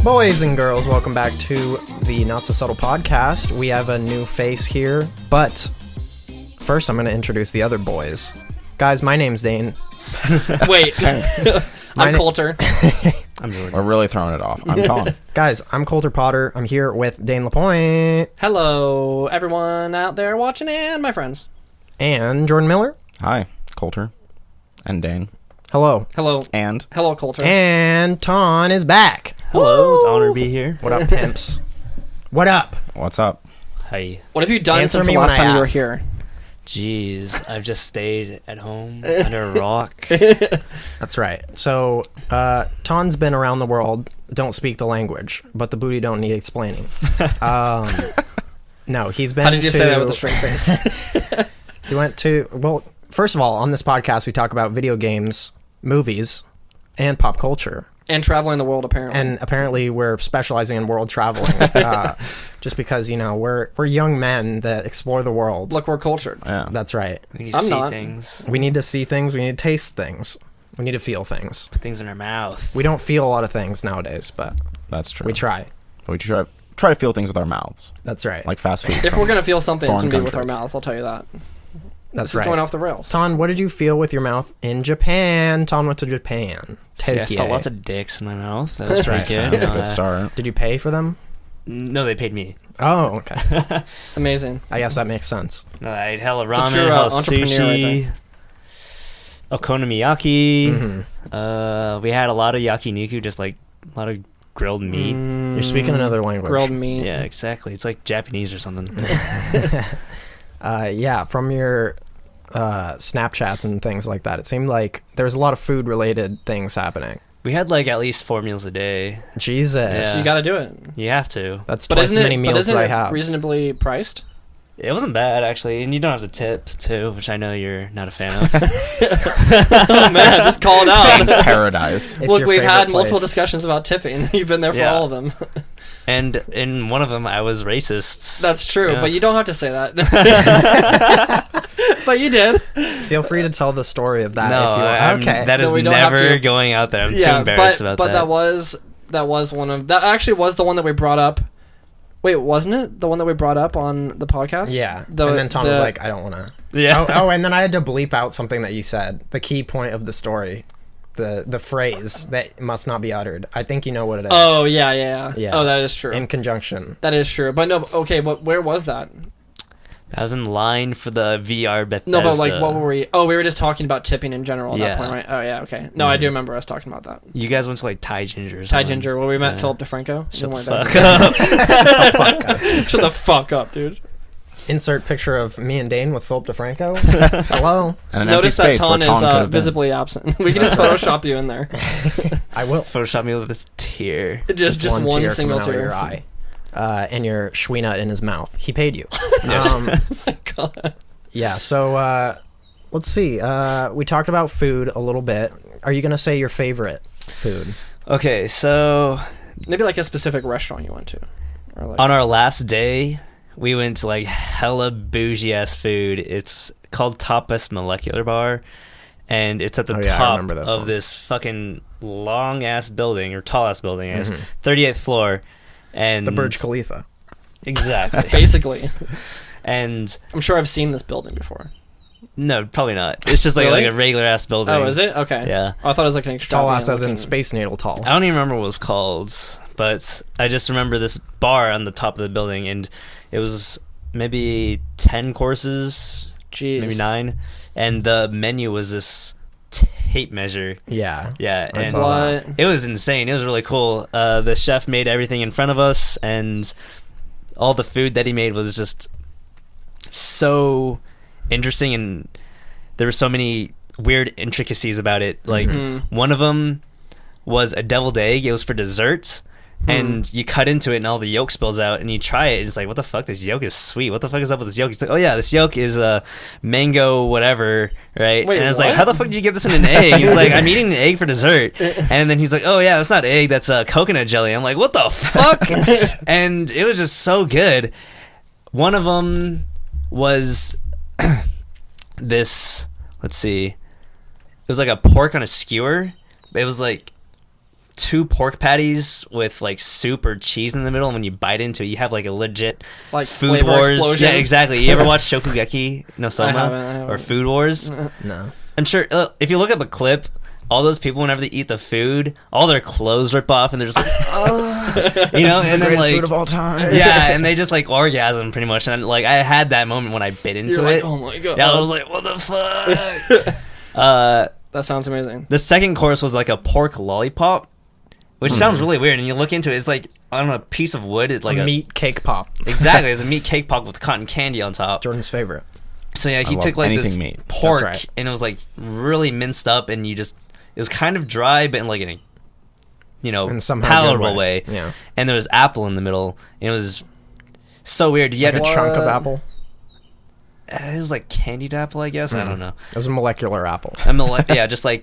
Boys and girls, welcome back to the Not So Subtle podcast. We have a new face here, but first I'm going to introduce the other boys. Guys, my name's Dane. Wait, I'm Coulter. I'm Jordan. We're really throwing it off. I'm Tom. Guys, I'm Coulter Potter. I'm here with Dane LaPointe. Hello, everyone out there watching and my friends. And Jordan Miller. Hi, Coulter. And Dane. Hello. Hello. And? Hello, Coulter. And Ton is back. Hello, it's an honor to be here. What up, pimps? What up? What's up? Hi. What have you done Answer since the me when last I time you were ask. here? Jeez, I've just stayed at home under a rock. That's right. So, Ton's been around the world, don't speak the language, but the booty don't need explaining. No, he's been How did you to... say that with a straight face? He went to... Well, first of all, on this podcast, we talk about video games, movies, and pop culture. And traveling the world, apparently. And apparently we're specializing in world traveling. Just because, you know, we're young men that explore the world. Look, we're cultured. Yeah. That's right. We need to I'm see not. things. We need to see things. We need to taste things. We need to feel things. Put things in our mouth. We don't feel a lot of things nowadays, but That's true. we try. We try to feel things with our mouths. That's right. Like fast food. If we're going to feel something, it's Foreign going to be with our countries. mouths, I'll tell you that. That's This right. is going off the rails. Ton, what did you feel with your mouth in Japan? Ton went to Japan. See, I Tokyo. felt lots of dicks in my mouth. That was pretty good. That's a good start. Did you pay for them? No, they paid me. Oh, okay. Amazing. I guess that makes sense. No, I ate hella It's a ramen, true, hella entrepreneur sushi, right okonomiyaki. Mhm. We had a lot of yakiniku, just like a lot of grilled meat. You're speaking another language. Grilled meat. Yeah, exactly. It's like Japanese or something. Yeah, from your Snapchats and things like that, it seemed like there was a lot of food-related things happening. We had like at least 4 meals a day. Jesus. Yeah. You got to do it. You have to. That's But twice isn't as many it, meals as I have. reasonably priced? It wasn't bad, actually, and you don't have to tip, too, which I know you're not a fan of. Oh, man, just call it out. It's paradise. It's Look, your we've had favorite multiple place. discussions about tipping. You've been there for Yeah. all of them. And in one of them, I was racist. That's true, Yeah. but you don't have to say that. But you did. Feel free to tell the story of that. No, if you I'm- okay. that is No, we don't have never to. going out there. I'm too embarrassed about but that. that was one of that actually was the one that we brought up. Wait, wasn't it the one that we brought up on the podcast? Yeah. The- and then Tom was the- like, I don't want to. Yeah. Oh, and then I had to bleep out something that you said. The key point of the story. The phrase that must not be uttered. I think you know what it is. Oh yeah. Yeah. Oh, that is true. In conjunction. That is true. But no, okay. But where was that? I was in line for the VR Bethesda. No, but like, what were we? Oh, we were just talking about tipping in general at that Yeah. point, right? Oh yeah, okay. No, I do remember us talking about that. You guys went to like Thai Ginger or Thai something. Ginger. Well, we met Yeah. Philip DeFranco. Shut We the went fuck there. up. Shut the fuck up, dude. Insert picture of me and Dane with Philip DeFranco. Hello. And an Notice empty that space where Ton is Ton could have been. visibly absent. We can just Photoshop you in there. I will. Photoshop me with this tear. Just one tear single coming out of tear. your eye. And your schweenut in his mouth. He paid you. God. Yeah, so let's see. We talked about food a little bit. Are you going to say your favorite food? Okay, so Maybe like a specific restaurant you went to. Or like, on our last day, we went to like hella bougie ass food. It's called Tapas Molecular Bar, and it's at the Oh, yeah, I top remember this of one. this fucking long ass building or tall ass building, I guess. Mhm. 38th floor, and The Burj Khalifa. Exactly. basically. And I'm sure I've seen this building before. no, probably not. It's just like Really? like a regular ass building. Oh, is it? Okay. Yeah. Oh, I thought it was like an Tall extravagant ass as in looking- Space Needle tall. I don't even remember what it was called, but I just remember this bar on the top of the building, and it was maybe 10 courses, Jeez. maybe 9, and the menu was this tape measure. Yeah. Yeah, I and saw that. What? it was insane. It was really cool. The chef made everything in front of us, and all the food that he made was just so interesting, and there were so many weird intricacies about it. Like Mhm. one of them was a deviled egg. It was for dessert, And you cut into it and all the yolk spills out and you try it. It's like, what the fuck? This yolk is sweet. What the fuck is up with this yolk? He's like, oh yeah, this yolk is mango whatever, right? Wait, and I was what? like, how the fuck did you get this in an egg? He's like, I'm eating an egg for dessert. And then he's like, oh yeah, that's not egg, that's coconut jelly. I'm like, what the fuck? And it was just so good. One of them was this, let's see. It was like a pork on a skewer. It was like 2 pork patties with like soup or cheese in the middle, and when you bite into it, you have like a legit Like Food flavor Wars. explosion. Yeah, exactly. You ever watch Shokugeki no I Soma haven't. or Food Wars? No. I'm sure if you look up a clip, all those people whenever they eat the food, all their clothes rip off, and they're just like, oh, you know, and then like food of all time. yeah, and they just like orgasm pretty much, and like I had that moment when I bit into You're it. like, oh my god. Yeah, I was like, what the fuck? That sounds amazing. The second course was like a pork lollipop, which sounds really weird. And you look into it, it's like on a piece of wood. It's like a meat cake pop. Exactly, it's a meat cake pop with cotton candy on top. Jordan's favorite. So yeah, he love took like this anything meat. pork, That's right. and it was like really minced up, and it was kind of dry, but in like in a In somehow palatable good way. Yeah. And there was apple in the middle, and it was so weird. You Like had a to chunk of apple. it was like candied apple, I guess. I don't know. It was a molecular apple. Yeah, just a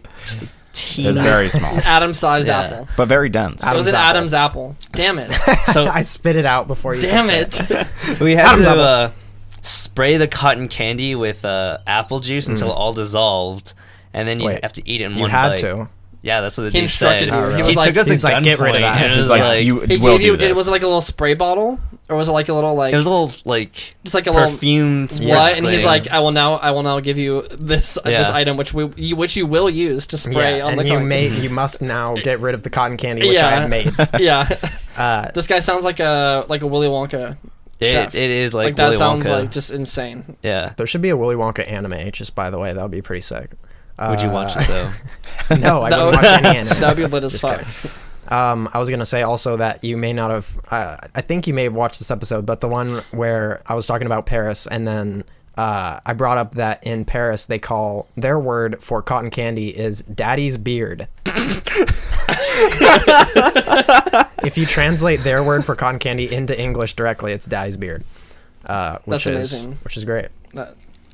teeny. It was very small, An Atom-sized Yeah. apple. but very dense. It was an Adam's Adam's apple. Damn it. So I spit it out before you. Damn could say it. we had Adam's to apple. spray the cotton candy with apple juice until it all dissolved, and then you Wait, have to eat it in You one had bite. to. Yeah, that's what the He dude instructed said. you. really? He He was like, took us to he's like, get rid of gunpoint, that. and it He's was like, like you He will gave you, do this. was it like a little spray bottle? Or was it like a little like... it was a little like just like a little... perfume What? And he's thing. like, I will now give you this Yeah. item, which you will use to spray Yeah, on and the you cotton. you must now get rid of the cotton candy, which I Yeah. have made. Yeah. This guy sounds like a Willy Wonka chef. it is like that Willy sounds Wonka. like just insane. Yeah. There should be a Willy Wonka anime, just by the way. That would be pretty sick. Would you watch it though? No, I That wouldn't would- watch any anime. That'd be lit as Just fuck. kidding. I was gonna say also that you may not have. I think you may have watched this episode, but the one where I was talking about Paris, and then I brought up that in Paris they call their word for cotton candy is "daddy's beard." If you translate their word for cotton candy into English directly, it's "daddy's beard," which That's amazing. Which is great.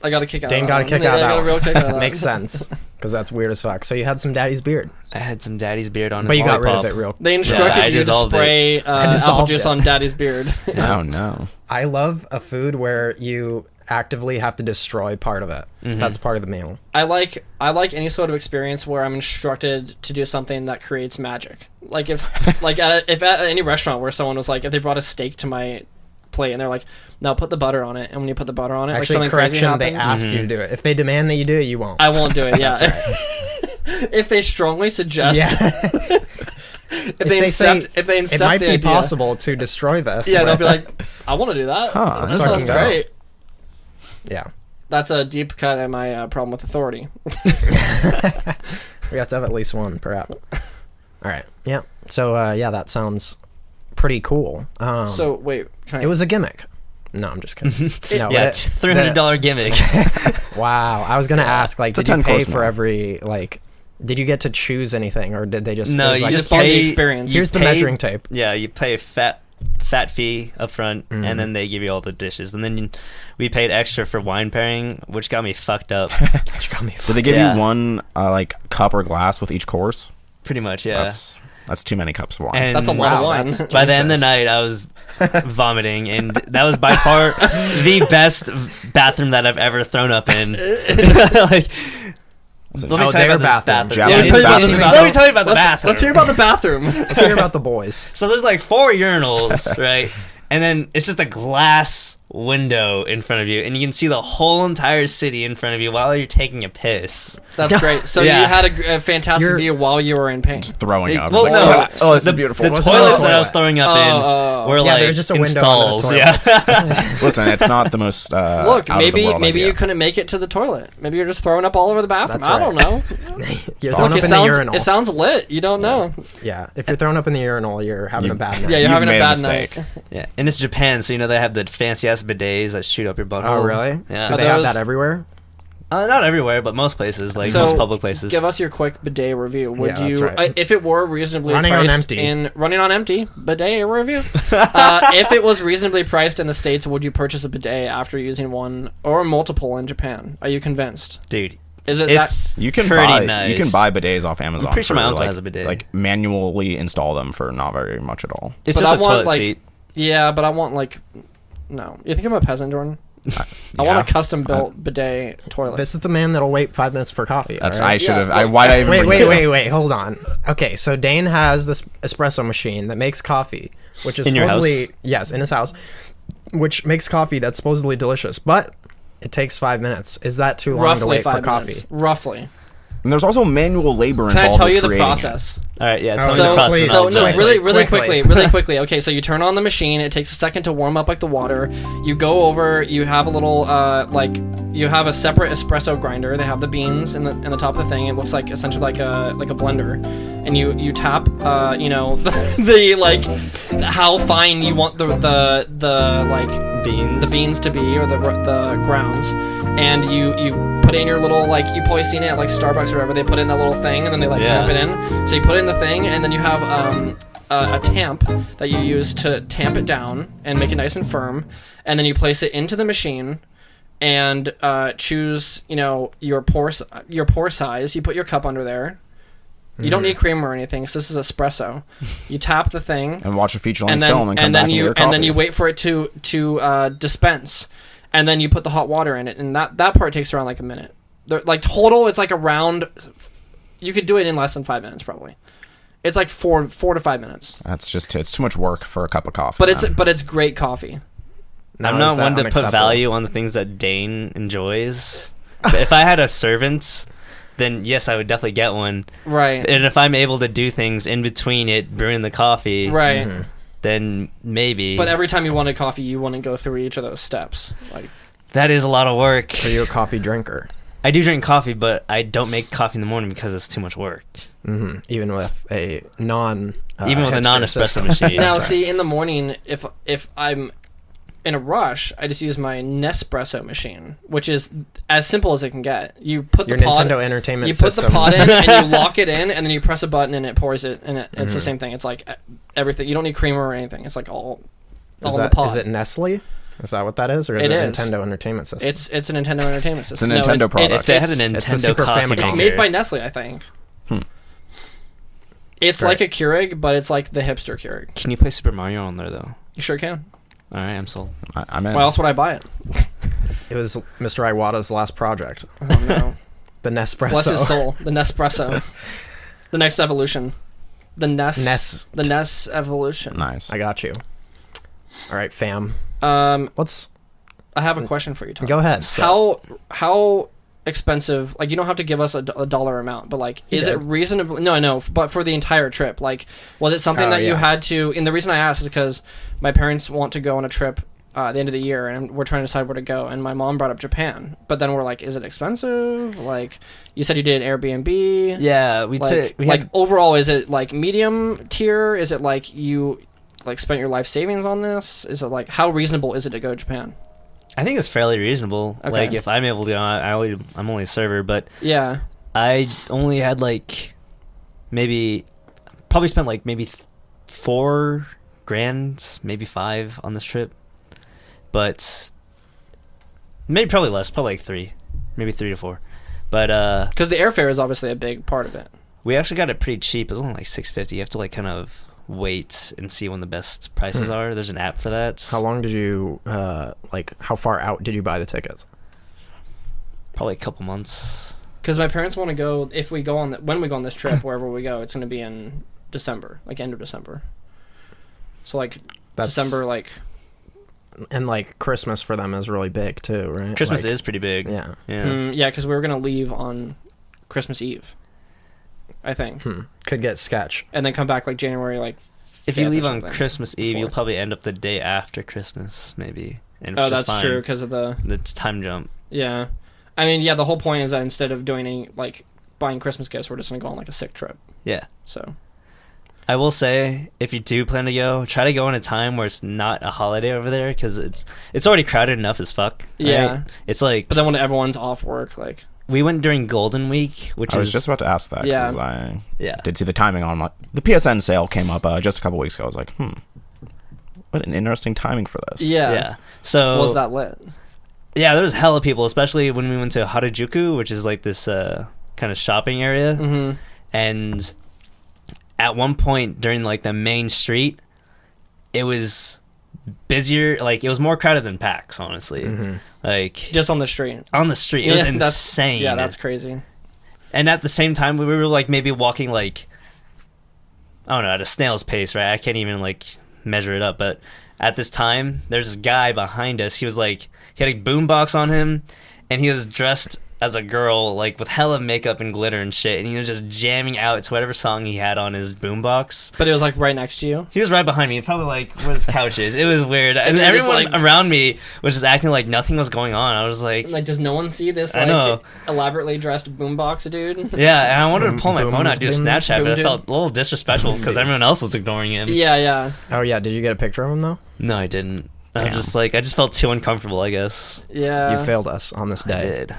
I got a kick out Dane of got a that. kick Yeah, out of I that. got a real kick out of that. Makes sense because that's weird as fuck. So you had some daddy's beard, I had some daddy's beard on his but you got rid lollipop. of it real. They instructed I you to dissolved it. spray apple dissolved juice it. on daddy's beard. Oh no. I love a food where you actively have to destroy part of it. That's part of the meal. I like any sort of experience where I'm instructed to do something that creates magic. Like if at any restaurant where someone was like, if they brought a steak to my plate and they're like, no, put the butter on it, and when you put the butter on it, like Actually, something crazy correction, they happens. ask you to do it. If they demand that you do it, you won't. I won't do it. Yeah. If they strongly suggest, if they say, if they it accept might the be idea, possible to destroy this. yeah, they'll but- be like, I want to do that. Huh, That that's sounds fucking dope. great. yeah. That's a deep cut in my problem with authority. We have to have at least one per app. All right. Yeah. So, yeah, that sounds pretty cool. So wait, can I, it was a gimmick. No, I'm just kidding. No, Yeah, but $300 gimmick. Wow. I was going to ask, like, It's a did you pay 10-course for meal. every, like, did you get to choose anything, or did they just... No, there's, you like, just bought the pay- experience. here's the pay- measuring tape. Yeah, you pay a fat fee up front, and then they give you all the dishes. And then we paid extra for wine pairing, which got me fucked up. Which got me Did they give Yeah. you one like cup or glass with each course? Pretty much, yeah. That's too many cups of wine. And That's a lot of Wow, wine. that's- by the end of the Jesus. night, I was vomiting, and that was by far the best bathroom that I've ever thrown up in. Like, let me Oh, tell you their about this bathroom. bathroom. Japanese Let me tell you bathroom. about- let me tell you about the bathroom. Let's hear about the bathroom. Let's hear about the boys. So there's like 4 urinals, right? And then it's just a glass window in front of you, and you can see the whole entire city in front of you while you're taking a piss. That's great. So Yeah. you had a fantastic You're- view while you were in pain. Throwing up. Well, It's no. like, oh, this is beautiful. The Wasn't toilets it that I a was throwing up Oh, in were Yeah, like there's just a window installs. under the Yeah. Listen, it's not the most Look, out of the maybe world idea. you couldn't make it to the toilet. Maybe you're just throwing up all over the bathroom. That's I don't know. You're Look, throwing up it in the sounds urinal. it sounds lit. You don't know. Yeah, if you're throwing up in the urinal, you're having You- a bad night. Yeah, you're You've having a made a bad mistake. night. Yeah, and it's Japan, so you know they have the fancy ass bidets that shoot up your butthole. Oh, really? Yeah. Do Are they have those- that everywhere? Not everywhere, but most places, like So, most public places. Give us your quick bidet review. Would Yeah, that's you, right. if it were reasonably Running on priced empty. running on empty bidet review? If it was reasonably priced in the States, would you purchase a bidet after using one or multiple in Japan? Are you convinced? Dude, Is it it's You can pretty buy nice. you can buy bidets off Amazon. I'm pretty sure my for, uncle like, has a bidet. Like manually install them for not very much at all. It's But just I a want, toilet like, seat. Yeah, but I want no. You think I'm a peasant, Jordan? I Yeah. want a custom built bidet toilet. This is the man that'll wait 5 minutes for coffee. That's all right? I should have. Yeah, Why did I even Wait, bring wait, this wait, up? wait. Hold on. Okay, so Dane has this espresso machine that makes coffee, which is In your supposedly house? yes, in his house, which makes coffee that's supposedly delicious, but it takes 5 minutes. Is that too long to Roughly wait for 5 coffee? minutes. Roughly. And there's also manual labor Can I involved. tell with you the creating it. process? All right, yeah. Oh, Tell me so- the process. please, and I'll So no, judge. really Quickly. quickly. Okay, so you turn on the machine. It takes a second to warm up like the water. You go over. You have a little you have a separate espresso grinder. They have the beans in the top of the thing. It looks like essentially like a blender, and you tap the like how fine you want the like beans. the beans to be, or the grounds, and you put in your little, like, you've probably seen it at like Starbucks or whatever. They put in that little thing and then they like Yeah. tamp it in. So you put in the thing and then you have a tamp that you use to tamp it down and make it nice and firm, and then you place it into the machine and choose your pour size. You put your cup under there. You don't need cream or anything, because this is espresso. You tap the thing And watch a feature-length and then film and come back and get your and then coffee. you wait for it to dispense, and then you put the hot water in it, and that part takes around like a minute. Like total, it's like around. You could do it in less than 5 minutes probably. It's like 4 to 5 minutes. It's too much work for a cup of coffee. But man. it's great coffee. Now, I'm is not that one to put unacceptable? value on the things that Dane enjoys. But if I had a servant, then yes, I would definitely get one. Right. And if I'm able to do things in between it brewing the coffee, Right. then maybe. But every time you wanted coffee, you wouldn't go through each of those steps. Like, that is a lot of work. Are you a coffee drinker? I do drink coffee, but I don't make coffee in the morning because it's too much work. Mm-hmm. Even with a even with a non-espresso machine. now, That's right. see, in the morning, if I'm in a rush, I just use my Nespresso machine, which is as simple as it can get. You put Your the pod, Nintendo Entertainment you put System. the pod in, and you lock it in, and then you press a button, and it pours it, and it's the same thing. It's like everything. You don't need creamer or anything. It's like all in the pod. Is it Nestle? Is that what that is, or is It it, is. Nintendo Entertainment System? It's a Nintendo Entertainment System. a Nintendo product. If they had a it's the Nintendo Super coffee Famicom. It's maker, made by Nestle, I think. It's Right. like a Keurig, but it's like the hipster Keurig. Can you play Super Mario on there though? You sure can. All right, I'm sold. I'm in. Why else would I buy it? It was Mr. Iwata's last project. Oh no. The Nespresso. Bless his soul. The Nespresso. The next evolution. The Nest. The Nest evolution. Nice. I got you. All right, fam. Let's I have a question for you, Tom. go ahead. How expensive? Like, you don't have to give us a dollar amount, but like, is it did. reasonable? No, I know, but for the entire trip, like, was it something Oh, that you yeah. had to? And the reason I asked is because my parents want to go on a trip at the end of the year, and we're trying to decide where to go. And my mom brought up Japan, but then we're like, is it expensive? Like, you said you did Yeah, Airbnb. we Overall, is it like medium tier? Is it like you like spent your life savings on this? Is it like, how reasonable is it to go to Japan? I think it's fairly reasonable. Okay. Like if I'm able to, I'm only a server, but Yeah. I only had like probably spent like maybe $4,000, maybe 5 on this trip, but maybe probably less, probably like 3, maybe 3 to 4. But Because the airfare is obviously a big part of it. we actually got it pretty cheap. It was only like $650. You have to like kind of wait and see when the best prices are. There's an app for that. How long did you how far out did you buy the tickets? Probably a couple months. Because my parents want to go, when we go on this trip, wherever we go, it's going to be in December, like end of December. So like That's- December, like, And like Christmas for them is really big too, right? Christmas Like, is pretty big. Yeah. yeah, because we were going to leave on Christmas Eve, I think. Could get sketch. And then come back like January, like, If you 5th or leave on something. Christmas Eve, you'll Fourth. probably end up the day after Christmas, maybe. And it's Oh, just that's fine. true, because of the, It's time jump. yeah. I mean, yeah, the whole point is that instead of doing any, like, buying Christmas gifts, we're just going to go on like a sick trip. Yeah. So, I will say, if you do plan to go, try to go in a time where it's not a holiday over there, because it's already crowded enough as fuck. Right? Yeah. It's like, But then when everyone's off work, like we went during Golden Week, which I is was just about to ask that. Yeah. 'Cause I yeah. did see the timing on the PSN sale came up just a couple weeks ago. I was like, what an interesting timing for this. Yeah. So was that lit? yeah, there was hella people, especially when we went to Harajuku, which is like this kind of shopping area. Mm-hmm. And at one point during like the main street, it was busier. Like it was more crowded than PAX, honestly. Mm-hmm. Like Just on the street. on the street, it was that's- insane. Yeah, that's crazy. And at the same time, we were like maybe walking like, I don't know, at a snail's pace, right? I can't even like measure it up, but at this time, there's this guy behind us. He was like, he had a boombox on him, and he was dressed as a girl, like with hella makeup and glitter and shit, and he was just jamming out to whatever song he had on his boombox. But it was like right next to you. He was right behind me, probably like where his couch is. It was weird, and you're just everyone like- around me was just acting like nothing was going on. I was like, Like, does no one see this I know. elaborately dressed boombox dude? yeah, and I wanted to pull my Boom, phone out and do a boom, Snapchat, boom, but I dude. felt a little disrespectful because everyone else was ignoring him. Yeah. Oh yeah, did you get a picture of him though? No, I didn't. I Damn. just like I just felt too uncomfortable, I guess. Yeah. You failed us on this I day. did.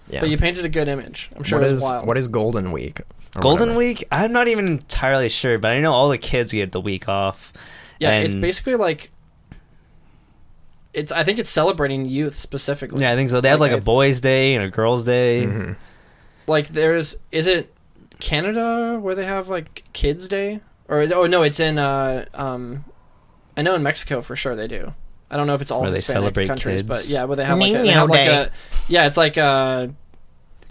Yeah. But you painted a good image. I'm sure What it was is wild. what is Golden Week? or Golden whatever? Week? I'm not even entirely sure, but I know all the kids get the week off. Yeah, it's and- basically like I think it's celebrating youth specifically. Yeah, I think so. They have like a boys' day and a girls' day. Mhm. Like is it Canada where they have like Kids Day? Or oh no, it's in I know in Mexico for sure they do. I don't know if it's all Where they Hispanic celebrate countries, kids. but yeah, where they have like it's like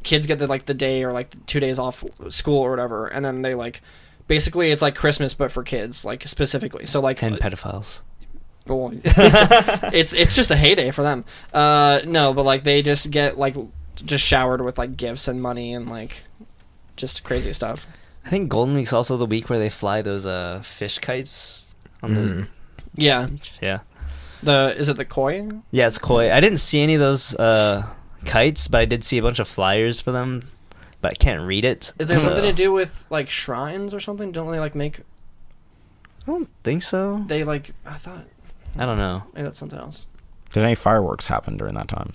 kids get the day or like 2 days off school or whatever, and then they like basically it's like Christmas but for kids, like specifically. So like And pedophiles. well, it's just a heyday for them. No, but like they just get like just showered with like gifts and money and like just crazy stuff. I think Golden Week's also the week where they fly those fish kites on the Yeah. beach. Yeah. Is it the koi? Yeah, it's koi. I didn't see any of those kites, but I did see a bunch of flyers for them, but I can't read it. Is there so- something to do with like shrines or something? Don't they like make I don't think so. they like I thought I don't know. maybe that's something else. Did any fireworks happen during that time?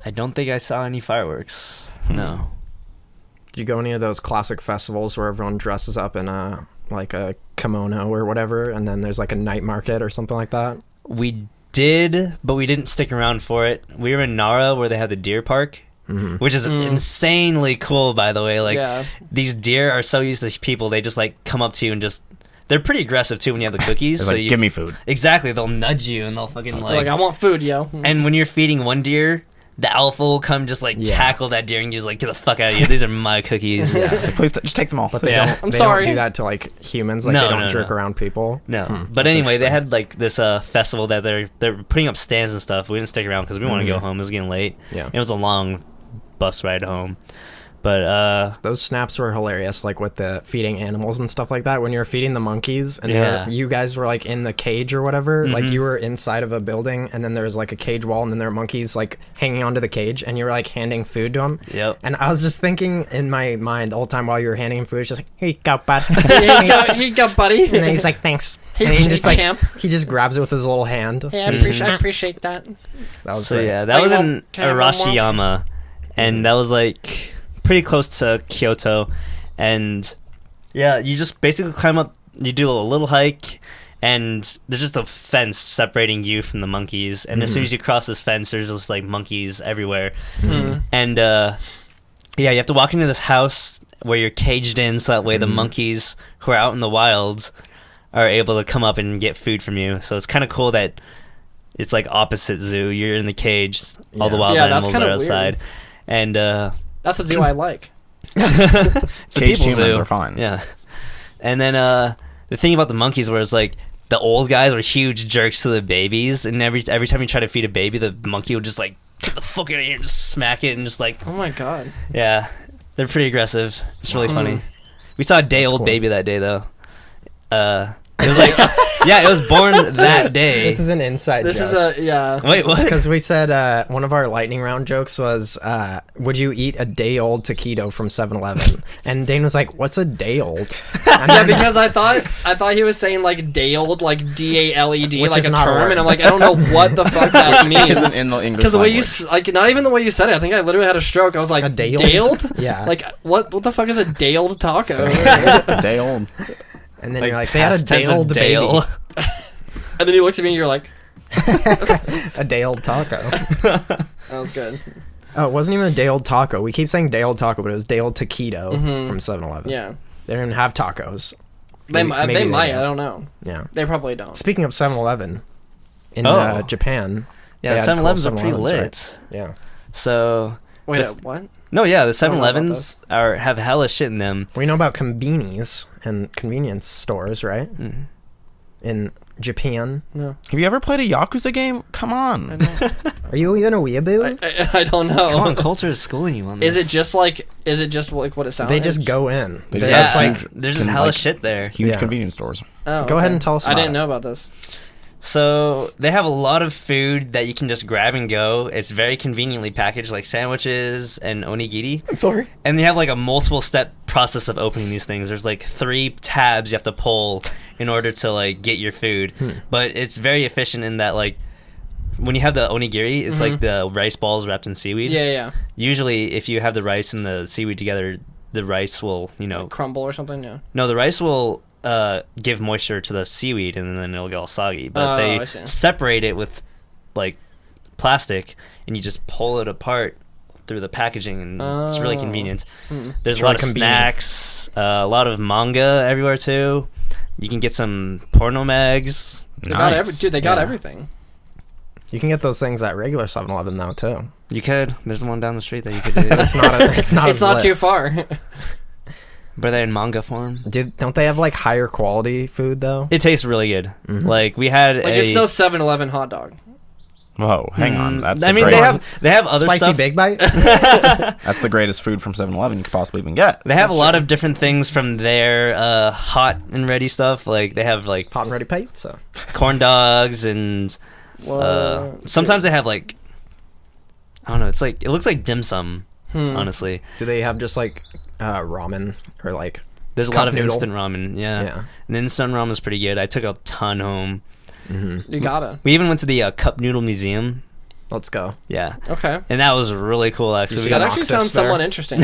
I don't think I saw any fireworks. No. Did you go any of those classic festivals where everyone dresses up in a like a kimono or whatever, and then there's like a night market or something like that? We did, but we didn't stick around for it. We were in Nara where they had the deer park, which is insanely cool, by the way. Like, Yeah. these deer are so used to people, they just like come up to you and just. They're pretty aggressive too when you have the cookies. It's so like, you give me food. Exactly, they'll nudge you and they'll fucking Like I want food, yo. And when you're feeding one deer, the alpha will come just like Yeah. tackle that deer and you're like, get the fuck out of here. These are my cookies. It's like, please just take them all. But they Yeah. don't. I'm they sorry. don't do that to like humans. Like No, they don't no, jerk no. around people. No, but That's anyway, they interesting. had like this festival that they're putting up stands and stuff. We didn't stick around because we want to go home. It was getting late. Yeah. It was a long bus ride home, but Those snaps were hilarious, like with the feeding animals and stuff like that. When you were feeding the monkeys, and Yeah. you guys were like in the cage or whatever, like you were inside of a building, and then there was like a cage wall, and then there were monkeys like hanging onto the cage, and you were like handing food to them. Yep. And I was just thinking in my mind the whole time while you were handing him food, it's just like, here you go, bud. Here you go, buddy. And then he's like, thanks. Hey, And he just like champ. he just grabs it with his little hand. Hey, I appreciate that. That was so great. yeah, that Like, was well, in can I have one more? Arashiyama, and that was like pretty close to Kyoto, and yeah, you just basically climb up. You do a little hike. And there's just a fence separating you from the monkeys. And as soon as you cross this fence, there's just like monkeys everywhere. And yeah, you have to walk into this house where you're caged in, so that way the monkeys who are out in the wild are able to come up and get food from you. So it's kind of cool that it's like opposite zoo. You're in the cage, all the Yeah. wild Yeah, that's animals kinda are weird. outside. And That's a zoo I like. it's a Caged people humans zoo. are fine. Yeah. And then the thing about the monkeys was like the old guys were huge jerks to the babies, and every time you try to feed a baby, the monkey would just like get the fuck out of here and just smack it and just like Oh my god. yeah, they're pretty aggressive. It's really funny. We saw a day-old cool. baby that day though. It was like, yeah, it was born that day. This is an inside This joke. is a yeah. Wait, what? Because we said one of our lightning round jokes was, would you eat a day-old taquito from 7-Eleven? And Dane was like, what's a day-old? Yeah, because I thought he was saying like day-old, like DALED, Which like is a not a term, word. and I'm like, I don't know what the fuck that means. Isn't in the English Because the way language. you like, not even the way you said it. I think I literally had a stroke. I was like, A day-old? day-old? Yeah. Like what the fuck is a day-old taco? Day old. And then you're like, they had a past tense of day-old Dale. baby. And then he looks at me and you're like, A day-old taco. that was good. Oh, it wasn't even a day-old taco. We keep saying day-old taco, but it was day-old taquito from 7-Eleven. Yeah. They don't even have tacos. They Maybe might. do. I don't know. Yeah. They probably don't. Speaking of 7-Eleven, in Oh. Japan. Yeah, they had 7-Elevens cool are pretty 7-Elevens, lit. right? Yeah. So, Wait, The- what? no, yeah, the don't know about 7-Elevens have hella shit in them. We know about convenies and convenience stores, right? Mm. In Japan. No. Have you ever played a Yakuza game? Come I on. don't know. Are you even a weeaboo? I don't know. Come on, culture is schooling you on this. Is it just like what it sounds They like? just go in. They They- just Yeah, It's like, there's just can, hella like- shit there. Huge Yeah. convenience stores. Oh, Go ahead and tell us I about didn't it. know about this. So they have a lot of food that you can just grab and go. It's very conveniently packaged, like sandwiches and onigiri. Sorry. And they have like a multiple step process of opening these things. There's like 3 tabs you have to pull in order to like get your food. But it's very efficient in that like when you have the onigiri, it's like the rice balls wrapped in seaweed. Yeah. Usually if you have the rice and the seaweed together, the rice will, Crumble or something. Yeah. no, the rice will give moisture to the seaweed and then it'll get all soggy. But Oh, I they see. separate it with like plastic and you just pull it apart through the packaging and it's really Oh. convenient. Hmm. There's a really lot of convenient. snacks, a lot of manga everywhere too. You can get some porno mags. They got Nice. They got Yeah. everything. You can get those things at regular 7-Eleven now too. You could. There's one down the street that you could do. It's not. It's not. It's as not lit. too far. But they're in manga form. Dude, don't they have like higher quality food though? It tastes really good. Mhm. Like we had Like a. it's no 7-Eleven hot dog. Whoa, hang on. That's I the mean, great- they have other Spicy stuff. Big Bite. that's the greatest food from 7-Eleven you could possibly even get. They have That's a lot true. of different things from their hot and ready stuff. Like they have like Hot and ready pizza. corn dogs and Whoa. sometimes they have like I don't know. It's like it looks like dim sum. Hmm. Honestly, Do they have just like ramen or like? there's a Cup lot of noodle. instant ramen. Yeah, Yeah. and instant ramen is pretty good. I took a ton home. Mm-hmm. You gotta. We even went to the cup noodle museum. Let's go. Yeah, Okay. and that was really cool. Actually, see we That got an actually octopus sounds there? somewhat interesting.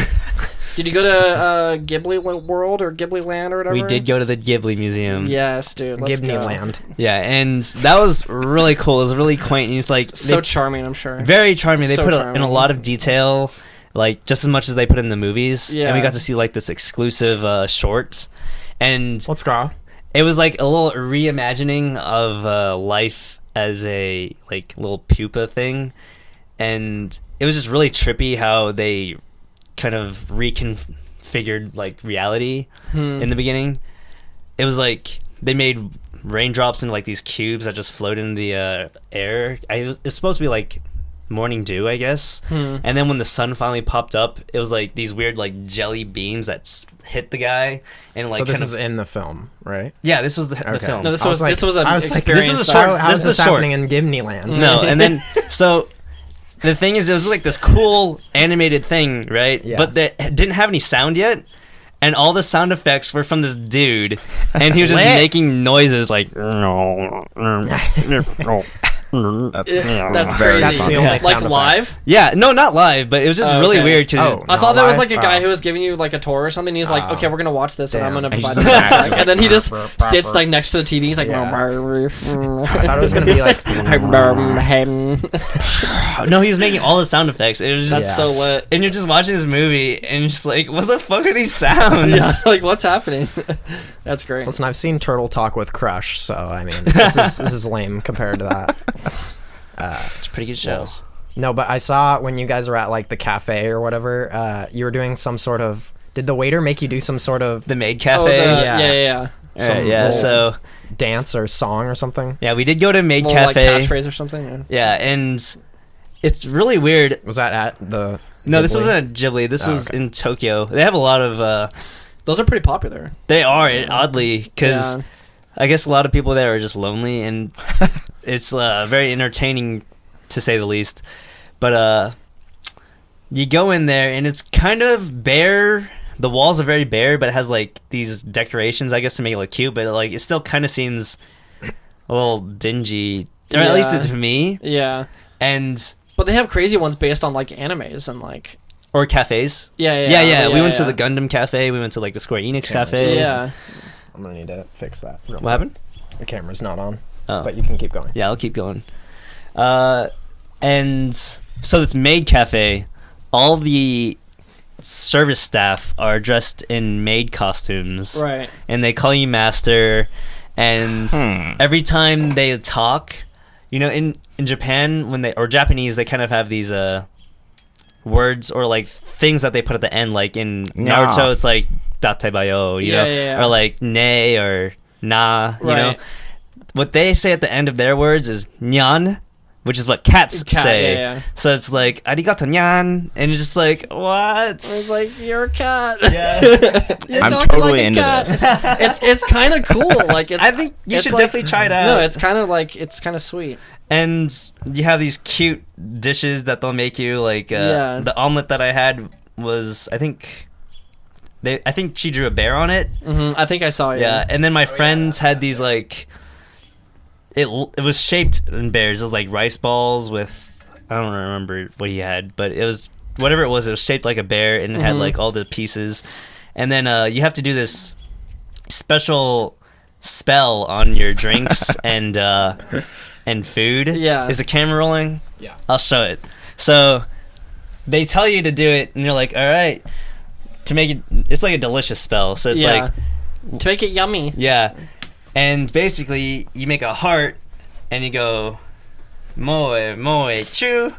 Did you go to Ghibli World or Ghibli Land or whatever? we did go to the Ghibli museum. Yes, dude. Let's Gibney go. Land. Yeah, and that was really cool. It was really quaint. And it's like So they- charming, I'm sure. very charming. They So put in charming. a lot of detail, like just as much as they put in the movies. Yeah. And we got to see like this exclusive short, and Let's go. it was like a little reimagining of life as a like little pupa thing, and it was just really trippy how they kind of reconfigured like reality in the beginning. It was like they made raindrops into like these cubes that just float in the air. It's supposed to be like morning dew, I guess. And then when the sun finally popped up, it was like these weird like jelly beams that hit the guy and like So this kind is of in the film, right? yeah. This was the Okay. film. No, this I was like- this was an I was like, experience. this is a that- short- How this is is this short. happening in Gibney Land? No, and then so the thing is, it was like this cool animated thing, right? Yeah. But that didn't have any sound yet, and all the sound effects were from this dude, and he was just Lit. making noises like. That's That's very crazy. That's the fun. only Like sound effect. live? Yeah, no, not live, but it was just Oh, really okay. weird. Cause Oh. I thought No, there was live? like a guy Oh. who was giving you like a tour or something. He's like, Oh. okay, we're gonna watch this, and I'm Damn. gonna And he's provide just the acting. soundtrack. And then he just sits like next to the TV. He's like, Yeah. "Oh, I thought it was gonna be like. no, he was making all the sound effects. It was just That's so lit. and you're just watching this movie, and you're just like, what the fuck are these sounds? Yeah, like what's happening? That's great. Listen, I've seen Turtle Talk with Crush, so I mean, this is lame compared to that. It's a pretty good show. No, but I saw when you guys were at like the cafe or whatever, you were doing some sort of. Did the waiter make you do some sort of The Maid Oh, Cafe. Yeah. yeah. some Yeah. little So dance or song or something? yeah, we did go to Maid Little like Cafe. catchphrase or something. Yeah, and it's really weird. Was that at the? No, this Ghibli? wasn't at Ghibli. This Oh, was okay. in Tokyo. They have a lot of. Those are pretty popular. They are oddly because Yeah. I guess a lot of people there are just lonely, and it's very entertaining, to say the least. But you go in there, and it's kind of bare. The walls are very bare, but it has like these decorations, I guess, to make it look cute. But like, it still kind of seems a little dingy, or at least to me. Yeah. But they have crazy ones based on like animes and like. Or cafes. Yeah. We went to the Gundam cafe. We went to like the Square Enix cafe. Yeah. I'm gonna need to fix that. What happened? The camera's not on. Oh. But you can keep going. Yeah, I'll keep going. And so this maid cafe, all the service staff are dressed in maid costumes. Right. And they call you master. And every time they talk, you know, in Japan, or Japanese, they kind of have these words or like things that they put at the end, like in Naruto it's like datebayo, you know, or like ne or na, you know. What they say at the end of their words is nyan, which is what cats say. So it's like arigato nyan, and it's just like, what? It's like, you're a cat. Yeah. You're I'm talking totally like a into cat. this. It's kind of cool. Like, I think you should like, definitely try it out. No, it's kind of sweet. And you have these cute dishes that they'll make you, like the omelet that I had was, I think she drew a bear on it. I think I saw it. Yeah, and then my friends had these like, it was shaped in bears. It was like rice balls with, I don't remember what he had, but it was whatever it was shaped like a bear, and it had like all the pieces. And then you have to do this special spell on your drinks and food. Yeah. Is the camera rolling? Yeah. I'll show it. So they tell you to do it, and you're like, all right. To make it, it's like a delicious spell. So it's like, to make it yummy. yeah. And basically, you make a heart, and you go, moe, moe, chu.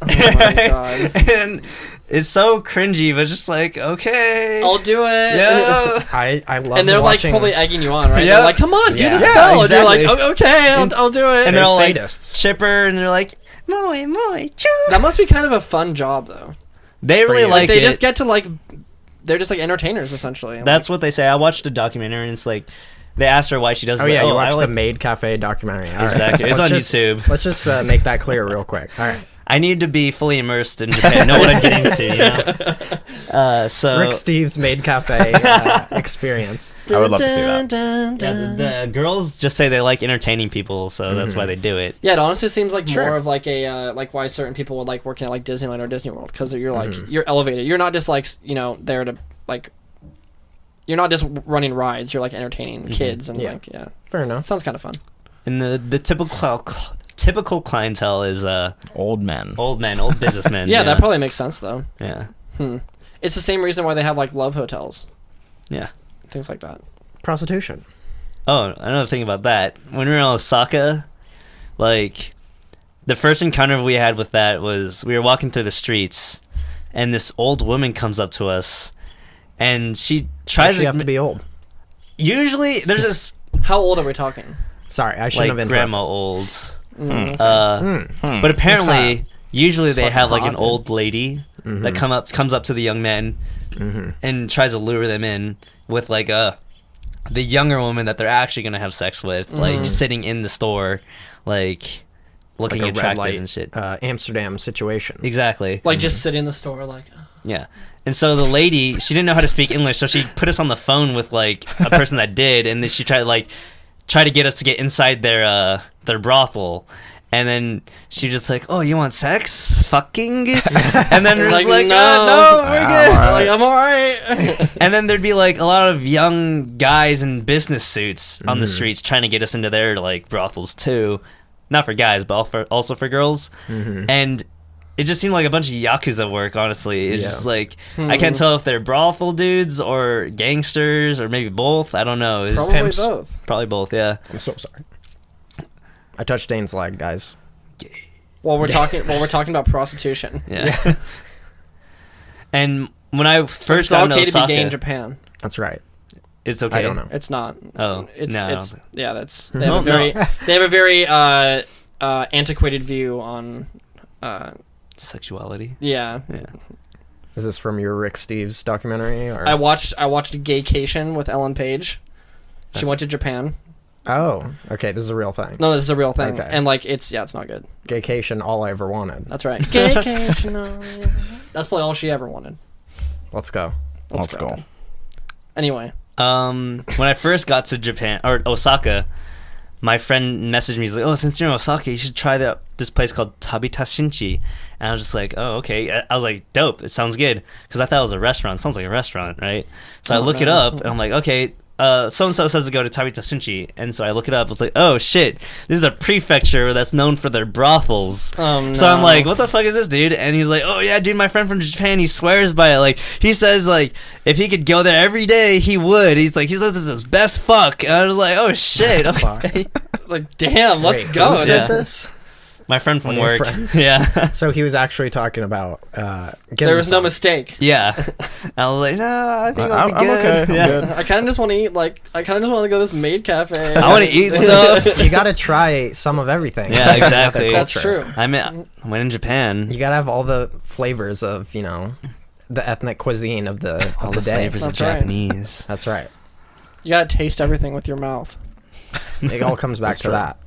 Oh my god. And it's so cringy, but just like, okay. I'll do it. Yeah. I love. And they're watching, like probably egging you on, right? Yeah. They're like, come on, do Yeah. the Yeah, spell. exactly. And you're like, okay, I'll do it. And They're they're all like, sadists. chipper, and they're like, moe, moe, chu. That must be kind of a fun job, though. They really you. like They it. just get to like, they're just like entertainers essentially. That's what they say. I watched a documentary, and it's like, they asked her why she does. Oh yeah, you watched I the Maid Cafe documentary. All right. Exactly. It's Let's on just- YouTube. Let's just make that clear real quick. All right. I need to be fully immersed in Japan, know what I'm getting into, you know. So Rick Steve's Maid Cafe experience. I would love to see that. the girls just say they like entertaining people, so that's why they do it. Yeah, it honestly seems like Sure. more of like a like why certain people would like working at like Disneyland or Disney World, because you're like you're elevated. You're not just like there to like. You're not just running rides. You're like entertaining kids and Yeah. like Fair enough. sounds kind of fun. And the typical clientele is Old men. old businessmen. Yeah, that probably makes sense though. yeah. It's the same reason why they have like love hotels, Yeah. things like that. Prostitution. Oh, another thing about that. When we were in Osaka, like, the first encounter we had with that was we were walking through the streets, and this old woman comes up to us, and she tries You have to be old. Usually, there's this, How old are we talking? Sorry, I shouldn't like, have grandma interrupted. old. But apparently, usually they fucking have, like, hot, an dude. old lady that comes up to the young men and tries to lure them in with, like, the younger woman that they're actually going to have sex with, like, sitting in the store, like, looking Like a red attractive light and shit. Amsterdam situation. Exactly. Like just sit in the store like. Yeah. And so the lady, she didn't know how to speak English, so she put us on the phone with, like, a person that did, and then she tried to get us to get inside their brothel. And then she just like, oh, you want sex? Fucking? And then we're just like, no, we're good. Like, I'm alright. And then there'd be, like, a lot of young guys in business suits on the streets trying to get us into their, like, brothels, too. Not for guys, but also for girls. And it just seemed like a bunch of Yakuza work, honestly. It's just like, I can't tell if they're brothel dudes or gangsters or maybe both. I don't know. It's Probably Pimps. both. probably both, yeah. I'm so sorry. I touched Dane's leg, guys. While we're talking about prostitution. Yeah. And when I first It's got into okay to be Osaka, gay in Japan. That's right. it's okay. I don't know. It's not. Oh, It's no. it's yeah. That's they No, have a very antiquated view on Sexuality. yeah. Yeah. Is this from your Rick Steves documentary? Or I watched Gaycation with Ellen Page. She went to Japan. Oh, okay. This is a real thing. No, this is a real thing, Okay. and like it's not good. Gaycation, all I ever wanted. That's right. Gaycation. That's probably all she ever wanted. Let's go. Let's go. Anyway, When I first got to Japan or Osaka, my friend messaged me. He's like, "Oh, since you're in Osaka, you should try this place called Tabita Shinchi." And I was just like, "Oh, okay." I was like, "Dope! It sounds good," because I thought it was a restaurant. It sounds like a restaurant, right? So I look it up, and I'm like, "Okay." So and so says to go to Tabita Shinchi, and so I look it up. It's like, oh shit, this is a prefecture that's known for their brothels. Oh, no. So I'm like, what the fuck is this, dude? And he's like, oh yeah, dude, my friend from Japan, he swears by it. Like, he says like if he could go there every day, he would. He says it's his best fuck. And I was like, oh shit, okay. like damn, let's Wait, go. who dude. said this? My friend from One of your work. friends? Yeah. So he was actually talking about. There was no mistake. Yeah. I was like, no, I think I'll be I'm good. okay. I'm Yeah. good. I kind of just want to eat. I kind of just want to go to this maid cafe. I want to eat stuff. You got to try some of everything. Yeah, exactly. That's Culture. true. I mean, when in Japan, You got to have all the flavors of the ethnic cuisine of the all of the the day. flavors of That's right. Japanese. That's right. You gotta taste everything with your mouth. It all comes back That's to true. that.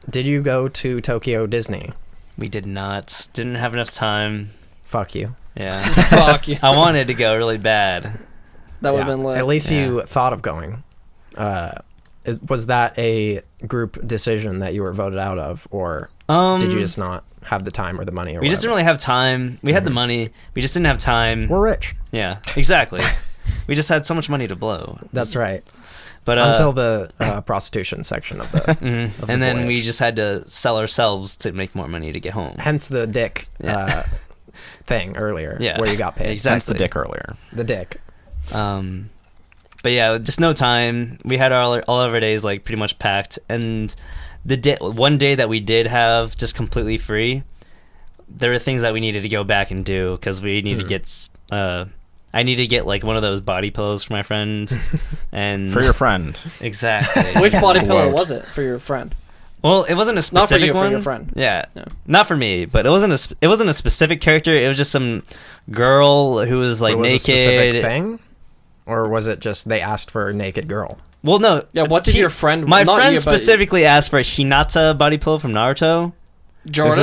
Did you go to Tokyo Disney? We did not. Didn't have enough time. Fuck you. Yeah. Fuck you. I wanted to go really bad. That would have Yeah, been lit. At least Yeah. you thought of going. Was that a group decision that you were voted out of, or did you just not have the time or the money? Or We just didn't really have time. We had the money. We just didn't have time. We're rich. Yeah, exactly. We just had so much money to blow. That's right. But Until the prostitution section of the. mhm. of the And then voyage. we just had to sell ourselves to make more money to get home. Hence the dick Yeah. thing earlier, Yeah. where you got paid. Exactly. That's the dick earlier. The dick. But yeah, just no time. We had all of our days like pretty much packed, and one day that we did have just completely free, there were things that we needed to go back and do because we needed to get. I need to get like one of those body pillows for my friend, and For your friend. exactly. Which body pillow Quote. was it for your friend? Well, it wasn't a Not for specific you, one. for your friend. Yeah. Yeah. Not for me, but it wasn't a specific character. It was just some girl who was like It was naked. a specific thing, or was it just they asked for a naked girl? Well, no. Yeah, what did your friend? My not friend you, but specifically asked for a Hinata body pillow from Naruto. Jordan. This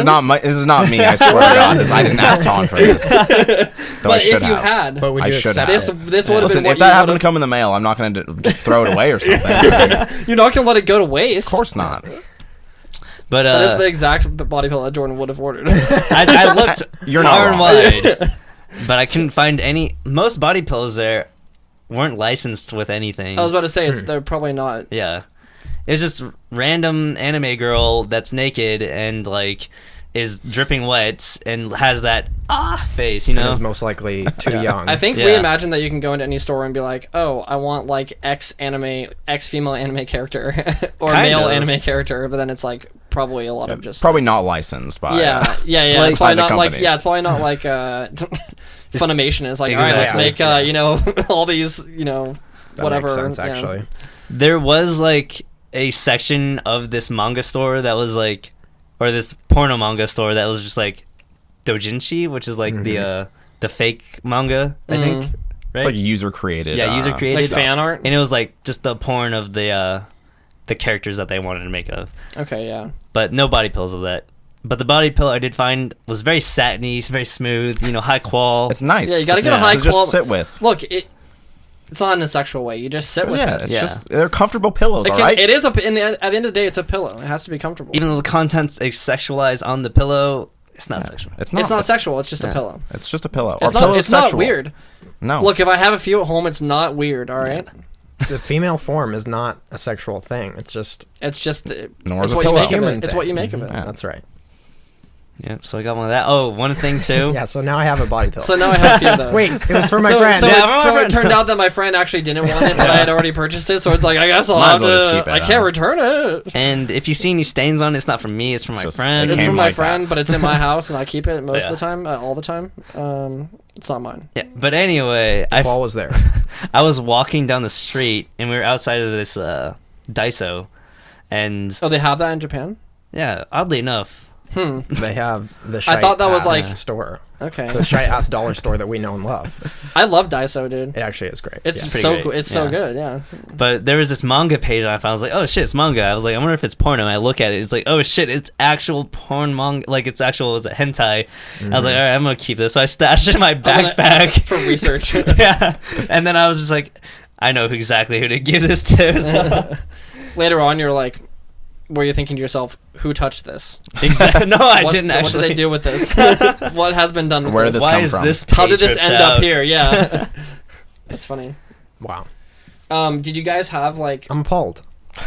is not me. I swear to God, I didn't ask Ton for this. Though I But should if you have. had, But would I you should accept have. this it? this would have Listen, been what if that you happened to would've- come in the mail, I'm not going to just throw it away or something. Of You're not gonna let it go to waste. course not. But That is the exact body pillow that Jordan would have ordered. I looked You're not far and wrong. wide, but I couldn't find any. Most body pillows there weren't licensed with anything. I was about to say they're probably not. Yeah, it was just random anime girl that's naked and like is dripping wet and has that face, you And know. is most likely too young. I think we Yeah. imagine that you can go into any store and be like, "Oh, I want like X female anime character or Kind male of. anime character," but then it's like probably a lot of just Probably not licensed by. yeah. Like, It's probably by the not like companies. it's probably not like Funimation is like, all right, let's Exactly. make all these that whatever. makes sense, yeah. actually. There was like a section of this manga store that was like, or this porno manga store that was just like doujinshi, which is like the fake manga, I think. Right? It's like user created. Yeah, user created Like fan art. and it was like just the porn of the characters that they wanted to make of, Okay, yeah. but no body pills of that. But the body pillow I did find was very satiny, very smooth, you know, high qual. It's nice. Yeah, you gotta to get a sit- high to just quality- sit with. Look, it's not in a sexual way. You just sit with Yeah, it. it's Yeah. just they're comfortable pillows. It, All can, right. it is at the end of the day, it's a pillow. It has to be comfortable. Even though the contents is sexualized on the pillow, it's not sexual. It's not. It's not sexual. It's just yeah. a pillow. It's just a pillow. It's Or not. pillow's It's not sexual. weird. No. Look, if I have a few at home, it's not weird. All right. The female form is not a sexual thing. It's just It's just. Nor it's is a what you pillow. make of Human it. It's thing. what you make of it. Yeah. that's right. Yeah, so I got one of that. Oh, one thing too. Yeah. So now I have a body pillow. So now I have a few of those. Wait, it was for my so, friend. So, Yeah, it, for my so friend. it turned out that my friend actually didn't want it, but I had already purchased it. So it's like, I guess I'll Might have as well just to. keep it, I can't huh? return it. And if you see any stains on it, it's not from me. It's from my Just- friend. it It's came from my like that. friend, but it's in my house, and I keep it most Yeah. of the time, all the time. It's not mine. Yeah, but anyway, Paul was there. I was walking down the street and we were outside of this Daiso, and Oh, they have that in Japan? yeah, oddly enough, They have the I thought that was shite-ass like- store. Okay. The shite ass dollar store that we know and love. I love Daiso, dude. It actually is great. It's pretty so great. cool. It's so Yeah. good. Yeah. But there was this manga page I found. I was like, oh shit, it's manga. I was like, I wonder if it's porno. And I look at it. It's like, oh shit, it's actual porn manga. Like it's actual, was it hentai? I was like, all right, I'm gonna keep this. So I stashed it in my backpack for research. Yeah. And then I was just like, I know exactly who to give this to. So. Later on, you're like, were you thinking to yourself, who touched this? Exactly. No, I didn't What actually. did they do with this? What has been done with Where did this? this Why come is from? this? How did page this ripped end up out? here? Yeah. That's funny. Wow. Did you guys have like? I'm appalled.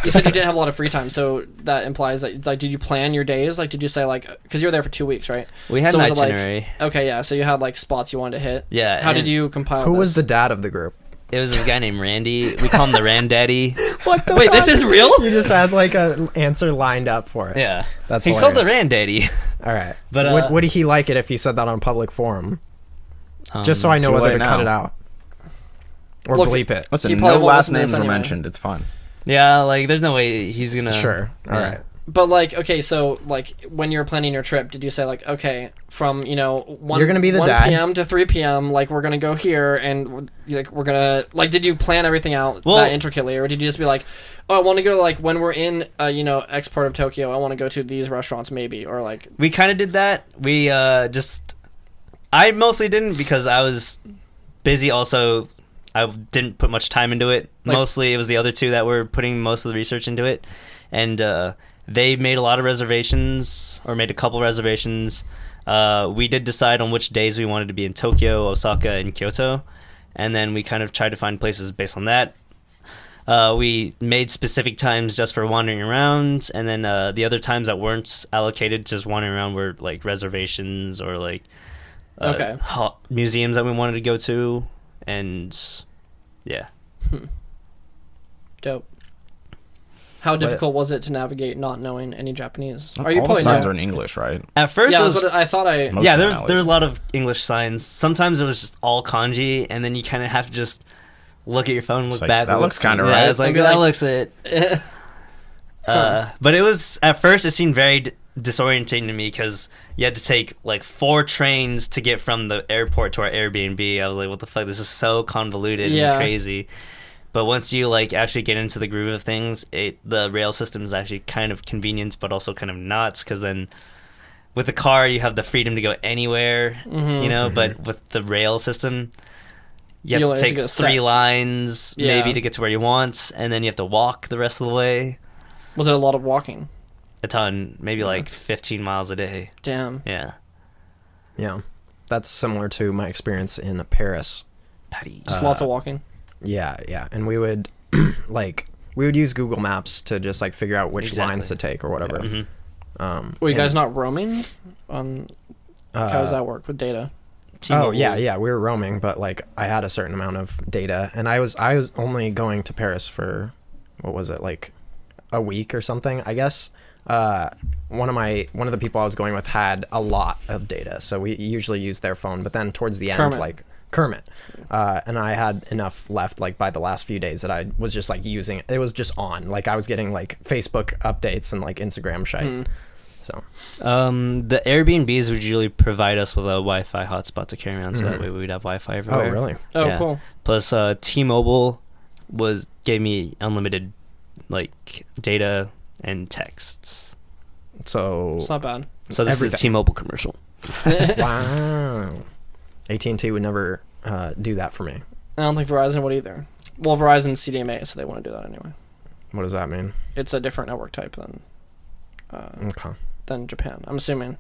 You said you didn't have a lot of free time, so that implies that like, did you plan your days? Like, did you say like, because you were there for 2 weeks, right? We had So an was it, like- itinerary. Okay, yeah. So you had like spots you wanted to hit. Yeah. How did and you compile? Who was the this? dad of the group? It was this guy named Randy. We call him the Rand Daddy. What the Wait, this is real? You just had like a answer lined up for it. Yeah. That's He's called the hilarious. Rand Daddy. All right. But, would he like it if he said that on a public forum? Just so I know too whether late to cut now. it out or Look, bleep it. Listen, You probably no won't last listen to this names were anyway. mentioned. It's fine. Yeah, like there's no way he's gonna. Sure. All Yeah. right. But like, okay, so like when you were planning your trip, did you say like, okay, from 1 You're gonna be the 1 dad. p.m. to 3 p.m. like we're gonna go here and like we're gonna like, did you plan everything out Well- that intricately, or did you just be like, oh, I want to go like when we're in X part of Tokyo, I want to go to these restaurants maybe, or like We kind of did that. We just. I mostly didn't because I was busy. Also, I didn't put much time into it. Like- Mostly, it was the other two that were putting most of the research into it, and they made a lot of reservations or made a couple reservations. We did decide on which days we wanted to be in Tokyo, Osaka, and Kyoto, and then we kind of tried to find places based on that. We made specific times just for wandering around, and then the other times that weren't allocated just wandering around were like reservations or like Okay. museums that we wanted to go to, and yeah. dope. How difficult was it to navigate not knowing any Japanese? All Are you the probably signs know? are in English, right? At first, Yeah, it was, I thought I. Most yeah, of them, there's at a least. lot of English signs. Sometimes it was just all kanji, and then you kind of have to just look at your phone, look like, back. that look- looks kinda yeah, right. It's like And be that like- looks it. But it was at first it seemed very disorienting to me because you had to take like 4 trains to get from the airport to our Airbnb. I was like, what the fuck? This is so convoluted Yeah. and crazy. But once you like actually get into the groove of things, the rail system is actually kind of convenient, but also kind of not, because then with the car you have the freedom to go anywhere, Mhm. you know. But with the rail system, you You have to have to take go 3 set. lines Yeah. maybe to get to where you want, and then you have to walk the rest of the way. Was it a lot of walking? A ton, maybe like 15 miles a day. Damn. Yeah. Yeah. That's similar to my experience in Paris. Patty. Just lots of walking. Yeah, yeah. And we would we would use Google Maps to just like figure out which Exactly. lines to take or whatever. Mhm. Were you and, guys not roaming? How does that work with data? Oh yeah, we were roaming, but like I had a certain amount of data, and I was only going to Paris for what was it, like a week or something, I guess. One of the people I was going with had a lot of data, so we usually used their phone. But then towards the end, Kermit. like Kermit, and I had enough left, like by the last few days, that I was just like using it. It was just on, like I was getting like Facebook updates and like Instagram shit. So The Airbnbs would usually provide us with a Wi-Fi hotspot to carry around, so that way we would have Wi-Fi oh everywhere. really? Oh, Yeah. cool. Plus, T-Mobile gave me unlimited like data and texts. So It's not bad. So this is Everything. a T-Mobile commercial. wow. AT&T would never do that for me. I don't think Verizon would either. Well, Verizon's CDMA, so they wouldn't do that anyway. What does that mean? It's a different network type Okay. than Japan. I'm assuming.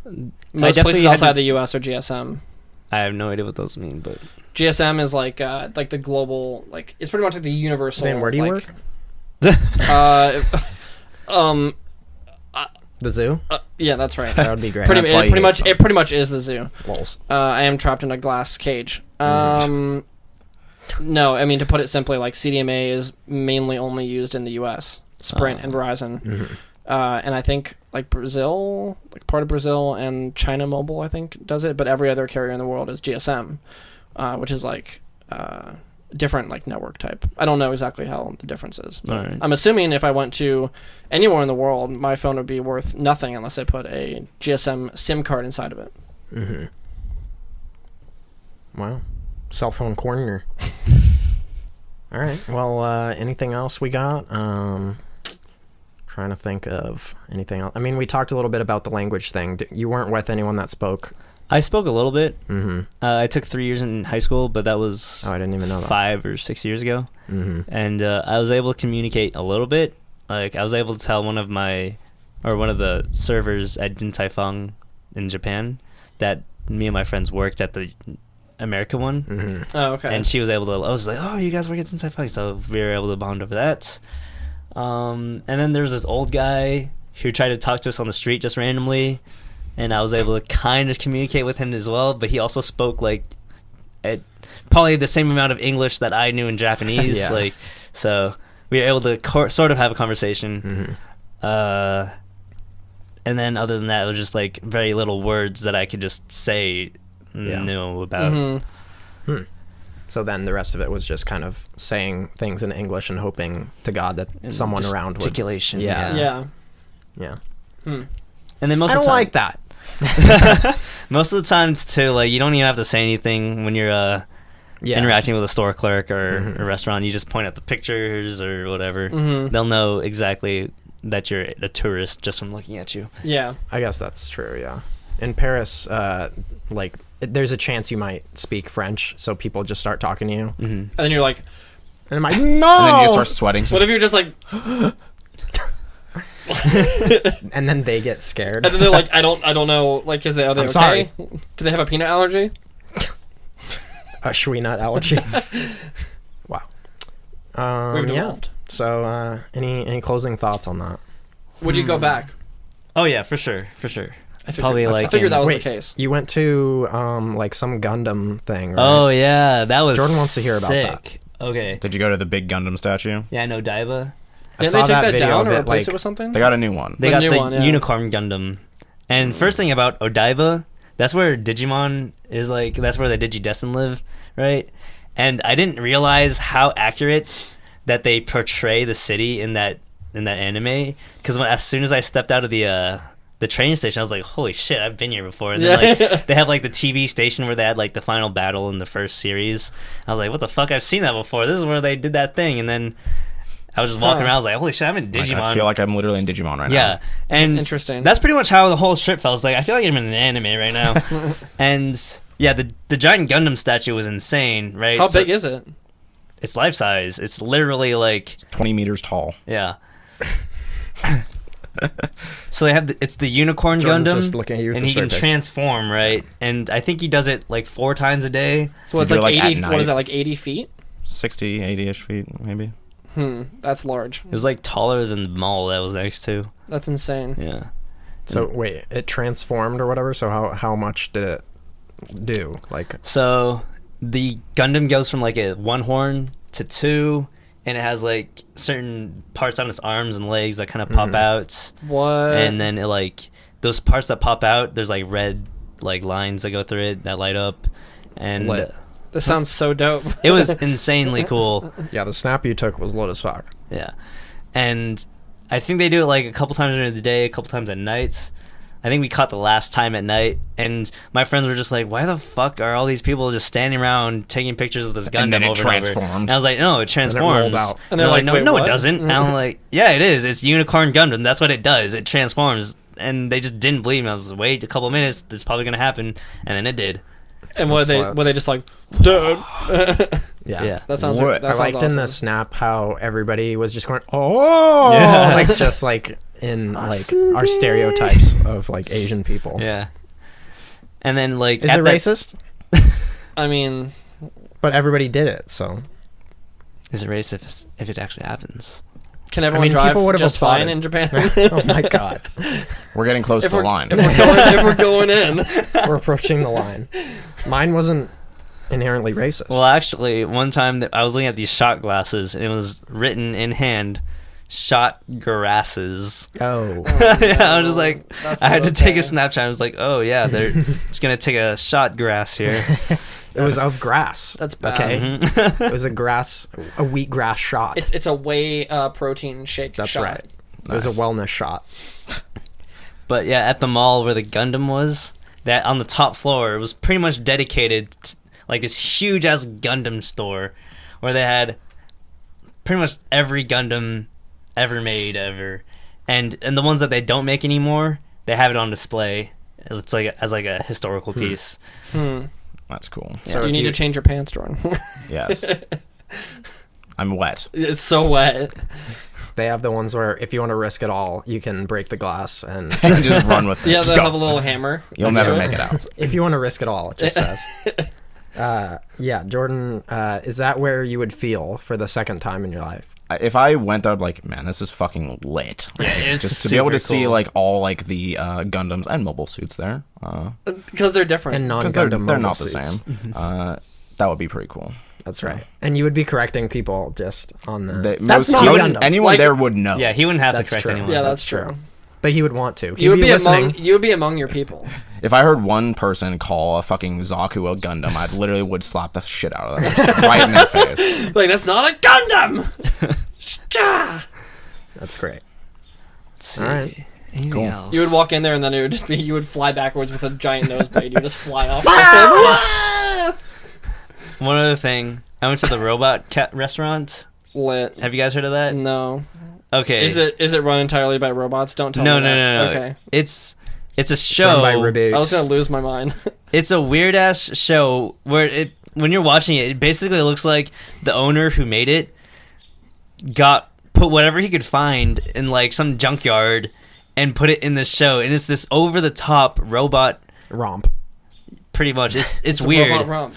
I Most definitely places had outside to- the U.S. are GSM. I have no idea what those mean, but GSM is like the global, like it's pretty much like the universal. Dan, where do you like, work? The zoo? Yeah, that's right. That would be great. Pretty, That's why it you pretty hate much them. it pretty much is the zoo. Lols. I am trapped in a glass cage. No, I mean to put it simply, like CDMA is mainly only used in the U.S. Sprint and Verizon, and I think like Brazil, like part of Brazil and China Mobile, I think does it, but every other carrier in the world is GSM, which is like different like network type. I don't know exactly how the difference is, but Alright. I'm assuming if I went to anywhere in the world, my phone would be worth nothing unless I put a GSM SIM card inside of it. Mm-hmm. Wow. Cell phone corner. All right. Well, anything else we got? Trying to think of anything else. I mean, we talked a little bit about the language thing. You weren't with anyone that spoke. I spoke a little bit. Mm-hmm. I took 3 years in high school, but that was Oh, I didn't even know that. 5 or 6 years ago. Mm-hmm. And I was able to communicate a little bit. Like I was able to tell one of the servers at Din Tai Fung in Japan that me and my friends worked at the America one. Mm-hmm. Oh, okay. And she was able to. I was like, "Oh, you guys work at Din Tai Fung," so we were able to bond over that. And then there's this old guy who tried to talk to us on the street just randomly, and I was able to kind of communicate with him as well. But he also spoke like at probably the same amount of English that I knew in Japanese. Yeah. Like, so we were able to sort of have a conversation. Mm-hmm. And then other than that, it was just like very little words that I could just say knew about. Mm-hmm. So then the rest of it was just kind of saying things in English and hoping to God that And someone around would. articulation. Yeah. Yeah. Yeah. Hmm. And then most I of don't the time, like that. most of the times too, like you don't even have to say anything when you're Yeah. interacting with a store clerk or Mhm. a restaurant. You just point at the pictures or whatever. Mm-hmm. They'll know exactly that you're a tourist just from looking at you. Yeah. I guess that's true, yeah. In Paris, there's a chance you might speak French, so people just start talking to you. Mm-hmm. And then you're like, And I'm like, no! And then you just start sweating. what if you're just like, And then they get scared. and then they're like, I don't know, like, are they I'm okay? sorry. Do they have a peanut allergy? A sweet nut allergy. Wow. We've Yeah. devolved. So, any closing thoughts on that? Would you go back? Oh yeah, for sure. I figured, Probably I like figured that was Wait, the case. You went to like some Gundam thing, right? Oh yeah, that was Jordan wants to hear about sick. Okay. Did you go to the big Gundam statue? Yeah, I know Daiba. I Didn't saw they take that video down of or it, replace like, it with something? They got a new one. They The got new the one, yeah. Unicorn Gundam. And first thing about Odaiba, that's where Digimon is, like, that's where the Digidestin live, right? And I didn't realize how accurate that they portray the city in that anime, because as soon as I stepped out of the train station, I was like, holy shit, I've been here before. And then like they have like the TV station where they had like the final battle in the first series. I was like, what the fuck, I've seen that before. This is where they did that thing. And then I was just walking around, I was like, holy shit, I'm in Digimon. Like, I feel like I'm literally in Digimon right now. Yeah, and Interesting. That's pretty much how the whole strip felt. It's like I feel like I'm in an anime right now. And yeah, the giant Gundam statue was insane, right? How So big is it? it's life size. It's literally like 20 meters tall. yeah. So they have it's the Unicorn Jordan's Gundam, just looking at you with and the he can straight face. transform, right? And I think he does it like 4 times a day. Well, it's Did you like do it, like, 80. at What is night? that? Like 80 feet? 60, 80-ish feet, maybe. That's large. It was like taller than the mall that was next to. That's insane. Yeah. So wait, it transformed or whatever. So how much did it do? Like, So the Gundam goes from like a 1 horn to 2, and it has like certain parts on its arms and legs that kind of pop out, What? and then it like those parts that pop out, there's like red like lines that go through it that light up, and Lit. This sounds so dope. it was insanely cool. yeah, the snap you took was lit as fuck. Yeah, and I think they do it like a couple times during the day, a couple times at night. I think we caught the last time at night, and my friends were just like, "Why the fuck are all these people just standing around taking pictures of this Gundam And then it over and over?" transformed. And I was like, "No, it rolled transforms." out. And they're like, "No, "Wait, no, what?" it doesn't." And I'm like, "Yeah, it is. It's Unicorn Gundam. That's what it does. It transforms." And they just didn't believe me. I was like, "Wait a couple minutes. It's probably gonna happen," and then it did. And were That's they just like, dude? Yeah. Yeah. That sounds. What? That I sounds liked in the awesome. snap how everybody was just going, oh, Yeah. like just like in like our stereotypes of like Asian people. Yeah. And then like, Is at it that- racist? I mean, But everybody did it, so Is it racist if it actually happens? can everyone mean, drive people would've just fine applauded. in Japan? oh my god, We're getting close if to the we're, line. if we're going in. we're approaching the line. Mine wasn't inherently racist. Well, actually, one time that I was looking at these shot glasses, and it was written in hand, shot grasses. Oh. Yeah, I was just like, That's I had to not take a okay. Snapchat. I was like, oh yeah, they're just gonna take a shot grass here. It was of grass. That's bad. Okay. Mhm. It was a wheat grass shot. It's a whey protein shake. That's shot. right. It was a Nice. wellness shot. But yeah, at the mall where the Gundam was, that on the top floor, it was pretty much dedicated to, like, this huge ass Gundam store where they had pretty much every Gundam ever made ever, and the ones that they don't make anymore, they have it on display. It's like as like a historical piece. That's cool. So Do you if need you- to change your pants, Jordan? Yes. I'm wet. It's so wet. They have the ones where if you want to risk it all, you can break the glass, and And just run with it. Yeah, Just they go. have a little hammer. You'll next never to it. make it out. if you want to risk it all, it just says. Yeah, Jordan, is that where you would feel for the second time in your life? If I went there, I'd be like, man, this is fucking lit. Yeah, it's Just to be able to super see cool. like all like the Gundams and mobile suits there, Because they're different. And because non-Gundam they're mobile not the suits. same. That would be pretty cool. That's right. And you would be correcting people just on the. They, That's most, not most- Gundam. anyone Like- there would know. Yeah, he wouldn't have to That's correct true. anyone. yeah, That's that's true. But he would want to. He'd You would be listening. among you would be among your people. If I heard one person call a fucking Zaku a Gundam, I literally would slap the shit out of them just right in their face. Like, that's not a Gundam. Shah! That's great. Let's see. All right. Anything Cool. else? You would walk in there and then it would just be you would fly backwards with a giant nose blade. You would just fly off. One other thing, I went to the Robot Cat restaurant. Lit. Have you guys heard of that? No. Okay. Is it run entirely by robots? Don't tell No, me no, that. no, no. Okay. It's a It's run show. by reboots. I was gonna lose my mind. It's a weird ass show where when you're watching it, it basically looks like the owner who made it put whatever he could find in like some junkyard and put it in this show, and it's this over the top robot. Romp. Pretty much, it's It's a weird. robot rump.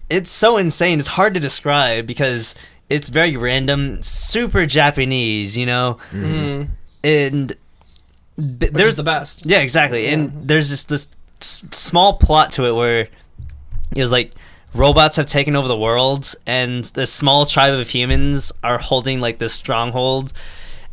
It's so insane. It's hard to describe because it's very random, super Japanese, you know, Mm. and Which there's is the best. Yeah, exactly. And there's just this small plot to it where it was like robots have taken over the world, and this small tribe of humans are holding like this stronghold,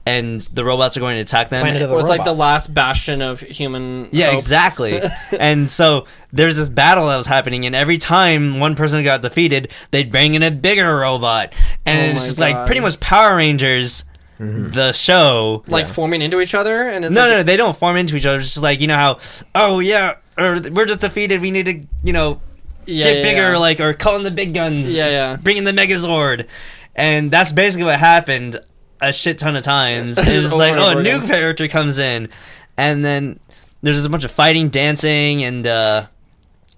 and the robots are going to attack them. Planet of the Or it's like the robots. last bastion of human. Yeah, hope. exactly. And so there's this battle that was happening, and every time one person got defeated, they'd bring in a bigger robot, and Oh it's my just like God. pretty much Power Rangers, the show. Like forming into each other, and it's No, like, no, they don't form into each other. It's just like, you know how, oh yeah, or we're just defeated. We need to, yeah, get yeah, bigger, yeah. like, or call in the big guns. Yeah, yeah. Bring in the Megazord, and that's basically what happened a shit ton of times. It's just Over like, and oh, a over new again. character comes in, and then there's just a bunch of fighting, dancing, and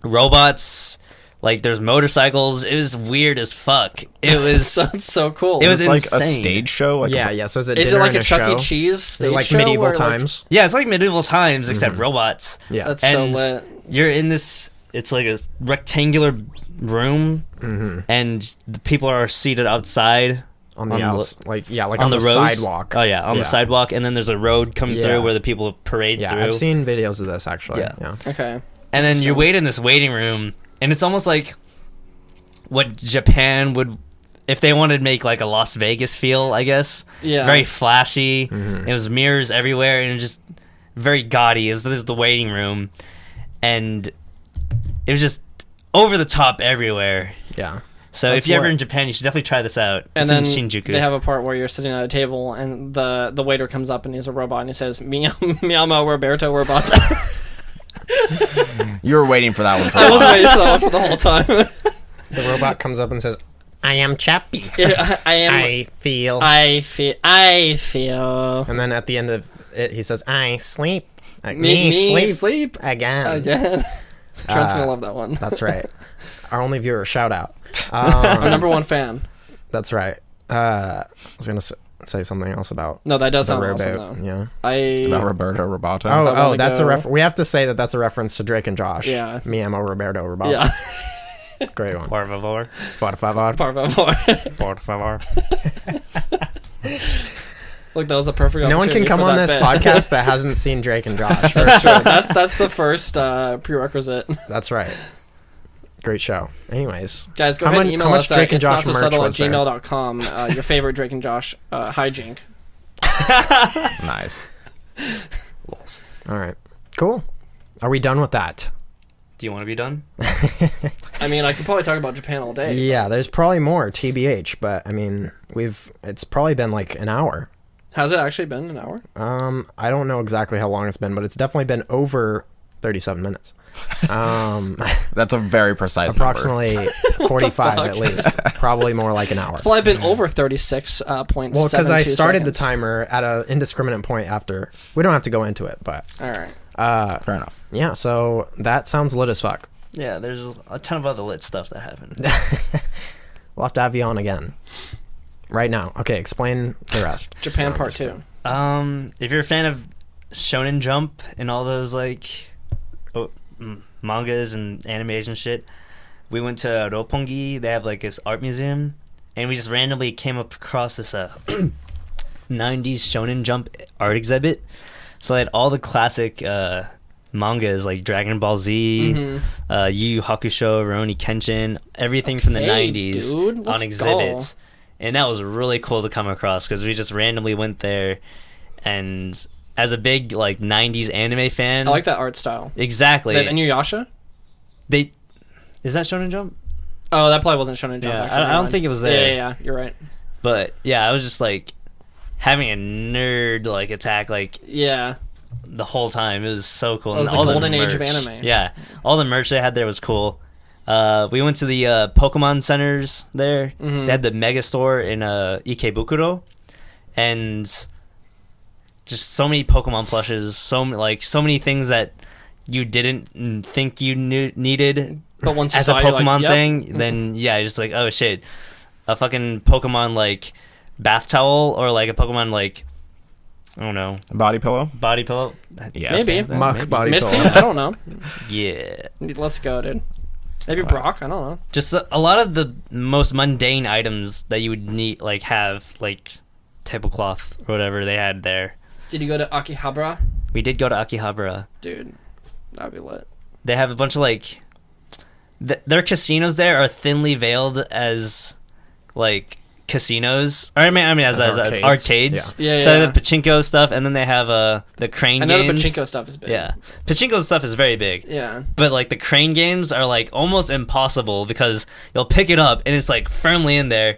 robots. Like, there's motorcycles. It was weird as fuck. It was. Sounds so cool. It was It's like a insane. stage show. Like Yeah, yeah. So is it Is it dinner like and a Chuck show? E. Cheese Is stage it like show medieval where, like- times? Yeah, it's like medieval times, except robots. Yeah. That's so And lit. you're in this. It's like a rectangular room, and the people are seated outside on the on the- outs, like on on the the roads. sidewalk. Oh yeah, on the sidewalk, and then there's a road coming Yeah. through where the people parade Yeah, through. I've seen videos of this actually. Yeah. Yeah. Okay. And then you wait in this waiting room, and it's almost like what Japan would, if they wanted to make like a Las Vegas feel, I guess. Yeah. Very flashy. It was mirrors everywhere, and just very gaudy. There's the waiting room, and it was just over the top everywhere. Yeah. So That's if you're ever lit. in Japan, you should definitely try this out. And It's then in Shinjuku. they have a part where you're sitting at a table and the waiter comes up and he's a robot and he says, Miyama Roberto Robots. you were waiting for that one for I a was while. waiting for that one for the whole time. The robot comes up and says, "I am Chappie. Yeah, I am. I feel." I feel. And then at the end of it, he says, "I sleep." Me sleep again. Again. Trent's gonna love that one. That's right. Our only viewer. Shout out. Our number one fan. That's right. I was gonna say something else about No, that does the sound robot. awesome though. Yeah. About I Roberto Roboto. Oh, wanna that's a go- reference. We have to say that that's a reference to Drake and Josh. Yeah. Me amo Roberto Roboto. yeah. Great one. Por favor. Por favor. Por favor. Por favor. Look, that was a perfect. No one can opportunity come for on that this bit. podcast that hasn't seen Drake and Josh. For sure. That's the first prerequisite. That's right. Great show. Anyways, Guys, go How ahead mon- and email how us much Drake at and Josh it's not so merch subtle at was there? gmail.com. Your favorite Drake and Josh hijink. Nice. lols. All right, cool. Are we done with that? Do you want to be done? I mean, I could probably talk about Japan all day. Yeah, there's probably more TBH, but I mean, it's probably been like an hour. Has it actually been an hour? I don't know exactly how long it's been, but it's definitely been over 37 minutes. That's a very precise Approximately 45 at least. Probably more like an hour. It's probably been over 36.72 Well, because I started the seconds. timer at an indiscriminate point after. We don't have to go into it, but All right. number. Fair enough. yeah. So that sounds lit as fuck. Yeah, there's a ton of other lit stuff that happened. We'll have to have you on again. Right now. Okay, explain the rest. Japan No, Part just 2. kidding. If you're a fan of Shonen Jump and all those like mangas and animation shit, we went to Roppongi. They have like this art museum, and we just randomly came up across this 90s Shonen Jump art exhibit. So they had all the classic mangas like Dragon Ball Z, Yu Yu Hakusho, Rurouni Kenshin, everything from the Okay, 90s dude, let's on exhibits. And that was really cool to come across because we just randomly went there, and as a big like 90s anime fan, I like that art style. exactly. They have Inuyasha? Is that Shonen Jump? Oh, that probably wasn't Shonen Jump. Yeah, actually. I don't think it was there. Yeah, you're right. But yeah, I was just like having a nerd like attack like Yeah. the whole time. It was so cool. It was And the all golden age of merch. anime. Yeah, all the merch they had there was cool. We went to the Pokemon centers there. Mhm. They had the Mega Store in Ikebukuro, and just so many Pokemon plushes. So many things that you didn't think you needed But once you as a saw it, you're like, Pokemon yep. thing. Then yeah, you're just like, oh shit, a fucking Pokemon like bath towel or like a Pokemon like I don't know Body pillow? body pillow. Yes. Maybe. Muck body Misty? pillow. I don't know. Yeah. Let's go, dude. Maybe Brock? I don't know. Just a lot of the most mundane items that you would need, like have like tablecloth or whatever they had there. Did you go to Akihabara? We did go to Akihabara. Dude, that'd be lit. They have a bunch of like their casinos there are thinly veiled as like casinos. Or I mean as arcades. Yeah. So Yeah. the pachinko stuff, and then they have the crane I know games. the pachinko stuff is big. Yeah, pachinko stuff is very big. Yeah. But like the crane games are like almost impossible because you'll pick it up and it's like firmly in there,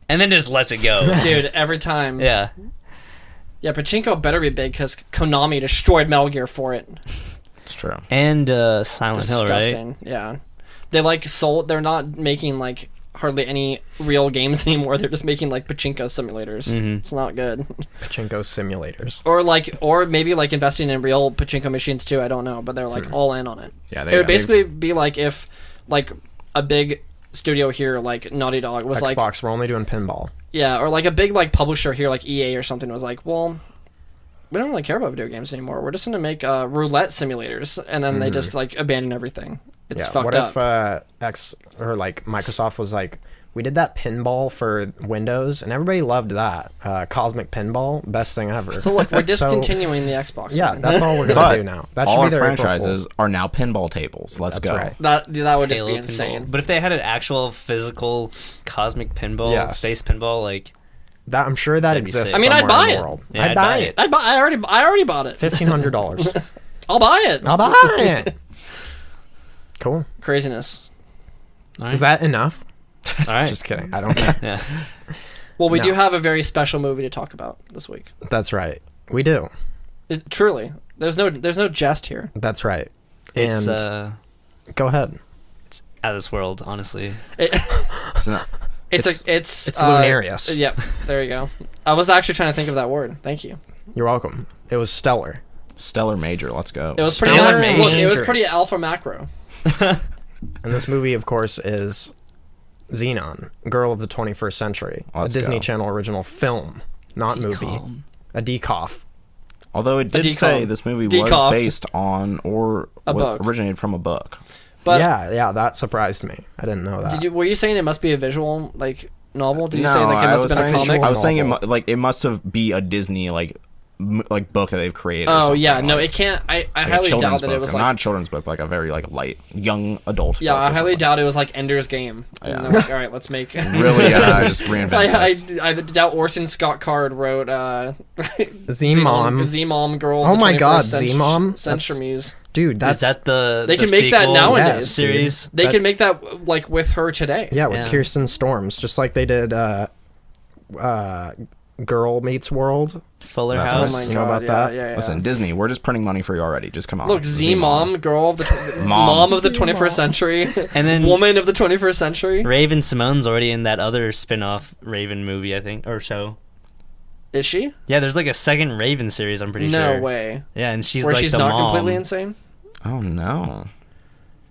and then just lets it go. Dude, every time. Yeah. Yeah, pachinko better be big because Konami destroyed Metal Gear for it. It's true. And Silent Hill, right? Disgusting. Yeah. They like sold. They're not making like hardly any real games anymore. They're just making like pachinko simulators. Mhm. It's not good. Pachinko simulators. Or maybe like investing in real pachinko machines too. I don't know, but they're like all in on it. Yeah, It would basically be like if like a big studio here like Naughty Dog was like Xbox, we're only doing pinball. yeah, or like a big like publisher here like EA or something was like, well, we don't really care about video games anymore. We're just gonna make roulette simulators, and then they just like abandon everything. It's fucked what up. if Microsoft was like, we did that pinball for Windows, and everybody loved that. Cosmic Pinball, best thing ever. So look, we're So, discontinuing the Xbox. yeah, line. that's all we're But gonna do now. That should all be our their April franchises Fool's. are now pinball tables. Let's That's go. right. that would just Halo be pinball. insane. But if they had an actual physical cosmic pinball, Yes. space pinball, like That I'm sure that That'd be exists. sick. I mean, I'd somewhere buy in it. the world. Yeah, I'd buy it. I already bought it. $1,500. I'll buy it. I'll buy it. Cool. Craziness. Is that enough? all right. Just kidding. I don't care. Yeah. Well, we No. do have a very special movie to talk about this week. That's right. We do. Truly, there's no jest here. That's right. It's And go ahead. out of this world, honestly. It's not- It's It's lunarious. Yep, there you go. I was actually trying to think of that word. Thank you. You're welcome. It was stellar. Stellar Major. Let's go. It was pretty. Stellar Look, it was Major. pretty alpha macro. And this movie, of course, is Zenon, Girl of the 21st Century, Let's a Disney go. Channel original film, not movie, DCOM. a DCOF. Although it did DCOM. say this movie was DCOF. based on or A book. originated from a book. But yeah, that surprised me. I didn't know that. were you saying it must be a visual like novel? Did you say No, like it I must was have been a saying- comic? I was saying novel. it must have be a Disney like like book that they've created. or Oh something, yeah, no, like, it can't. I like a highly children's doubt that it book. was Not a like. children's book, but like a very like light young adult. Yeah, book or I highly something. doubt it was like Ender's Game. Yeah. And they're like, all right, let's make. Really, just reinvent this. I doubt Orson Scott Card wrote Z-Mom. Z-Mom Girl. Oh of the my 21st God, century- Z-Mom? That's- Centuries. Dude, that's Is that the They the can make that sequel nowadays, Yes, series? They That- can make that like with her today. yeah, with Yeah. Kirsten Storms, just like they did Girl Meets World. Fuller That's House. Oh my You god, know about yeah, that? Yeah, yeah. Listen, Disney, we're just printing money for you already. Just come on. Look, Z-Mom, girl of the mom of the 21st century, And then woman of the 21st century. Raven Simone's already in that other spin-off Raven movie, I think, or show. Is she? Yeah, there's like a second Raven series, I'm pretty No sure. way. Yeah, and she's Where like she's the not mom. completely insane? Oh no.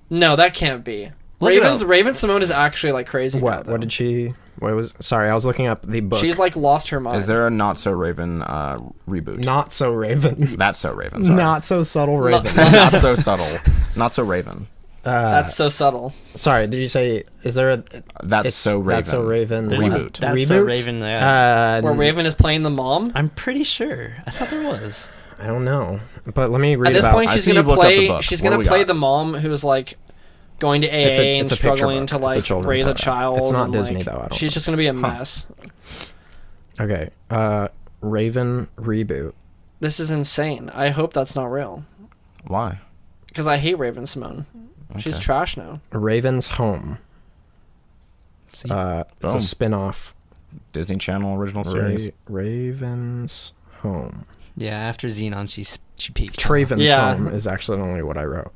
No, that can't be. Look it up. Raven Simone is actually like crazy. now, What? though. What did she? What was? Sorry, I was looking up the book. She's like lost her mind. Is there a Not So Raven reboot? Not so Raven. That's So Raven. Sorry. Not so subtle Raven. Not so subtle. Not so Raven. That's so subtle. Sorry, did you say? Is there a? That's It's So Raven. That's so Raven. There's Reboot. That's Reboot? So Raven, yeah. Where Raven is playing the mom. I'm pretty sure. I thought there was. I don't know, but let me read At this about. point, I she's see gonna you've looked up the play. book. She's What do gonna we play got? the mom who's like going to AA It's a and picture book. struggling to It's a like children's raise a book. child. It's not and, Disney, like, though, I don't she's just gonna be a mess. Okay, Raven reboot. This is insane. I hope that's not real Why? because I hate Raven Simone. She's Okay. trash now. Raven's Home. See? It's a Boom. spin-off. Disney Channel original series. Raven's Home. Yeah, after Zenon, she peaked. Traven's Yeah. Home is actually only what I wrote.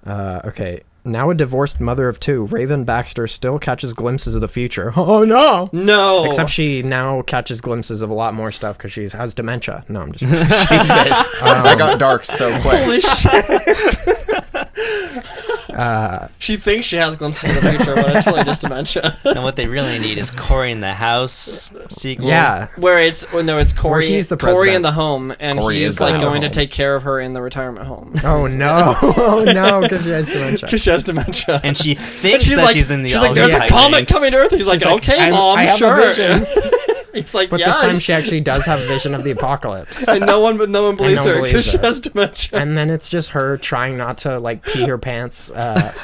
Okay. Now a divorced mother of two, Raven Baxter still catches glimpses of the future. Oh no! No. Except she now catches glimpses of a lot more stuff because she has dementia. No, I'm just Jesus. That got dark so quick. Holy shit. She thinks she has glimpses of the future, but it's really just dementia. And what they really need is Corey in the House sequel. yeah. Where it's Corey, he's the Corey president. in the home, and Corey he's is the like going to house. take care of her in the retirement home. Oh no! Oh no! Because she has dementia. Because she has dementia. And she thinks she's that like, she's in the she's like, there's a Algae comet Banks." coming to Earth. He's like, She's like, okay, Mom, I have a sure. vision. He's like, But yeah. this time she actually does have vision of the apocalypse. and no one believes no one her because believes she her. has dementia. And then it's just her trying not to like pee her pants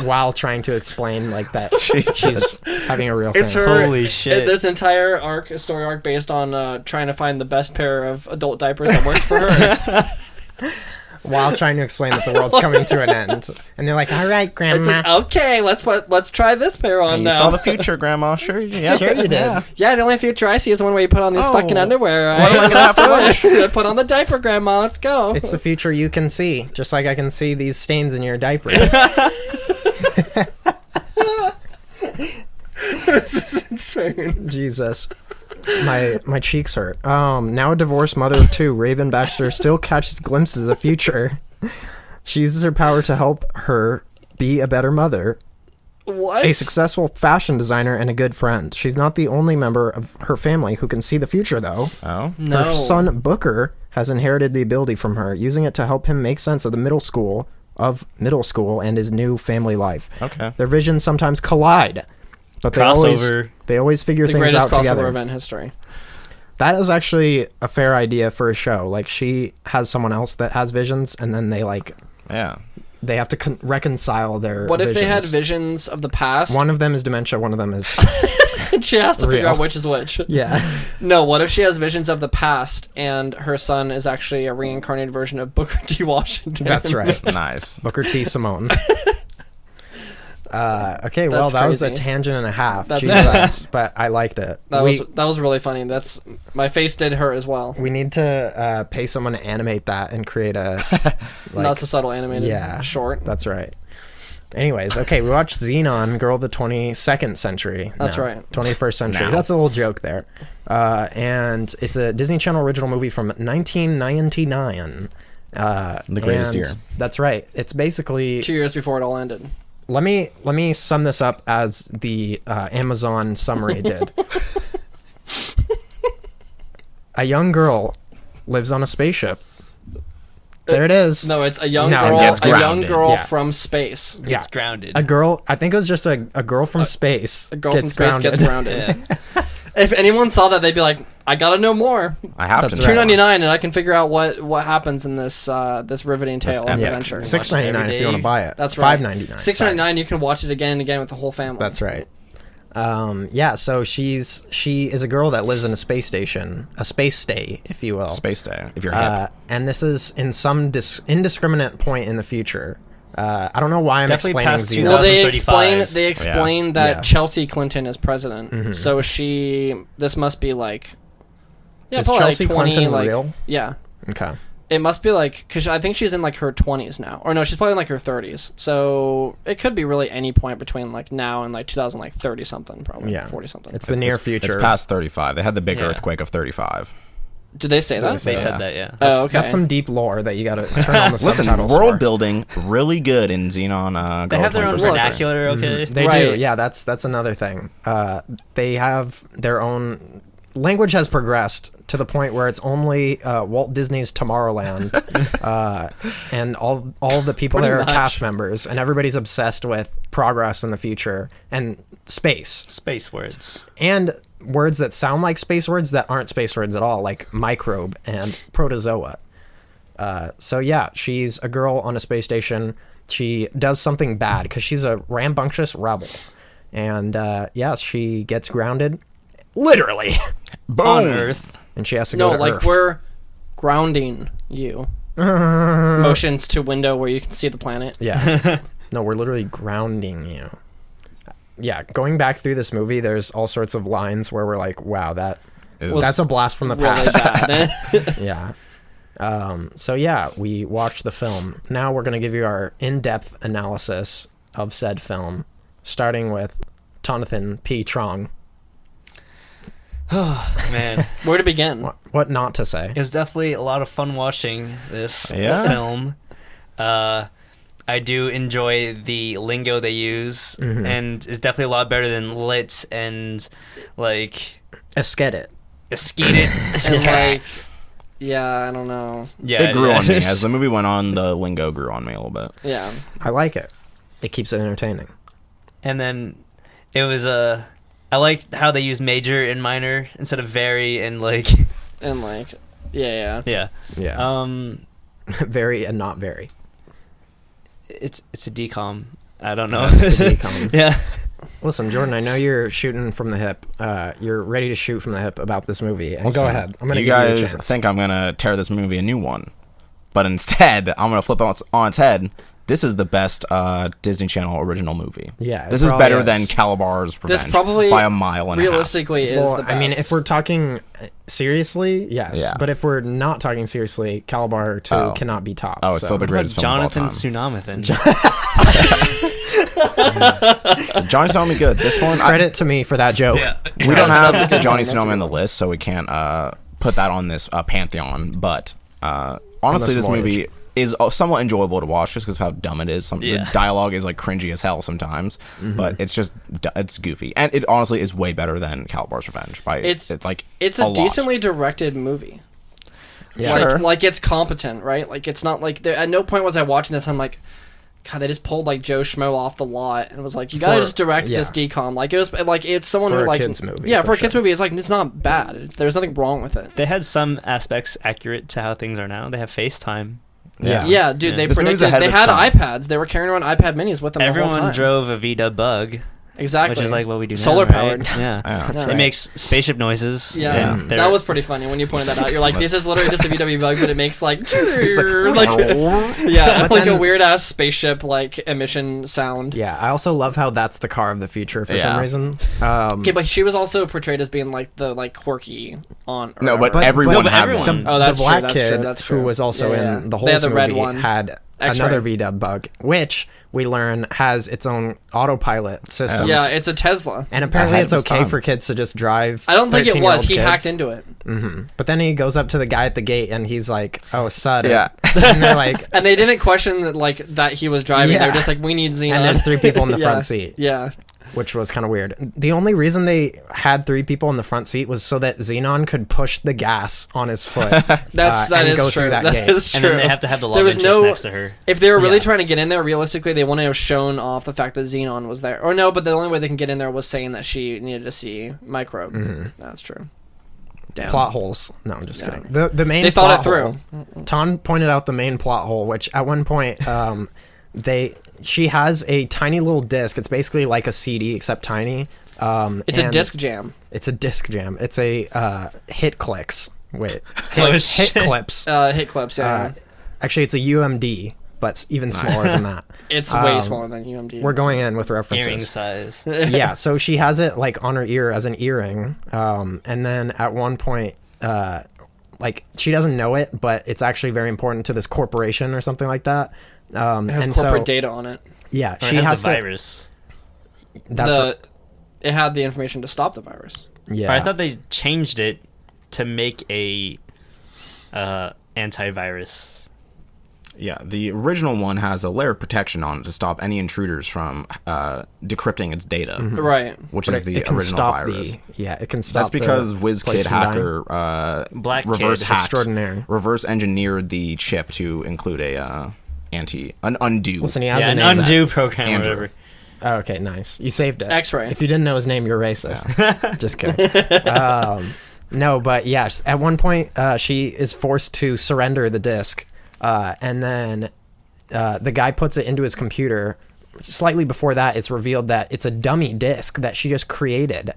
while trying to explain like that she's having a real It's thing. her. Holy shit. There's an entire story arc based on trying to find the best pair of adult diapers that works for her. While trying to explain that the world's coming to an end. And they're like, all right, It's Grandma. like, okay, let's try this pair on You now. saw the future, Grandma. Sure, yeah. Sure you did. Yeah. Yeah, the only future I see is the one where you put on these Oh. fucking underwear. What am I gonna have for lunch? Put on the diaper, Grandma. Let's go. It's the future you can see, just like I can see these stains in your diaper. insane. Jesus. My cheeks hurt. Now a divorced mother of two, Raven Baxter still catches glimpses of the future. She uses her power to help her be a better mother, What? a successful fashion designer, and a good friend. She's not the only member of her family who can see the future, though. Oh. No. Her son, Booker, has inherited the ability from her, using it to help him make sense of the middle school and his new family life. Okay. Their visions sometimes collide, but Crossover. they always figure the things greatest out crossover together. event in history. That is actually a fair idea for a show. Like, she has someone else that has visions, and then they Yeah. they have to reconcile their What if they had visions. visions of the past? One of them is dementia, one of them is she has to figure Real. out which is which. yeah. No, what if she has visions of the past and her son is actually a reincarnated version of Booker T. Washington? That's right. Nice. Booker T. Simone. Okay, well, That's that was a crazy. tangent and a half. That's- Jesus, but I liked it. That was really funny. That's my face did hurt as well. We need to pay someone to animate that and create a Not so subtle animated short. That's right. Anyways, okay, we watched Zenon, Girl of the 22nd Century. That's right. 21st Century. Now. That's a little joke there. And it's a Disney Channel original movie from 1999. The greatest and year. That's right. It's basically 2 years before it all ended. let me sum this up as the Amazon summary did. A young girl lives on a spaceship. There it is. No, it's a young No, girl. gets A young grounded. girl Yeah. from space. Yeah. It's grounded. A girl, I think it was just a girl from space. A girl gets from space grounded. gets grounded. Yeah. If anyone saw that, they'd be like, I gotta know more. I have That's to. right. $2.99, and I can figure out what happens in this this riveting tale of epic. adventure. $6.99 if you want to buy it. That's right. $5.99. $6.99. You can watch it again and again with the whole family. That's right. Yeah, so she is a girl that lives in a space station, a space stay, if you will. Space Day, if you're hip. And this is in some indiscriminate point in the future. I don't know why I'm Definitely explaining past Xenon. Well, they 2035. explain that Yeah. Chelsea Clinton is president. Mm-hmm. So this must be like, yeah, Is probably Chelsea like 20, Clinton like, real? yeah. Okay. It must be like, because I think she's in like her 20s now, or no, she's probably in like her 30s. So it could be really any point between like now and like 2030 something, probably Yeah. 40 something. It's the near future. It's past 35. They had the big Yeah. earthquake of 35. Did they say that? They Yeah. said that, yeah. Oh, okay. That's some deep lore that you got to turn on the Listen, subtitles world for. building really good in Xenon. They have their own 21st century. vernacular, okay? They do. Right. Yeah, that's another thing. They have their own language has progressed to the point where it's only Walt Disney's Tomorrowland, and all of the people there are Pretty much. cast members, and everybody's obsessed with progress in the future and space Space words. and words that sound like space words that aren't space words at all, like microbe and protozoa. So yeah, she's a girl on a space station. She does something bad because she's a rambunctious rebel, and yeah, she gets grounded, literally, On Earth. and she has to No, go to like Earth. we're grounding you. Motions to window where you can see the planet. Yeah. No, we're literally grounding you. Yeah, going back through this movie, there's all sorts of lines where we're like, wow, that's a blast from the Really past. bad. Yeah. So yeah, we watched the film. Now we're going to give you our in-depth analysis of said film, starting with Jonathan P. Trong. Man, Where to begin? What not to say. it was definitely a lot of fun watching this Yeah. film. I do enjoy the lingo they use, and it's definitely a lot better than lit and like Esket it. escated. And like, yeah, I don't know. Yeah, It grew on me. it's- As the movie went on, the lingo grew on me a little bit. Yeah. I like it. It keeps it entertaining. And then it was I liked how they used major and minor instead of very and like And like, yeah. yeah. Yeah. Very and not very. It's a DCOM. I don't know. That's the DCOM. Yeah. Listen, Jordan, I know you're shooting from the hip. You're ready to shoot from the hip about this movie. And Listen, go ahead. I'm going to you give you a guys chance. think I'm gonna tear this movie a new one, but instead I'm gonna flip it on its head. This is the best Disney Channel original movie. Yeah, it This is probably better is. than Calabar's Revenge That's probably by a mile and a half. Realistically, is Well, the best. I mean, if we're talking seriously, yes. Yeah. But if we're not talking seriously, Calabar 2 Oh. cannot be topped. Oh, it's still the greatest film Jonathan of all time. Tsunamathan. So Johnny Snowman good. This one, Credit to me for that joke. Yeah. we don't That's a have good Johnny one, that's a Snowman good on the list, so we can't put that on this pantheon. But honestly, this this voyage. movie is somewhat enjoyable to watch just because of how dumb it is. Yeah. The dialogue is like cringy as hell sometimes, but it's just it's goofy, and it honestly is way better than Calabar's Revenge. It's like it's a a lot. decently directed movie. Yeah. Like, Sure. like it's competent, right? Like it's not like at no point was I watching this. I'm like, God, they just pulled like Joe Schmo off the lot and was like, you gotta For- just direct yeah. this decom. Like it was like it's someone For who a like kid's movie, yeah, for for a kids sure. movie. It's like it's not bad. There's nothing wrong with it. They had some aspects accurate to how things are now. They have FaceTime. Yeah. Yeah, dude, Yeah. they This movie's predicted ahead of they its had time. iPads. They were carrying around iPad minis with them the whole Everyone time. drove a Vita Bug, exactly, which is like what we do now. Solar right? powered. Yeah. That's Yeah. It right. makes spaceship noises. Yeah, and they're- that was pretty funny when you pointed that out. You're like, this is literally just a VW bug, but it makes like, It's like like, yeah, But like a then- weird ass spaceship like emission sound. Yeah, I also love how that's the car of the future for some Yeah. reason. Okay, but she was also portrayed as being like the like quirky on. No, but But- everyone No, but had everyone- one. The, Oh, that's the true, black that's kid true, that's true. who was also Yeah, yeah. in the whole They had the movie red one. had X-ray. another VW bug, which we learn has its own autopilot system. Yeah, it's a Tesla. And apparently Ahead it's of its okay time. for kids to just drive. I don't think it was. 13-year-old He kids. hacked into it, But then he goes up to the guy at the gate and he's like, "Oh, sud." Yeah. And they're like, and they didn't question that like that he was driving. Yeah. They're just like, we need Zenon. and there's 3 people in the Yeah, front seat, Yeah, which was kind of weird. The only reason they had 3 people in the front seat was so that Zenon could push the gas on his foot. that and is go true. through that That gate. is and true. then they have to have the love There was interest no- next to her. If they were really Yeah. trying to get in there, realistically, they wouldn't have shown off the fact that Zenon was there. Or no, but the only way they can get in there was saying that she needed to see Microbe. Mm-hmm. That's true. Damn. plot holes. No, I'm just Yeah. kidding. The main They thought plot it through. hole- Ton pointed out the main plot hole, which at one point she has a tiny little disc. It's basically like a CD except tiny. It's a and disc jam. It's a disc jam. It's a hit clicks. Wait, Oh, hit shit. clips. Hit clips. Yeah. Actually, it's a UMD, but it's even smaller than that. It's way smaller than UMD. We're going in with Earring references. size. Yeah, so she has it like on her ear as an earring, and then at one point, like she doesn't know it, but it's actually very important to this corporation or something like that. It has and corporate so, data on it. Yeah, Or it she has the to. virus. That's what, It had the information to stop the virus. yeah. Or I thought they changed it to make a antivirus. Yeah, the original one has a layer of protection on it to stop any intruders from decrypting its data, Right. which But is the original virus. it can stop. That's because the place WizKid from dying. hacker Black reverse Kid. hacked, Extraordinary. reverse engineered the chip to include an undo. Listen, he has Yeah, a an name. undo program or Andrew. whatever. Oh, okay, nice. You saved it. X-ray. If you didn't know his name, you're racist. Just kidding. No, but yes, at one point she is forced to surrender the disc, and then the guy puts it into his computer. Slightly before that, it's revealed that it's a dummy disc that she just created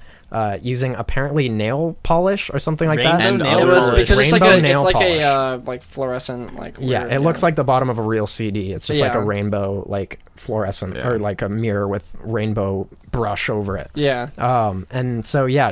using apparently nail polish or something like that. Rainbow And nail It was polish. because it's like Rainbow a nail like fluorescent like. Yeah, weird, it looks like the bottom of a real CD. It's just like a Yeah. rainbow, like fluorescent, Yeah. or like a mirror with rainbow brush over it. Yeah. And so yeah,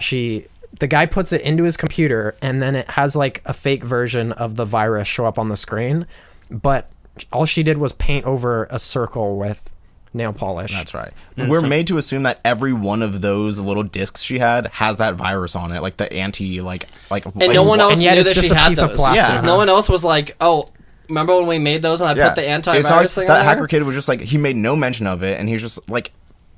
the guy puts it into his computer, and then it has like a fake version of the virus show up on the screen, but all she did was paint over a circle with nail polish. That's right. And We're some- made to assume that every one of those little discs she had has that virus on it, like the And no one else And yet knew it's that just she a had piece of those. plastic. Yeah. No one else was like, oh, remember when we made those and I put the It's antivirus not like thing that on hacker there? kid was just like, he made no mention of it, and he was just like,